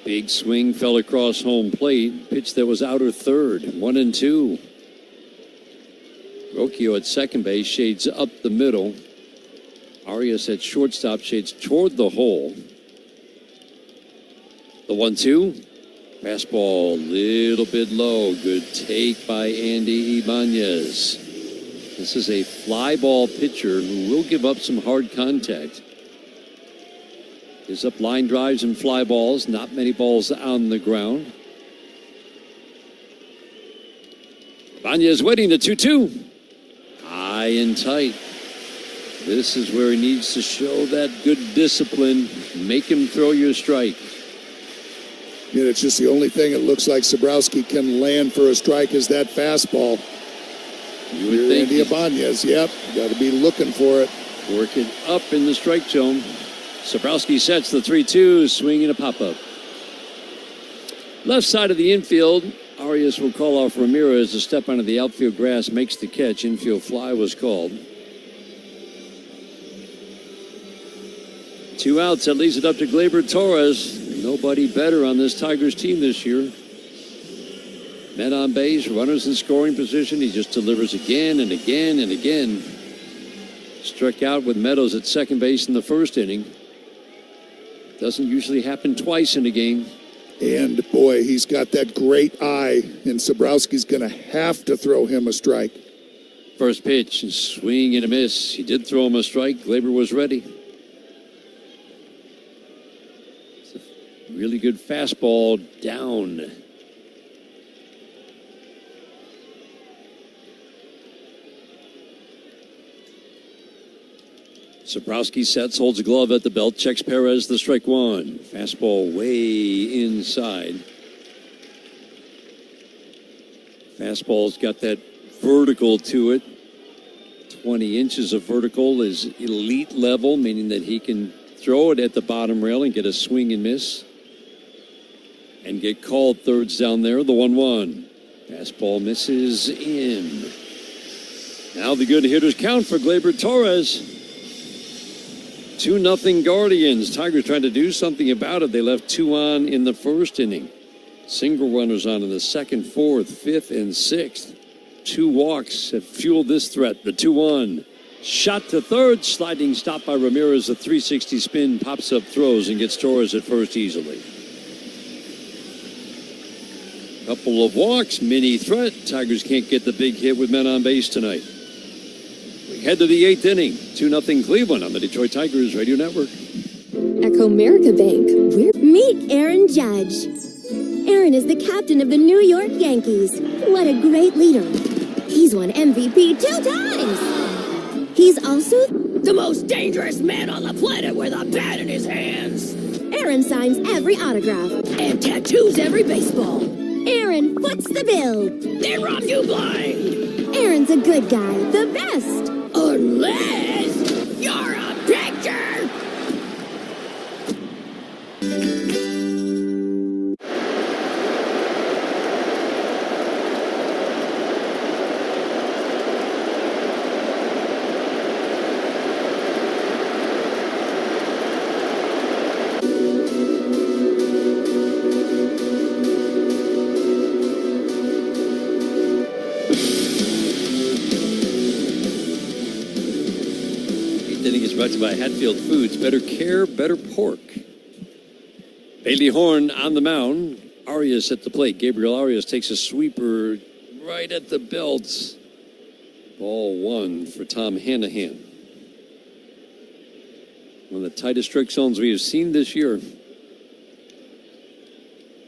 Big swing fell across home plate. Pitch that was outer third, 1-2. Rocchio at second base shades up the middle. Arias at shortstop shades toward the hole. The 1-2. Fastball a little bit low. Good take by Andy Ibanez. This is a fly ball pitcher who will give up some hard contact. Gives up line drives and fly balls. Not many balls on the ground. Ibanez waiting, the 2-2. High and tight. This is where he needs to show that good discipline. Make him throw your strike. Yeah, it's just the only thing it looks like Sabrowski can land for a strike is that fastball. You would think Andy Ibanez, yep. Got to be looking for it. Working up in the strike zone. Sabrowski sets the 3-2, swinging a pop-up. Left side of the infield. Arias will call off Ramirez to step onto the outfield grass, makes the catch. Infield fly was called. 2 outs, that leaves it up to Gleyber Torres. Nobody better on this Tigers team this year. Men on base, runners in scoring position. He just delivers again and again and again. Struck out with Meadows at second base in the first inning. Doesn't usually happen twice in a game. And, boy, he's got that great eye, and Sabrowski's going to have to throw him a strike. First pitch, swing and a miss. He did throw him a strike. Gleyber was ready. It's a really good fastball down. Sabrowski sets, holds a glove at the belt, checks Perez, the strike one. Fastball way inside. Fastball's got that vertical to it. 20 inches of vertical is elite level, meaning that he can throw it at the bottom rail and get a swing and miss. And get called thirds down there, the 1-1. Fastball misses in. Now the good hitters count for Gleyber Torres. 2-0 Guardians. Tigers trying to do something about it. They left 2 on in the first inning. Single runners on in the second, fourth, fifth, and sixth. 2 walks have fueled this threat. The 2-1. Shot to third. Sliding stop by Ramirez. A 360 spin. Pops up, throws, and gets Torres at first easily. Couple of walks. Mini threat. Tigers can't get the big hit with men on base tonight. Head to the 8th inning. 2-0 Cleveland on the Detroit Tigers Radio Network. At Comerica Bank, meet Aaron Judge. Aaron is the captain of the New York Yankees. What a great leader. He's won MVP 2 times. He's also the most dangerous man on the planet with a bat in his hands. Aaron signs every autograph and tattoos every baseball. Aaron foots the bill. They rob you blind. Aaron's a good guy, the best. Unless you're a picture! Brought to you by Hatfield Foods. Better care, better pork. Bailey Horn on the mound. Arias at the plate. Gabriel Arias takes a sweeper right at the belt. Ball one for Tom Hanahan. One of the tightest strike zones we have seen this year.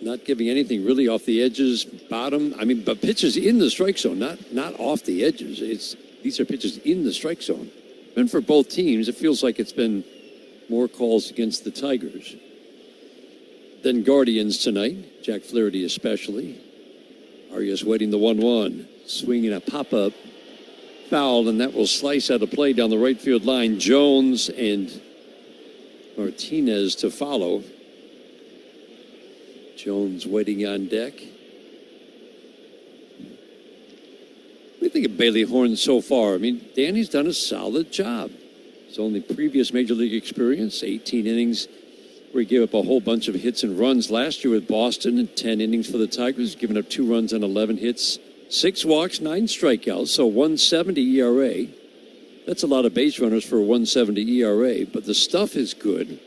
Not giving anything really off the edges, bottom. I mean, but pitches in the strike zone, not off the edges. These are pitches in the strike zone. And for both teams, it feels like it's been more calls against the Tigers than Guardians tonight. Jack Flaherty especially. Arias waiting the 1-1. Swinging a pop-up foul, and that will slice out of play down the right field line. Jones and Martinez to follow. Jones waiting on deck. What do you think of Bailey Horn so far? I mean, Danny's done a solid job. His only previous major league experience, 18 innings, where he gave up a whole bunch of hits and runs last year with Boston, and 10 innings for the Tigers, giving up 2 runs on 11 hits, 6 walks, 9 strikeouts, so 1.70 ERA. That's a lot of base runners for a 1.70 ERA, but the stuff is good.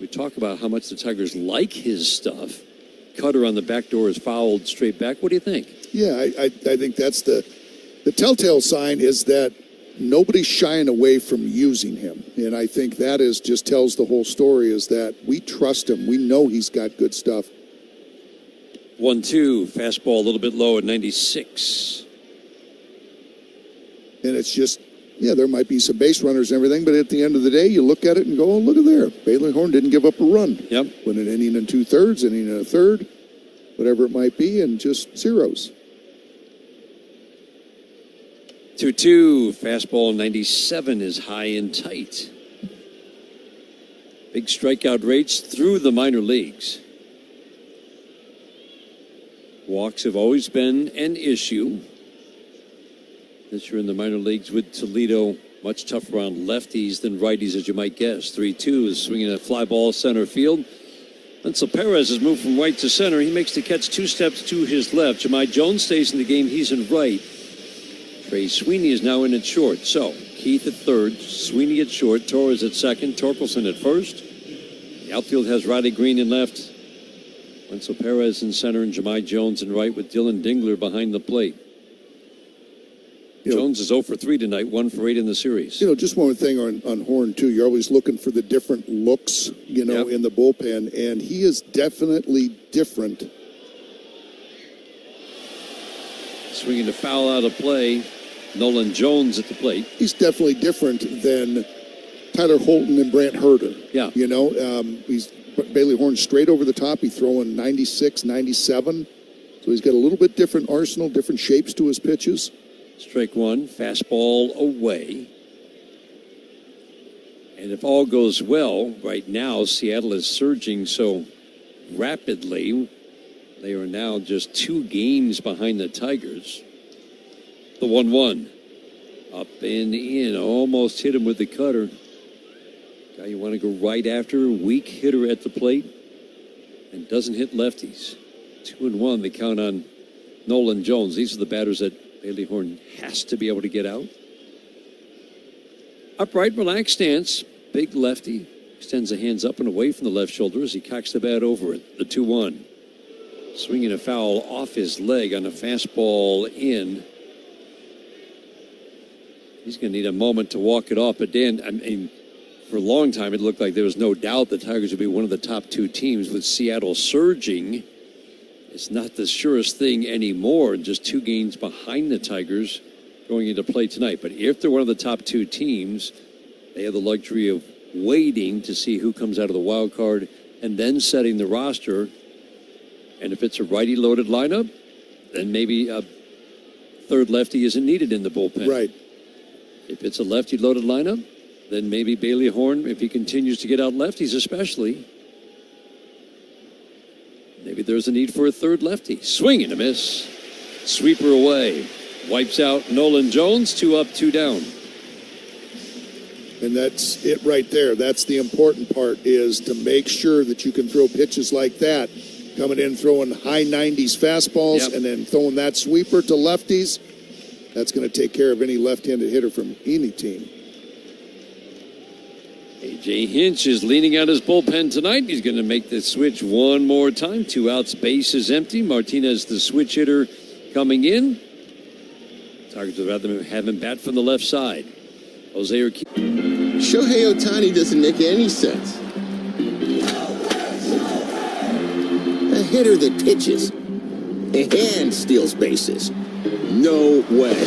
We talk about how much the Tigers like his stuff. Cutter on the back door is fouled straight back. What do you think? Yeah, I think that's the telltale sign is that nobody's shying away from using him. And I think that is just tells the whole story is that we trust him. We know he's got good stuff. 1-2, fastball a little bit low at 96. And it's just, yeah, there might be some base runners and everything, but at the end of the day, you look at it and go, oh, look at there. Bailey Horn didn't give up a run. Yep. Went an inning and 2/3, inning and a third, whatever it might be, and just zeros. 2-2, fastball 97 is high and tight. Big strikeout rates through the minor leagues. Walks have always been an issue. This year in the minor leagues with Toledo, much tougher on lefties than righties, as you might guess. 3-2 is swinging a fly ball center field. Until Perez has moved from right to center. He makes the catch 2 steps to his left. Jahmai Jones stays in the game. He's in right. Trey Sweeney is now in at short. So Keith at third, Sweeney at short, Torres at second, Torkelson at first. The outfield has Riley Green in left. Wenzel Perez in center and Jahmai Jones in right with Dylan Dingler behind the plate. Jones is 0 for 3 tonight, 1 for 8 in the series. Just one thing on Horn, too. You're always looking for the different looks, in the bullpen, and he is definitely different. Swinging a foul out of play. Nolan Jones at the plate. He's definitely different than Tyler Holton and Brant Herter. Yeah. He's Bailey Horn straight over the top. He's throwing 96, 97. So he's got a little bit different arsenal, different shapes to his pitches. Strike one, fastball away. And if all goes well, right now, Seattle is surging so rapidly. They are now just 2 games behind the Tigers. The 1-1. Up and in. Almost hit him with the cutter. Guy you want to go right after. Weak hitter at the plate. And doesn't hit lefties. 2-1. They count on Nolan Jones. These are the batters that Bailey Horn has to be able to get out. Upright, relaxed stance. Big lefty. Extends the hands up and away from the left shoulder as he cocks the bat over it. The 2-1. Swinging a foul off his leg on a fastball in. He's going to need a moment to walk it off. But Dan, I mean, for a long time, it looked like there was no doubt the Tigers would be one of the top 2 teams. With Seattle surging, it's not the surest thing anymore. Just 2 games behind the Tigers going into play tonight. But if they're one of the top 2 teams, they have the luxury of waiting to see who comes out of the wild card and then setting the roster. And if it's a righty-loaded lineup, then maybe a third lefty isn't needed in the bullpen. Right. If it's a lefty-loaded lineup, then maybe Bailey Horn, if he continues to get out lefties especially, maybe there's a need for a third lefty. Swing and a miss. Sweeper away. Wipes out Nolan Jones. 2 up, 2 down. And that's it right there. That's the important part, is to make sure that you can throw pitches like that. Coming in, throwing high 90s fastballs, and then throwing that sweeper to lefties. That's going to take care of any left-handed hitter from any team. A.J. Hinch is leaning out his bullpen tonight. He's going to make the switch one more time. 2 outs, base is empty. Martinez, the switch hitter, coming in. Tigers would rather have him bat from the left side. Jose Urquidy. Shohei Ohtani doesn't make any sense. A hitter that pitches and steals bases. No way.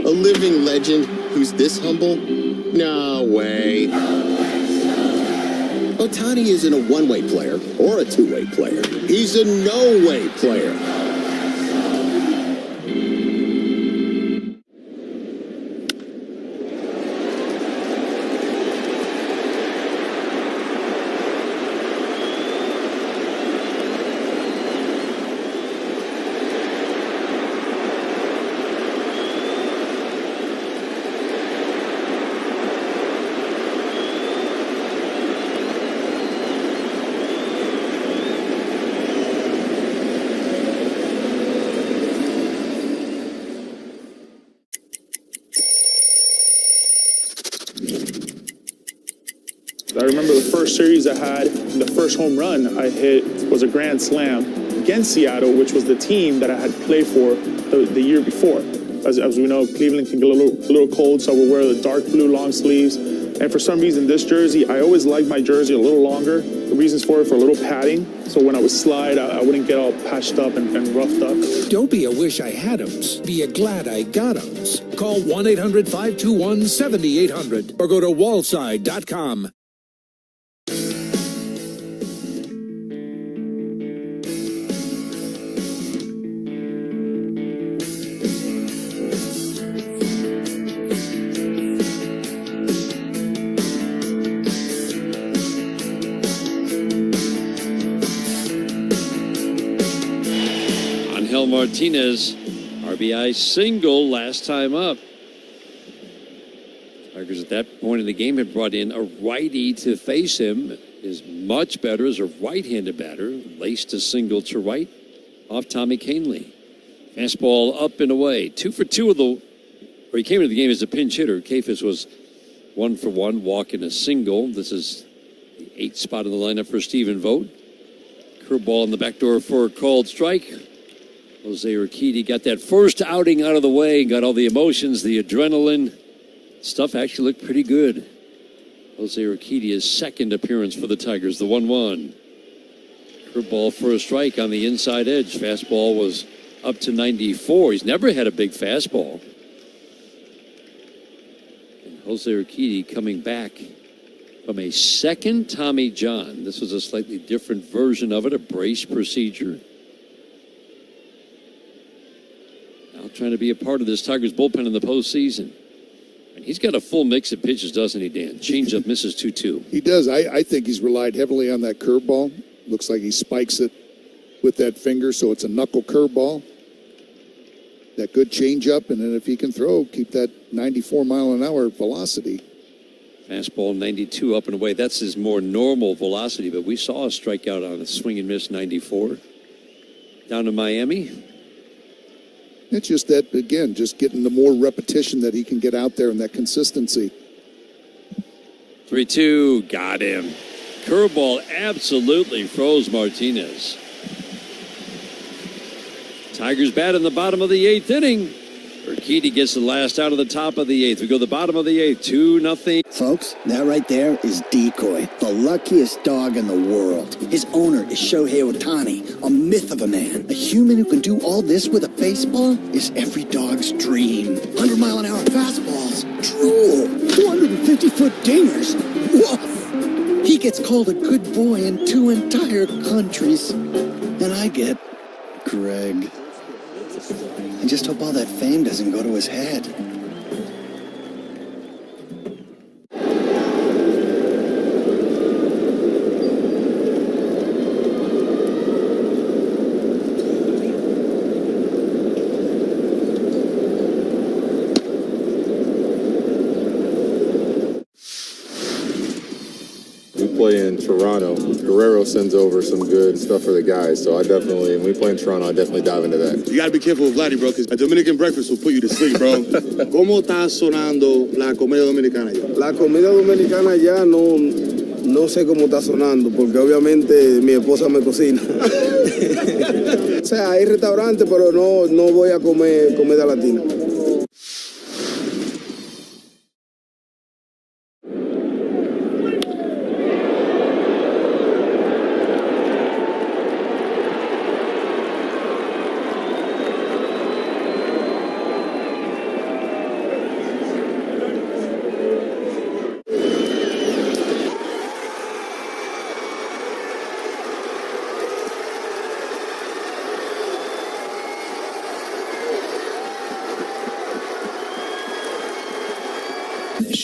A living legend who's this humble? No way. Ohtani isn't a one-way player or a two-way player. He's a no-way player. I remember the first series I had, the first home run I hit was a grand slam against Seattle, which was the team that I had played for the year before. As we know, Cleveland can get a little cold, so I would wear the dark blue long sleeves. And for some reason, this jersey, I always liked my jersey a little longer. The reasons for it, for a little padding, so when I would slide, I wouldn't get all patched up and roughed up. Don't be a wish I had-ems. Be a glad I got-ems. Call 1-800-521-7800 or go to wallside.com. Martinez, RBI single last time up. Tigers at that point in the game had brought in a righty to face him. Is much better as a right-handed batter. Laced a single to right off Tommy Kahnle. Fastball up and away. 2 for 2 he came into the game as a pinch hitter. Kafis was 1 for 1, walk and a single. This is the 8th spot in the lineup for Stephen Vogt. Curveball in the back door for a called strike. Jose Urquidy got that first outing out of the way and got all the emotions, the adrenaline. Stuff actually looked pretty good. Jose Urquidy's second appearance for the Tigers, the 1-1. Curveball for a strike on the inside edge. Fastball was up to 94. He's never had a big fastball. And Jose Urquidy coming back from a second Tommy John. This was a slightly different version of it, a brace procedure. Now trying to be a part of this Tigers bullpen in the postseason. And he's got a full mix of pitches, doesn't he, Dan? Changeup misses 2-2. He does. I think he's relied heavily on that curveball. Looks like he spikes it with that finger, so it's a knuckle curveball. That good changeup, and then if he can throw, keep that 94-mile-an-hour velocity. Fastball 92 up and away. That's his more normal velocity, but we saw a strikeout on a swing and miss 94. Down to Miami. It's just that, again, just getting the more repetition that he can get out there and that consistency. 3-2, got him. Curveball absolutely froze Martinez. Tigers bat in the bottom of the 8th inning. Urquidy gets the last out of the top of the 8th. We go to the bottom of the 8th, 2-0. Folks, that right there is Decoy, the luckiest dog in the world. His owner is Shohei Ohtani, a myth of a man. A human who can do all this with a baseball is every dog's dream. 100-mile-an-hour fastballs, drool, 250-foot dingers, woof. He gets called a good boy in 2 entire countries. And I get Greg. I just hope all that fame doesn't go to his head. Play in Toronto. Guerrero sends over some good stuff for the guys, so when we play in Toronto, I definitely dive into that. You gotta be careful with Vladdy, bro, because a Dominican breakfast will put you to sleep, bro. ¿Cómo está sonando la comida dominicana ya? La comida dominicana ya no sé cómo está sonando, porque obviamente mi esposa me cocina. sea, hay restaurantes, pero no voy a comer comida latina.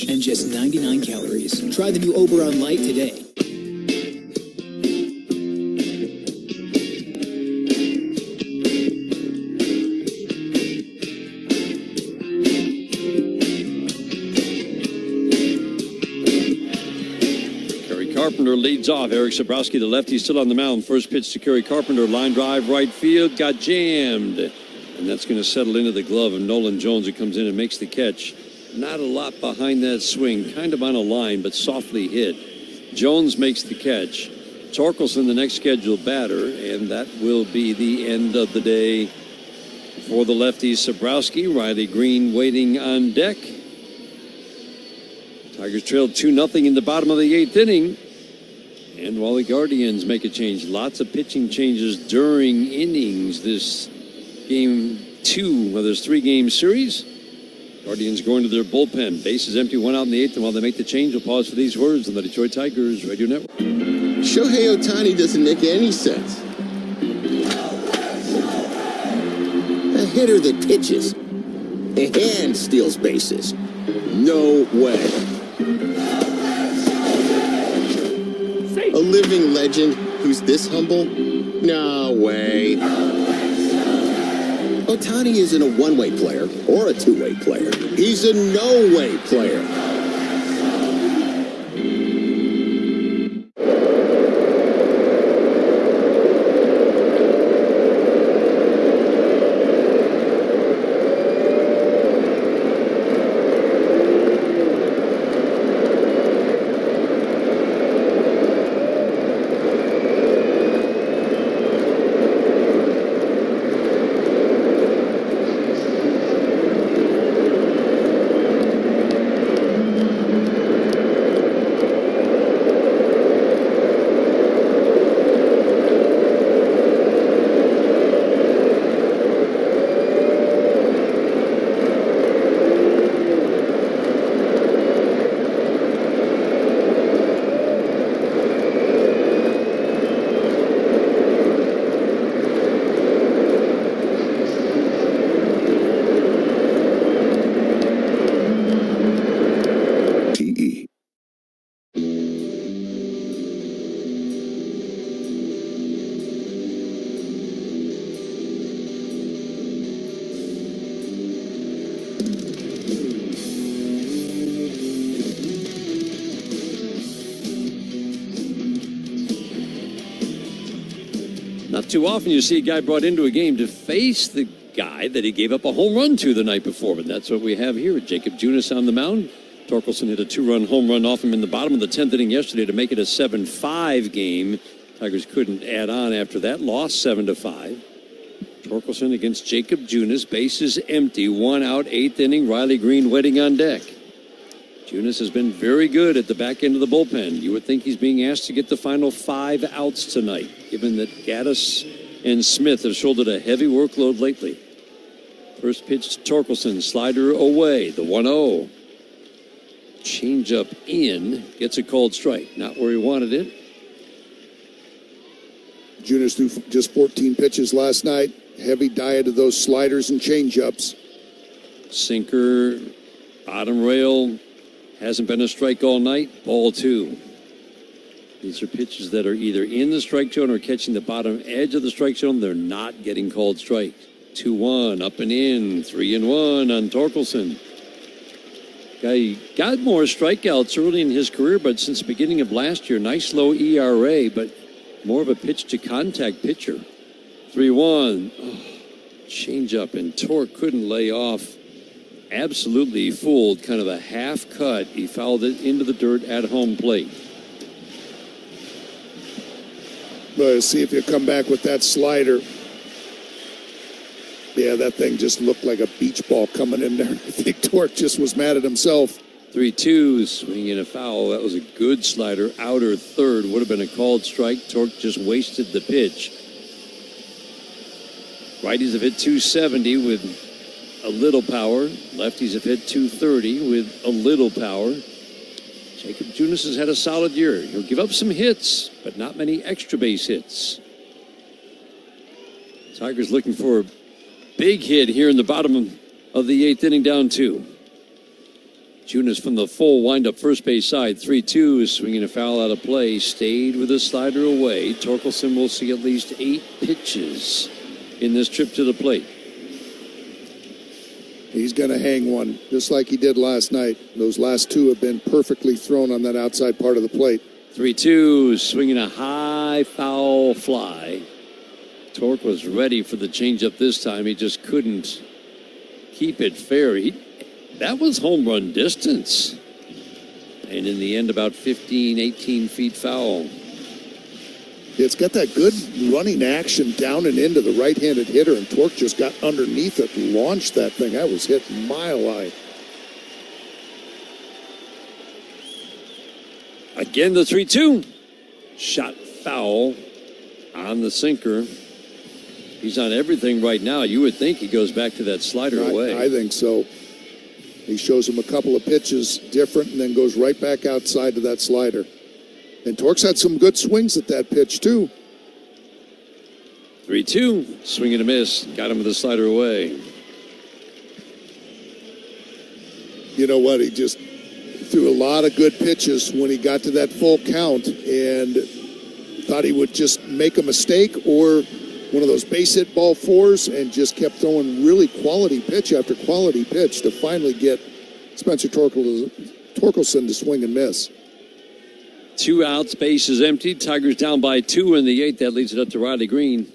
And just 99 calories. Try the new Oberon Light today. Carpenter leads off. Eric Sabrowski, the lefty, still on the mound. First pitch to Kerry Carpenter. Line drive, right field, got jammed. And that's going to settle into the glove of Nolan Jones, who comes in and makes the catch. Not a lot behind that swing. Kind of on a line, but softly hit. Jones makes the catch. Torkelson, the next scheduled batter. And that will be the end of the day for the lefties. Sabrowski, Riley Green waiting on deck. Tigers trailed 2-0 in the bottom of the 8th inning. And while the Guardians make a change, lots of pitching changes during innings this game 2 of this 3-game series. Guardians going to their bullpen. Bases empty, 1 out in the 8th. And while they make the change, we'll pause for these words on the Detroit Tigers Radio Network. Shohei Ohtani doesn't make any sense. A hitter that pitches. A hand steals bases. No way. A living legend who's this humble? No way. Ohtani isn't a one-way player or a two-way player. He's a no-way player. Not too often you see a guy brought into a game to face the guy that he gave up a home run to the night before, but that's what we have here with Jacob Junis on the mound. Torkelson hit a 2-run home run off him in the bottom of the 10th inning yesterday to make it a 7-5 game. Tigers couldn't add on after that, lost 7-5. Torkelson against Jacob Junis, bases empty, 1 out, 8th inning. Riley Green waiting on deck. Junis has been very good at the back end of the bullpen. You would think he's being asked to get the final 5 outs tonight, given that Gaddis and Smith have shouldered a heavy workload lately. First pitch to Torkelson, slider away, the 1-0. Change-up in, gets a called strike. Not where he wanted it. Junis threw just 14 pitches last night. Heavy diet of those sliders and change-ups. Sinker, bottom rail. Hasn't been a strike all night. Ball 2. These are pitches that are either in the strike zone or catching the bottom edge of the strike zone. They're not getting called strike. 2-1, up and in. 3-1 on Torkelson. Guy got more strikeouts early in his career, but since the beginning of last year, nice low ERA, but more of a pitch-to-contact pitcher. 3-1. Oh, change up, and Torque couldn't lay off. Absolutely fooled, kind of a half cut. He fouled it into the dirt at home plate. Let's see if he'll come back with that slider. Yeah, that thing just looked like a beach ball coming in there. I think Torque just was mad at himself. 3-2, swinging a foul. That was a good slider. Outer third would have been a called strike. Torque just wasted the pitch. Righties have hit 270 with a little power. Lefties have hit 230 with a little power. Jacob Junis has had a solid year. He'll give up some hits, but not many extra base hits. Tigers looking for a big hit here in the bottom of the 8th inning, down 2. Junis from the full wind-up first base side. 3-2 is swinging a foul out of play. Stayed with a slider away. Torkelson will see at least 8 pitches in this trip to the plate. He's going to hang one, just like he did last night. Those last 2 have been perfectly thrown on that outside part of the plate. 3-2, swinging a high foul fly. Torque was ready for the changeup this time. He just couldn't keep it fair. That was home run distance. And in the end, about 15, 18 feet foul. It's got that good running action down and into the right-handed hitter, and Torque just got underneath it, launched that thing. That was hit mile high. Again, the 3-2. Shot foul on the sinker. He's on everything right now. You would think he goes back to that slider away. I think so. He shows him a couple of pitches different and then goes right back outside to that slider. And Torque's had some good swings at that pitch, too. 3-2, swing and a miss. Got him with the slider away. You know what? He just threw a lot of good pitches when he got to that full count and thought he would just make a mistake or one of those base hit ball 4s and just kept throwing really quality pitch after quality pitch to finally get Spencer Torkelson to swing and miss. 2 outs, base is empty. Tigers down by 2 in the 8th. That leads it up to Riley Green.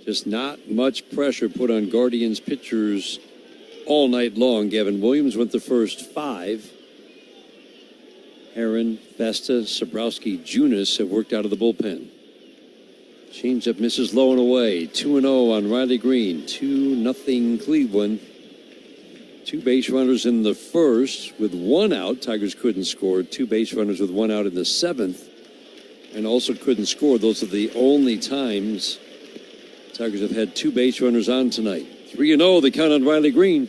Just not much pressure put on Guardians pitchers all night long. Gavin Williams went the first 5. Herron, Vesta, Sobrowski, Junis have worked out of the bullpen. Changeup misses low and away. 2-0 on Riley Green. 2-0 Cleveland. 2 base runners in the first with 1 out. Tigers couldn't score. 2 base runners with 1 out in the 7th. And also couldn't score. Those are the only times Tigers have had 2 base runners on tonight. 3-0, the count on Riley Green.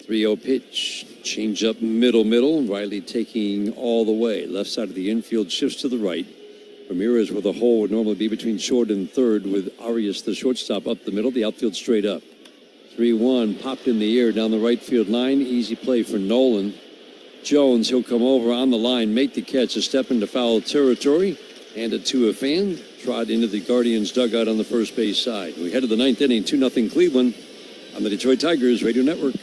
3-0 pitch. Change up middle. Riley taking all the way. Left side of the infield shifts to the right. Ramirez with a hole would normally be between short and third, with Arias, the shortstop, up the middle. The outfield straight up. 3-1 popped in the air down the right field line. Easy play for Nolan. Jones, he'll come over on the line, make the catch, a step into foul territory, hand it to a fan, trot into the Guardians dugout on the first base side. We head to the 9th inning, 2-0 Cleveland on the Detroit Tigers Radio Network.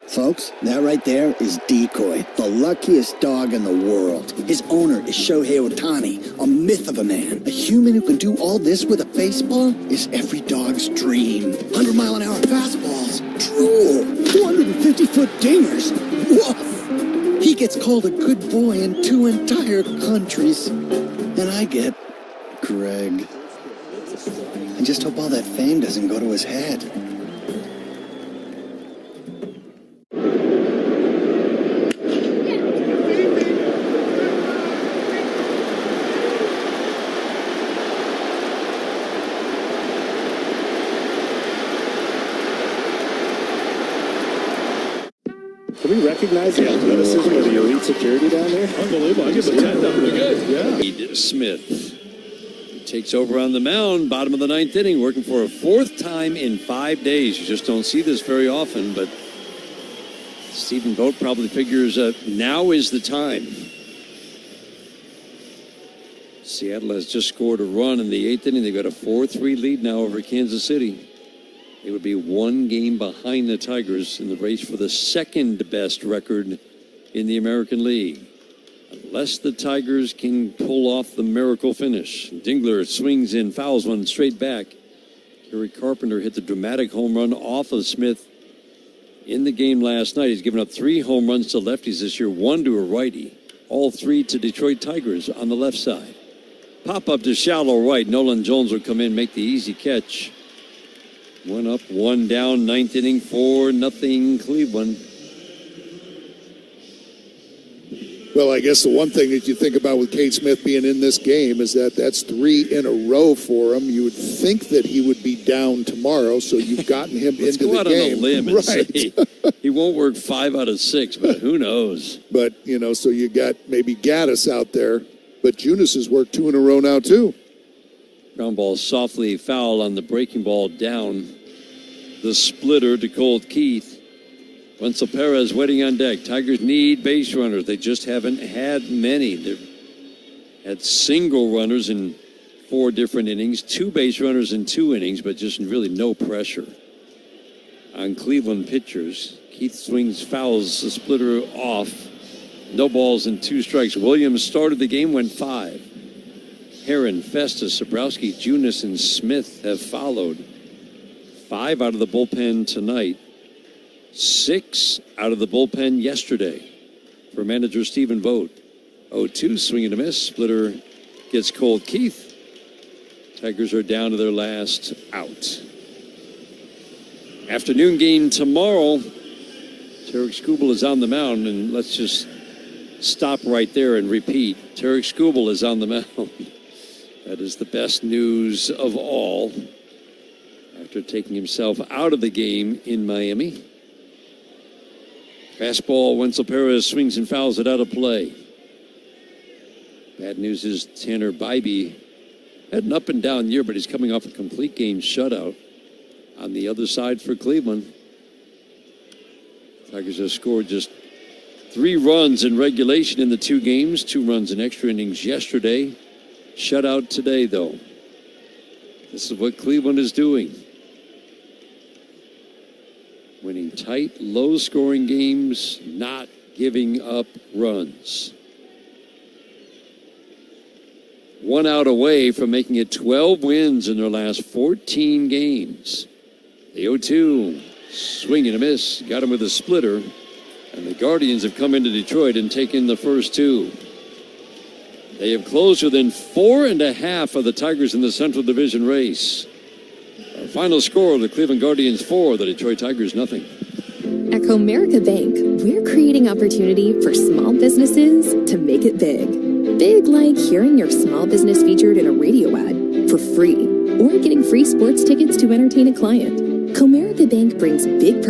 Folks, that right there is Decoy, the luckiest dog in the world. His owner is Shohei Ohtani, a myth of a man. A human who can do all this with a baseball is every dog's dream. 100-mile-an-hour fastballs, drool, 250-foot dingers, woof. He gets called a good boy in 2 entire countries. And I get Greg. I just hope all that fame doesn't go to his head. Can we recognize the athleticism of the elite security down there? Unbelievable. I give the 10 up pretty good. Yeah. Smith takes over on the mound, bottom of the 9th inning, working for a 4th time in 5 days. You just don't see this very often, but Stephen Vogt probably figures now is the time. Seattle has just scored a run in the 8th inning. They've got a 4-3 lead now over Kansas City. It would be one game behind the Tigers in the race for the second best record in the American League. Unless the Tigers can pull off the miracle finish. Dingler swings in, fouls one straight back. Kerry Carpenter hit the dramatic home run off of Smith in the game last night. He's given up 3 home runs to lefties this year, 1 to a righty. All 3 to Detroit Tigers on the left side. Pop up to shallow right. Nolan Jones will come in, make the easy catch. 1 up, 1 down, 9th inning, 4-0 Cleveland. Well, I guess the one thing that you think about with Cade Smith being in this game is that that's 3 in a row for him. You would think that he would be down tomorrow, so you've gotten him into the game. On a limb and right. say he won't work 5 out of 6, but who knows? But, so you got maybe Gaddis out there, but Junis has worked 2 in a row now, too. Ground ball softly foul on the breaking ball down the splitter to Colt Keith. Wenzel Perez waiting on deck. Tigers need base runners. They just haven't had many. They've had single runners in 4 different innings, 2 base runners in 2 innings, but just really no pressure on Cleveland pitchers. Keith swings, fouls the splitter off. No balls and 2 strikes. Williams started the game, went 5. Herron, Festus, Sobrowski, Junis, and Smith have followed. 5 out of the bullpen tonight. 6 out of the bullpen yesterday for manager Stephen Vogt. 0-2, swing and a miss. Splitter gets Colt Keith. Tigers are down to their last out. Afternoon game tomorrow. Tarek Skubal is on the mound, and let's just stop right there and repeat. Tarek Skubal is on the mound. That is the best news of all after taking himself out of the game in Miami. Fastball, Wenzel Perez swings and fouls it out of play. Bad news is Tanner Bybee had an up and down year, but he's coming off a complete game shutout on the other side for Cleveland. Tigers have scored just 3 runs in regulation in the 2 games, 2 runs in extra innings yesterday. Shutout today, though. This is what Cleveland is doing. Winning tight, low-scoring games, not giving up runs. 1 out away from making it 12 wins in their last 14 games. The 0-2, swing and a miss, got him with a splitter, and the Guardians have come into Detroit and taken the first 2. They have closed within 4.5 of the Tigers in the Central Division race. Our final score, the Cleveland Guardians 4, the Detroit Tigers 0. At Comerica Bank, we're creating opportunity for small businesses to make it big. Big like hearing your small business featured in a radio ad for free, or getting free sports tickets to entertain a client. Comerica Bank brings big